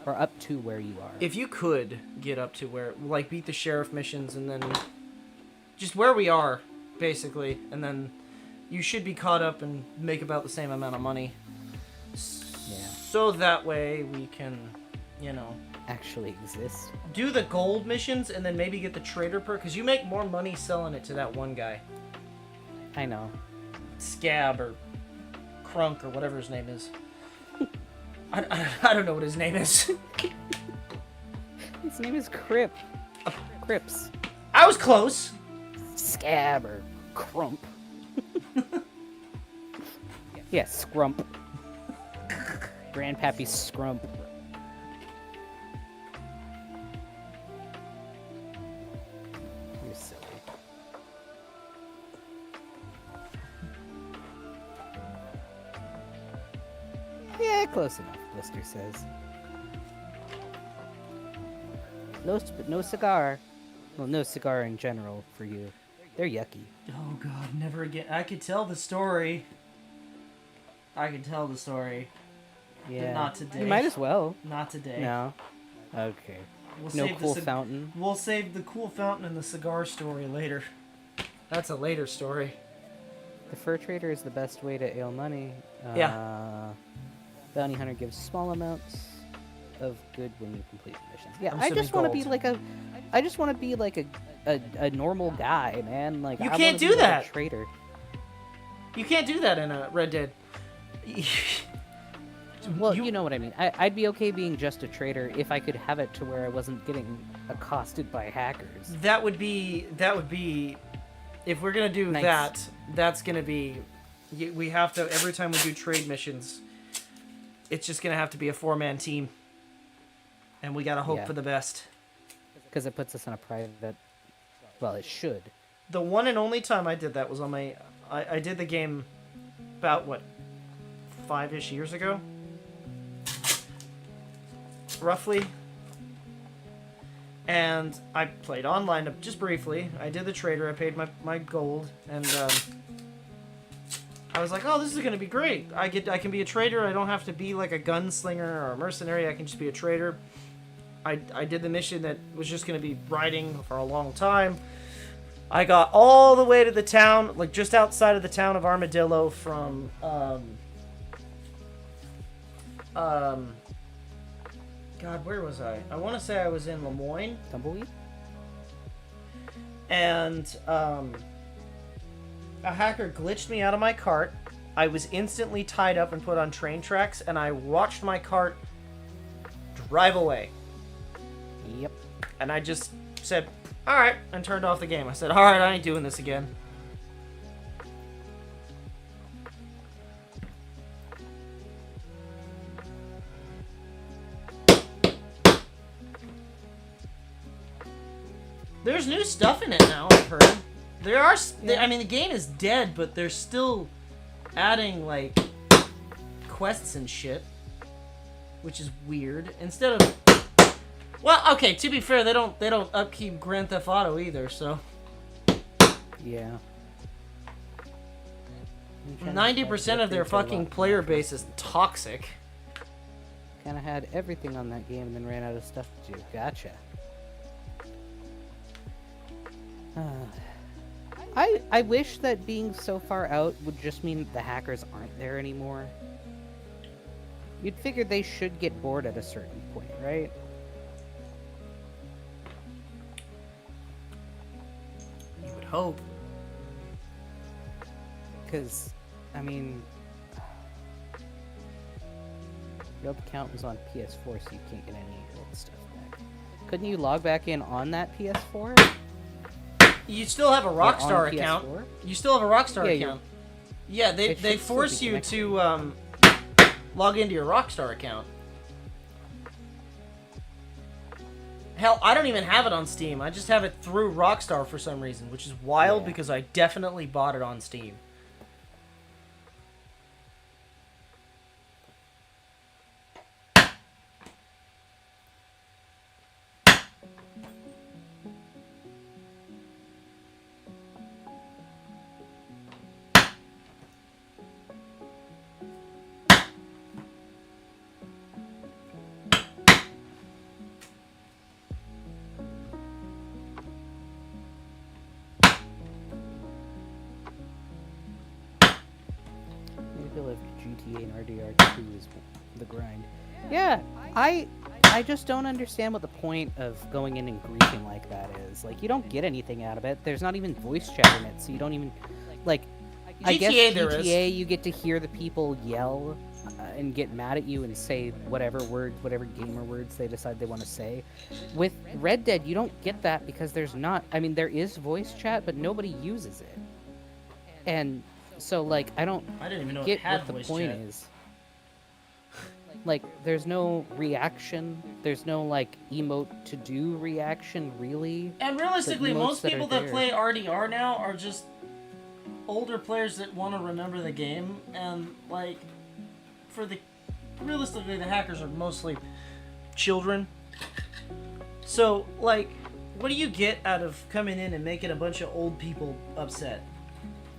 or up to where you are. If you could get up to where, like, beat the sheriff missions and then just where we are, basically, and then you should be caught up and make about the same amount of money. Yeah. So that way we can, you know, Actually exist. do the gold missions and then maybe get the trader perk, because you make more money selling it to that one guy. I know. Scab or Crunk or whatever his name is. I don't know what his name is. His name is Crip. Crips. I was close. Scab or Crump. Yeah, Scrump. Grandpappy Scrump. You're silly. Yeah, close enough, Blister says. No cigar. Well, no cigar in general for you. They're yucky. Oh god, never again. I could tell the story. I could tell the story. Yeah. Not today. You might as well. Not today. No. Okay. We'll No save cool the fountain. We'll save the cool fountain and the cigar story later. That's a later story. The fur trader is the best way to ale money. Yeah. Bounty hunter gives small amounts of good when you complete the missions. Yeah, I'm I just want to be gold. like I just want to be like a normal guy, man. Like You I can't wanna do be like that. a trader. You can't do that in a Red Dead. Well, you know what I mean. I'd be okay being just a trader if I could have it to where I wasn't getting accosted by hackers. That would be. If we're gonna do Nice. that, that's gonna be. We have to every time we do trade missions. It's just gonna have to be a 4-man team. And we gotta hope Yeah. for the best. Because it puts us on a private. Well, it should. The one and only time I did that was on my. I did the game about, what, 5-ish years ago? Roughly. And I played online just briefly. I did the trader. I paid my gold. And I was like, oh, this is going to be great. I can be a trader. I don't have to be like a gunslinger or a mercenary. I can just be a trader. I did the mission that was just going to be riding for a long time. I got all the way to the town, like just outside of the town of Armadillo from, God, where was I? I want to say I was in Lemoyne. Tumbleweed? And, a hacker glitched me out of my cart. I was instantly tied up and put on train tracks, and I watched my cart drive away. Yep. And I just said, alright, and turned off the game. I said, alright, I ain't doing this again. There's new stuff in it now, I've heard. There are, I mean, the game is dead, but they're still adding, like, quests and shit. Which is weird. Instead of... Well, okay, to be fair, they don't upkeep Grand Theft Auto either, so... Yeah. 90% of their fucking player base is toxic. Kind of had everything on that game and then ran out of stuff to do. Gotcha. I wish that being so far out would just mean that the hackers aren't there anymore. You'd figure they should get bored at a certain point, right? You would hope. Because, I mean... Your account was on PS4, so you can't get any old stuff back. Couldn't you log back in on that PS4? You still have a Rockstar on account. PS4? You still have a Rockstar Yeah, account. Yeah, they It should still force be you connected. to log into your Rockstar account. Hell, I don't even have it on Steam. I just have it through Rockstar for some reason, which is wild Yeah. because I definitely bought it on Steam. I feel like GTA and RDR2 is the grind. Yeah, I just don't understand what the point of going in and griefing like that is. Like, you don't get anything out of it. There's not even voice chat in it, so you don't even like. I guess there is. GTA, you get to hear the people yell and get mad at you and say whatever words, whatever gamer words they decide they want to say. With Red Dead, you don't get that because there's not. I mean, there is voice chat, but nobody uses it. And so, like, I don't I didn't even know get it had what the voice point chat. is. Like, there's no reaction. There's no, like, emote to do reaction, really. And realistically, emotes most that are people that there. play RDR now are just older players that want to remember the game, and like, realistically, the hackers are mostly children. So, like, what do you get out of coming in and making a bunch of old people upset?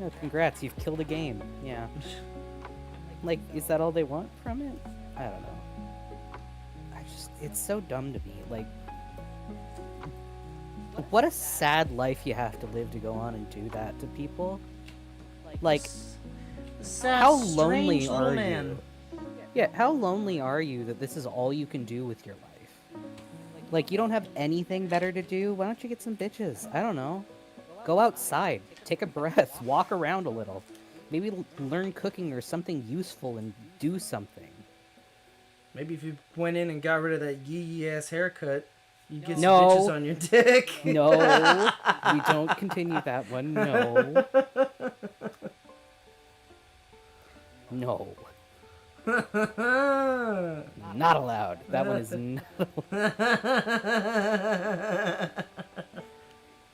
Oh, congrats, you've killed a game. Yeah. Like, is that all they want from it? I don't know. It's so dumb to me. Like, what a sad life you have to live to go on and do that to people. Like, Sad, how strange lonely little are man. you? Yeah, how lonely are you that this is all you can do with your life? Like, you don't have anything better to do? Why don't you get some bitches? I don't know. Go outside, take a breath, walk around a little. Maybe learn cooking or something useful and do something. Maybe if you went in and got rid of that yee ass haircut, you'd get some No. bitches on your dick. No, we don't continue that one. No. No. Not allowed. That one is not allowed.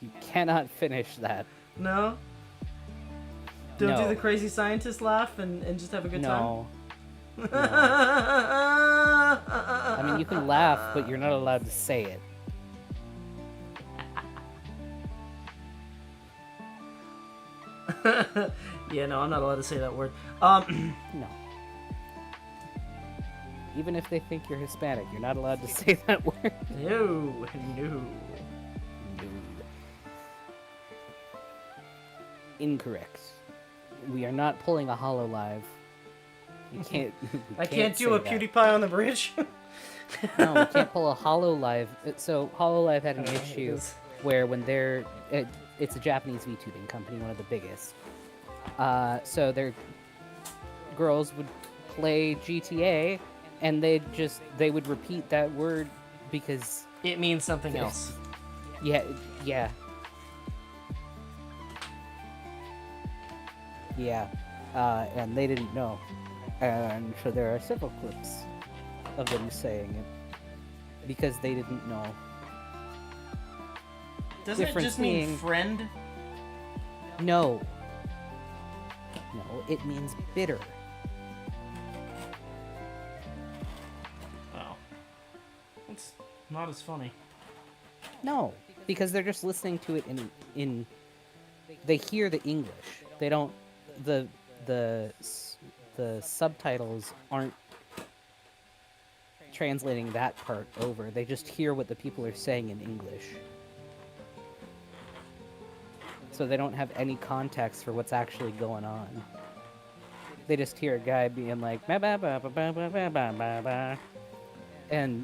You cannot finish that. No? Don't do No. the crazy scientist laugh and just have a good time? No. No. I mean, you can laugh, but you're not allowed to say it. Yeah, no, I'm not allowed to say that word. No. Even if they think you're Hispanic, you're not allowed to say that word. No. No. Incorrect. We are not pulling a HoloLive. You can't. I can't do a say that. PewDiePie on the bridge. No, we can't pull a HoloLive. So HoloLive had an issue Yes. where when they're, it's a Japanese VTubing company, one of the biggest. So their girls would play GTA, and they would repeat that word because It means something else. yeah. And they didn't know, and so there are several clips of them saying it because they didn't know. Doesn't it Difference just mean being- friend? No, it means bitter. Oh. It's not as funny. No, because they're just listening to it in they hear the English. They don't the subtitles aren't translating that part over. They just hear what the people are saying in English. So they don't have any context for what's actually going on. They just hear a guy being like ba ba ba ba ba ba ba ba ba ba, and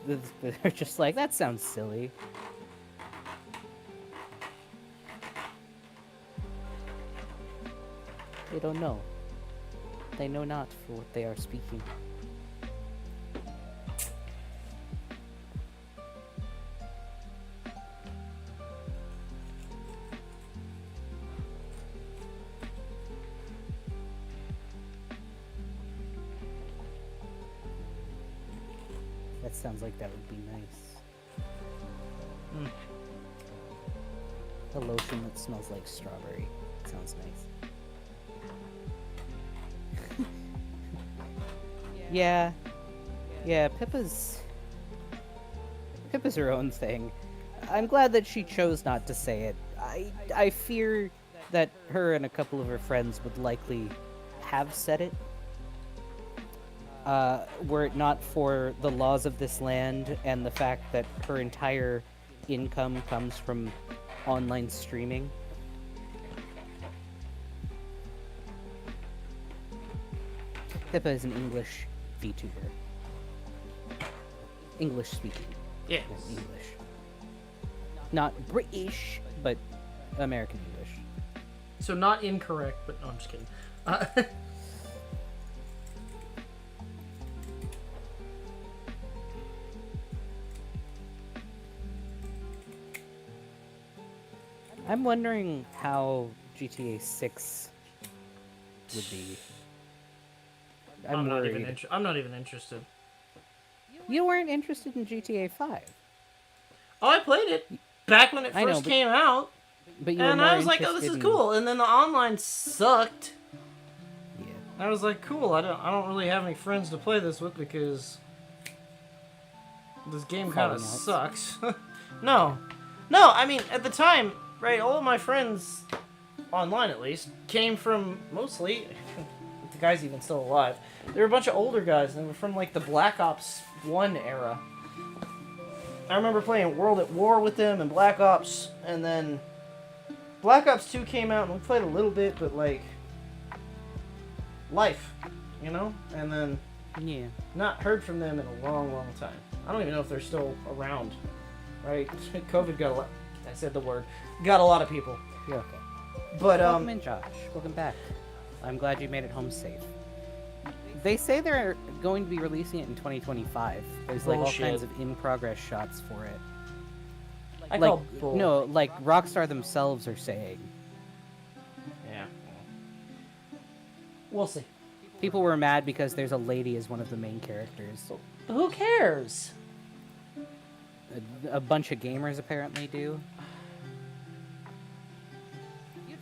they're just like, that sounds silly. They don't know. They know not for what they are speaking. That sounds like that would be nice. A lotion that smells like strawberry. Sounds nice. Yeah. Yeah, Pippa's her own thing. I'm glad that she chose not to say it. I fear that her and a couple of her friends would likely have said it. Were it not for the laws of this land and the fact that her entire income comes from online streaming. Pippa is an English VTuber. English speaking. Yes. English. Not British, but American English. So not incorrect, but no, I'm just kidding. I'm wondering how GTA 6 would be. I'm not worried. even I'm not even interested. You weren't interested in GTA 5. Oh, I played it back when it I know, first but- came out, But you were and more I was like, "Oh, this is interested in- cool." And then the online sucked. Yeah. I was like, "Cool." I don't really have any friends to play this with because this game kind of Falling out. sucks. No. I mean, at the time, right? All of my friends, online at least, came from mostly. The guy's even still alive. They were a bunch of older guys, and they were from like the Black Ops 1 era. I remember playing World at War with them and Black Ops, and then Black Ops 2 came out, and we played a little bit, but like life, you know? And then Yeah. not heard from them in a long, long time. I don't even know if they're still around, right? COVID got a lot. I said the word. Got a lot of people. You're okay. But Welcome in, Josh. Welcome back. I'm glad you made it home safe. They say they're going to be releasing it in 2025. There's like Bullshit. all kinds of in-progress shots for it. I Like call bull. no, like Rockstar themselves are saying. Yeah. We'll see. People were mad because there's a lady as one of the main characters. Who cares? A bunch of gamers apparently do.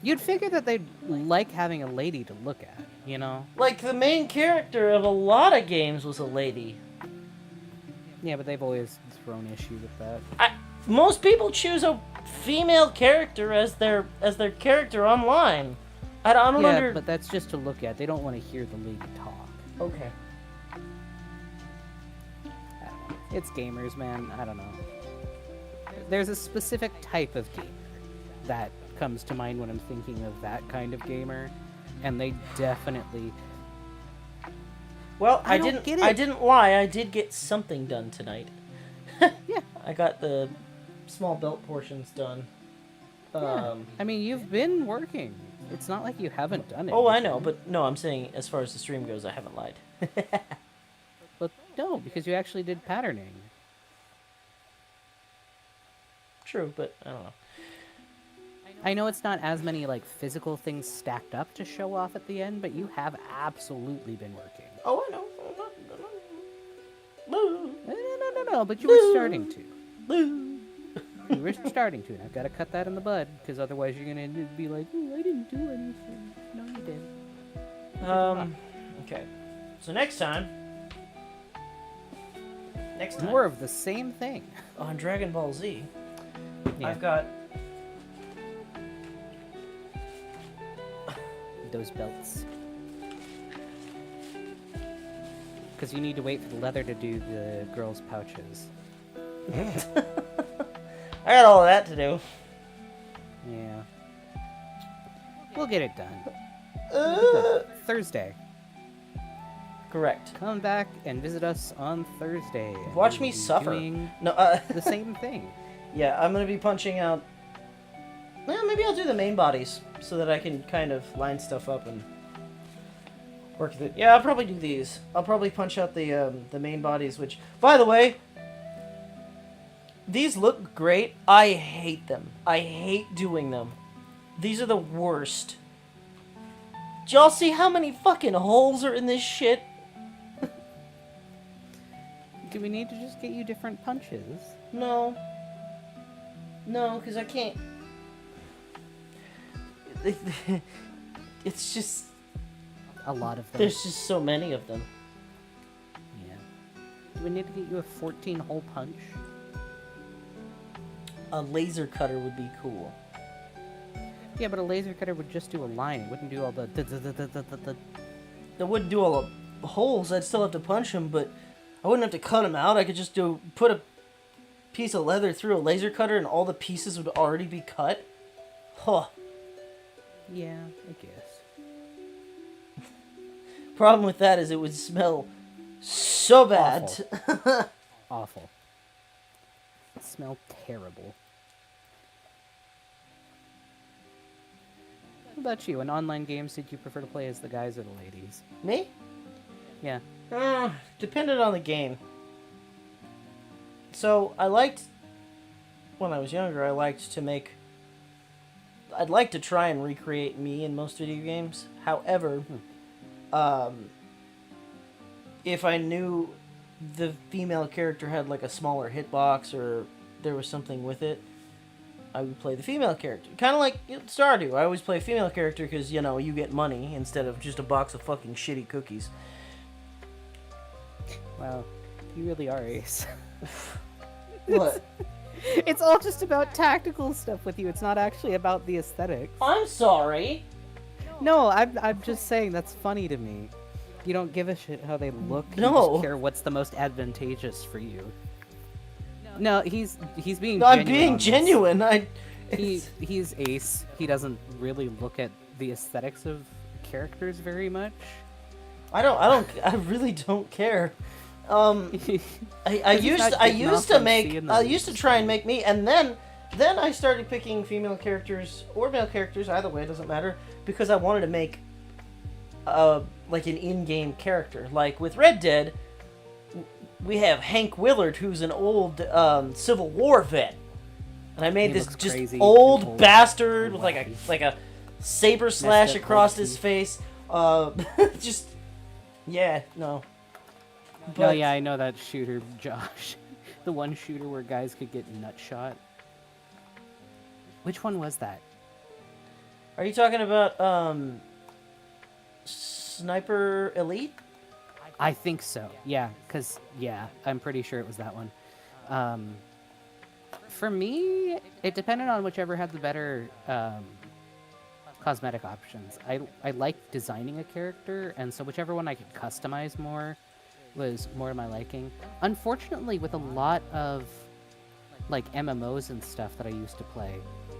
You'd figure that they'd like having a lady to look at, you know? Like, the main character of a lot of games was a lady. Yeah, but they've always thrown issue with that. Most people choose a female character as their character online. I don't Yeah, under... but that's just to look at. They don't want to hear the lady talk. Okay. I don't know. It's gamers, man. I don't know. There's a specific type of gamer that comes to mind when I'm thinking of that kind of gamer, and they definitely. Well, I don't get it. I didn't lie. I did get something done tonight. Yeah. I got the small belt portions done. Yeah. I mean, you've been working. It's not like you haven't done it. Oh, I know, but no, I'm saying as far as the stream goes, I haven't lied. But no, because you actually did patterning. True, but I don't know. I know it's not as many like physical things stacked up to show off at the end, but you have absolutely been working. Oh, I know. Boo. No, but you were starting to. Boo. You were starting to, and I've got to cut that in the bud, because otherwise you're going to be like, "Ooh, I didn't do anything." No, you did. Okay. So next time. More of the same thing. On Dragon Ball Z, Yeah. I've got Those belts. Because you need to wait for the leather to do the girls' pouches. I got all of that to do. Yeah. We'll get it done. Thursday. Correct. Come back and visit us on Thursday. and Watch we'll me be suffer. doing No, the same thing. yeah, I'm gonna be punching out. Well, maybe I'll do the main bodies so that I can kind of line stuff up and work with it. Yeah, I'll probably do these. I'll probably punch out the main bodies, which, by the way, these look great. I hate them. I hate doing them. These are the worst. Do y'all see how many fucking holes are in this shit? Do we need to just get you different punches? No. No, because I can't. it's just A lot of them. there's just so many of them. Yeah. Do we need to get you a 14-hole punch? A laser cutter would be cool. Yeah, but a laser cutter would just do a line. It wouldn't do all the... It wouldn't do all the holes. I'd still have to punch them, but I wouldn't have to cut them out. I could just put a piece of leather through a laser cutter, and all the pieces would already be cut. Huh. Yeah, I guess. Problem with that is it would smell so bad. Awful. It smelled terrible. What about you? In online games, did you prefer to play as the guys or the ladies? Me? Yeah. Depended on the game. So, when I was younger, I'd like to try and recreate me in most video games. However, if I knew the female character had like a smaller hitbox or there was something with it, I would play the female character. Kind of like Stardew. I always play a female character because, you get money instead of just a box of fucking shitty cookies. Wow. You really are Ace. What? It's all just about tactical stuff with you. It's not actually about the aesthetics. I'm sorry. No, I'm just saying that's funny to me. You don't give a shit how they look. You No. just care what's the most advantageous for you. No, he's being No, genuine. I'm being on this. genuine. He's Ace. He doesn't really look at the aesthetics of characters very much. I really don't care. I used to try and make me, and then I started picking female characters or male characters, either way, it doesn't matter, because I wanted to make like an in-game character. Like with Red Dead, we have Hank Willard, who's an old Civil War vet, and I made He this looks just crazy, old bastard with wacky. like a saber slash up across like his teeth. face. Just yeah, no. No, yeah, I know that shooter, Josh. The one shooter where guys could get nut shot. Which one was that? Are you talking about Sniper Elite? I think so. Yeah, because, I'm pretty sure it was that one. For me, it depended on whichever had the better cosmetic options. I like designing a character, and so whichever one I could customize more was more to my liking. Unfortunately, with a lot of like MMOs and stuff that I used to play,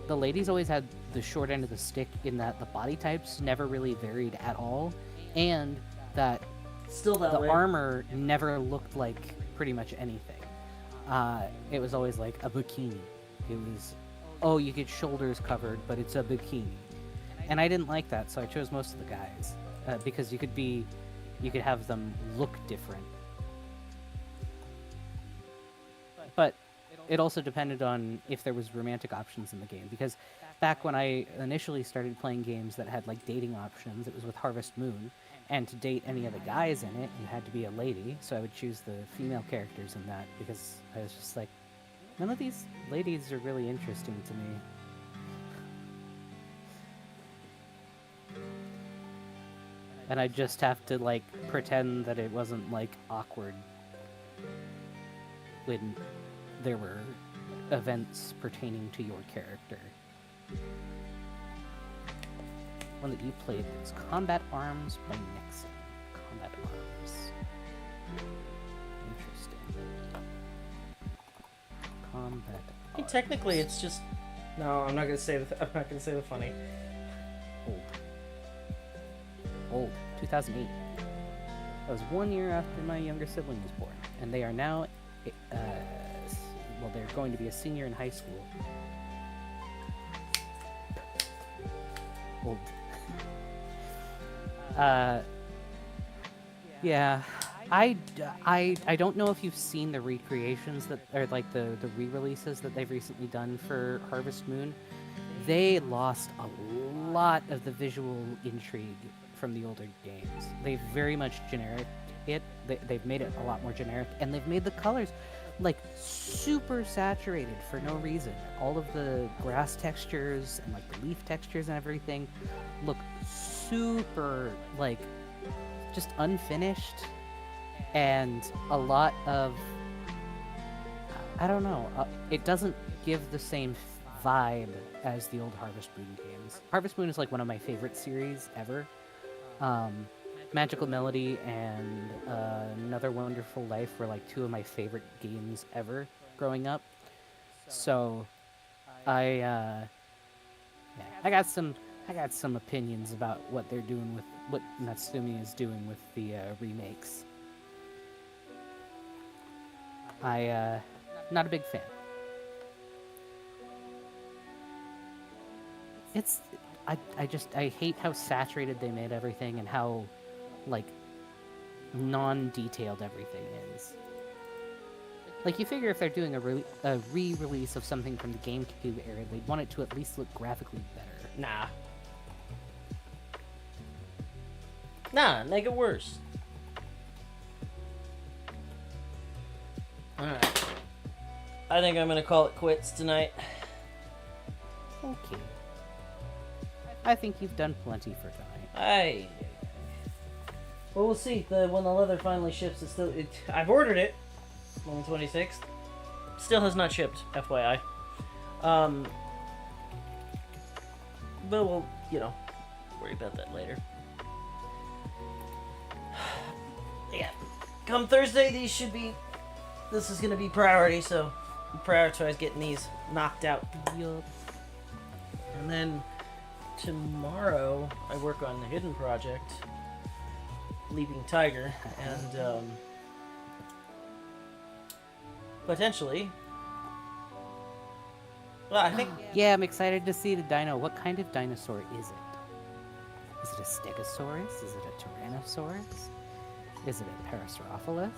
the ladies always had the short end of the stick in that the body types never really varied at all, and that Still that the way. armor never looked like pretty much anything. It was always like a bikini. It was, oh, you get shoulders covered, but it's a bikini. And I didn't like that, so I chose most of the guys. Because you could have them look different. But it also depended on if there was romantic options in the game, because back when I initially started playing games that had like dating options, it was with Harvest Moon, and to date any of the guys in it, you had to be a lady, so I would choose the female characters in that, because I was just like, none of these ladies are really interesting to me. And I just have to like pretend that it wasn't like awkward when there were events pertaining to your character. One that you played was Combat Arms by Nixon. Combat Arms. Interesting. Combat I mean, Arms. technically, it's just. No, I'm not gonna say the funny. Old. 2008. That was 1 year after my younger sibling was born, and they are now, they're going to be a senior in high school. Old. Yeah. I don't know if you've seen the recreations that, or like the re-releases that they've recently done for Harvest Moon. They lost a lot of the visual intrigue from the older games. They've very much generic it. They've made it a lot more generic, and they've made the colors like super saturated for no reason. All of the grass textures and like the leaf textures and everything look super like just unfinished, and a lot of I don't know. It doesn't give the same vibe as the old Harvest Moon games. Harvest Moon is like one of my favorite series ever. Magical Melody and Another Wonderful Life were like two of my favorite games ever growing up. So I got some opinions about what they're doing with what Natsumi is doing with the remakes. Not a big fan. I hate how saturated they made everything and how like non-detailed everything is. Like, you figure if they're doing a re-release of something from the GameCube era, they'd want it to at least look graphically better. Nah, make it worse. Alright. I think I'm gonna call it quits tonight. Okay. I think you've done plenty for tonight. Well, we'll see. When the leather finally ships, I've ordered it on the 26th. Still has not shipped, FYI. But we'll, worry about that later. Yeah. Come Thursday, this is gonna be priority, so prioritize getting these knocked out. Yup. And then tomorrow, I work on the hidden project, Leaping Tiger, and potentially. Well, I think. Yeah, I'm excited to see the dino. What kind of dinosaur is it? Is it a Stegosaurus? Is it a Tyrannosaurus? Is it a Parasaurolophus?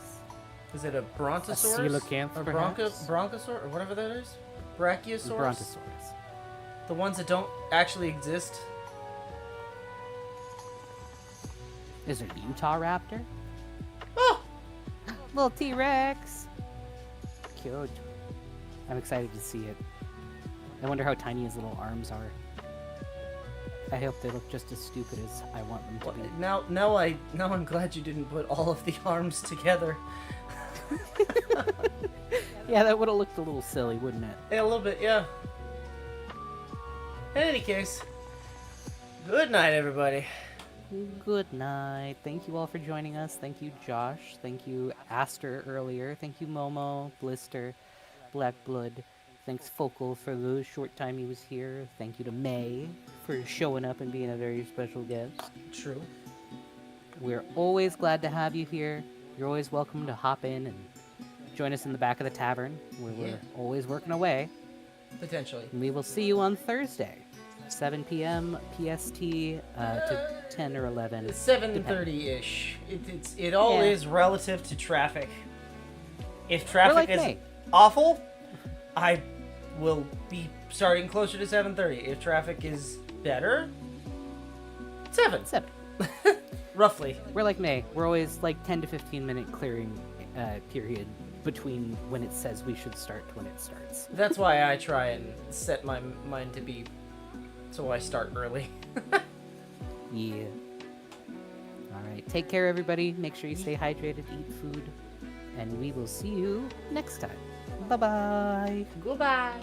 Is it a Brontosaurus? A coelacanth, or perhaps? Bronchosaur, or whatever that is? Brachiosaurus? Brontosaurus. The ones that don't actually exist? Is it a Utah Raptor? Oh! Little T-Rex! Cute. I'm excited to see it. I wonder how tiny his little arms are. I hope they look just as stupid as I want them to be. Now I'm glad you didn't put all of the arms together. Yeah, that would have looked a little silly, wouldn't it? Yeah, a little bit, yeah. In any case, good night, everybody. Good night. Thank you all for joining us. Thank you, Josh. Thank you, Aster, earlier. Thank you, Momo, Blister, Blackblood. Thanks, Focal, for the short time he was here. Thank you to May for showing up and being a very special guest. True. We're always glad to have you here. You're always welcome to hop in and join us in the back of the tavern, where we're always working away. Potentially. And we will see you on Thursday, 7 p.m. PST to 10 or 11. 7:30-ish. It all is relative to traffic. If traffic like is me. awful, I will be starting closer to 7:30. If traffic is better, 7. 7. Roughly. We're like May. We're always like 10 to 15 minute clearing period between when it says we should start to when it starts. That's why I try and set my mind to be so I start early. Yeah. Alright, take care everybody. Make sure you stay hydrated, eat food, and we will see you next time. Bye-bye. Goodbye.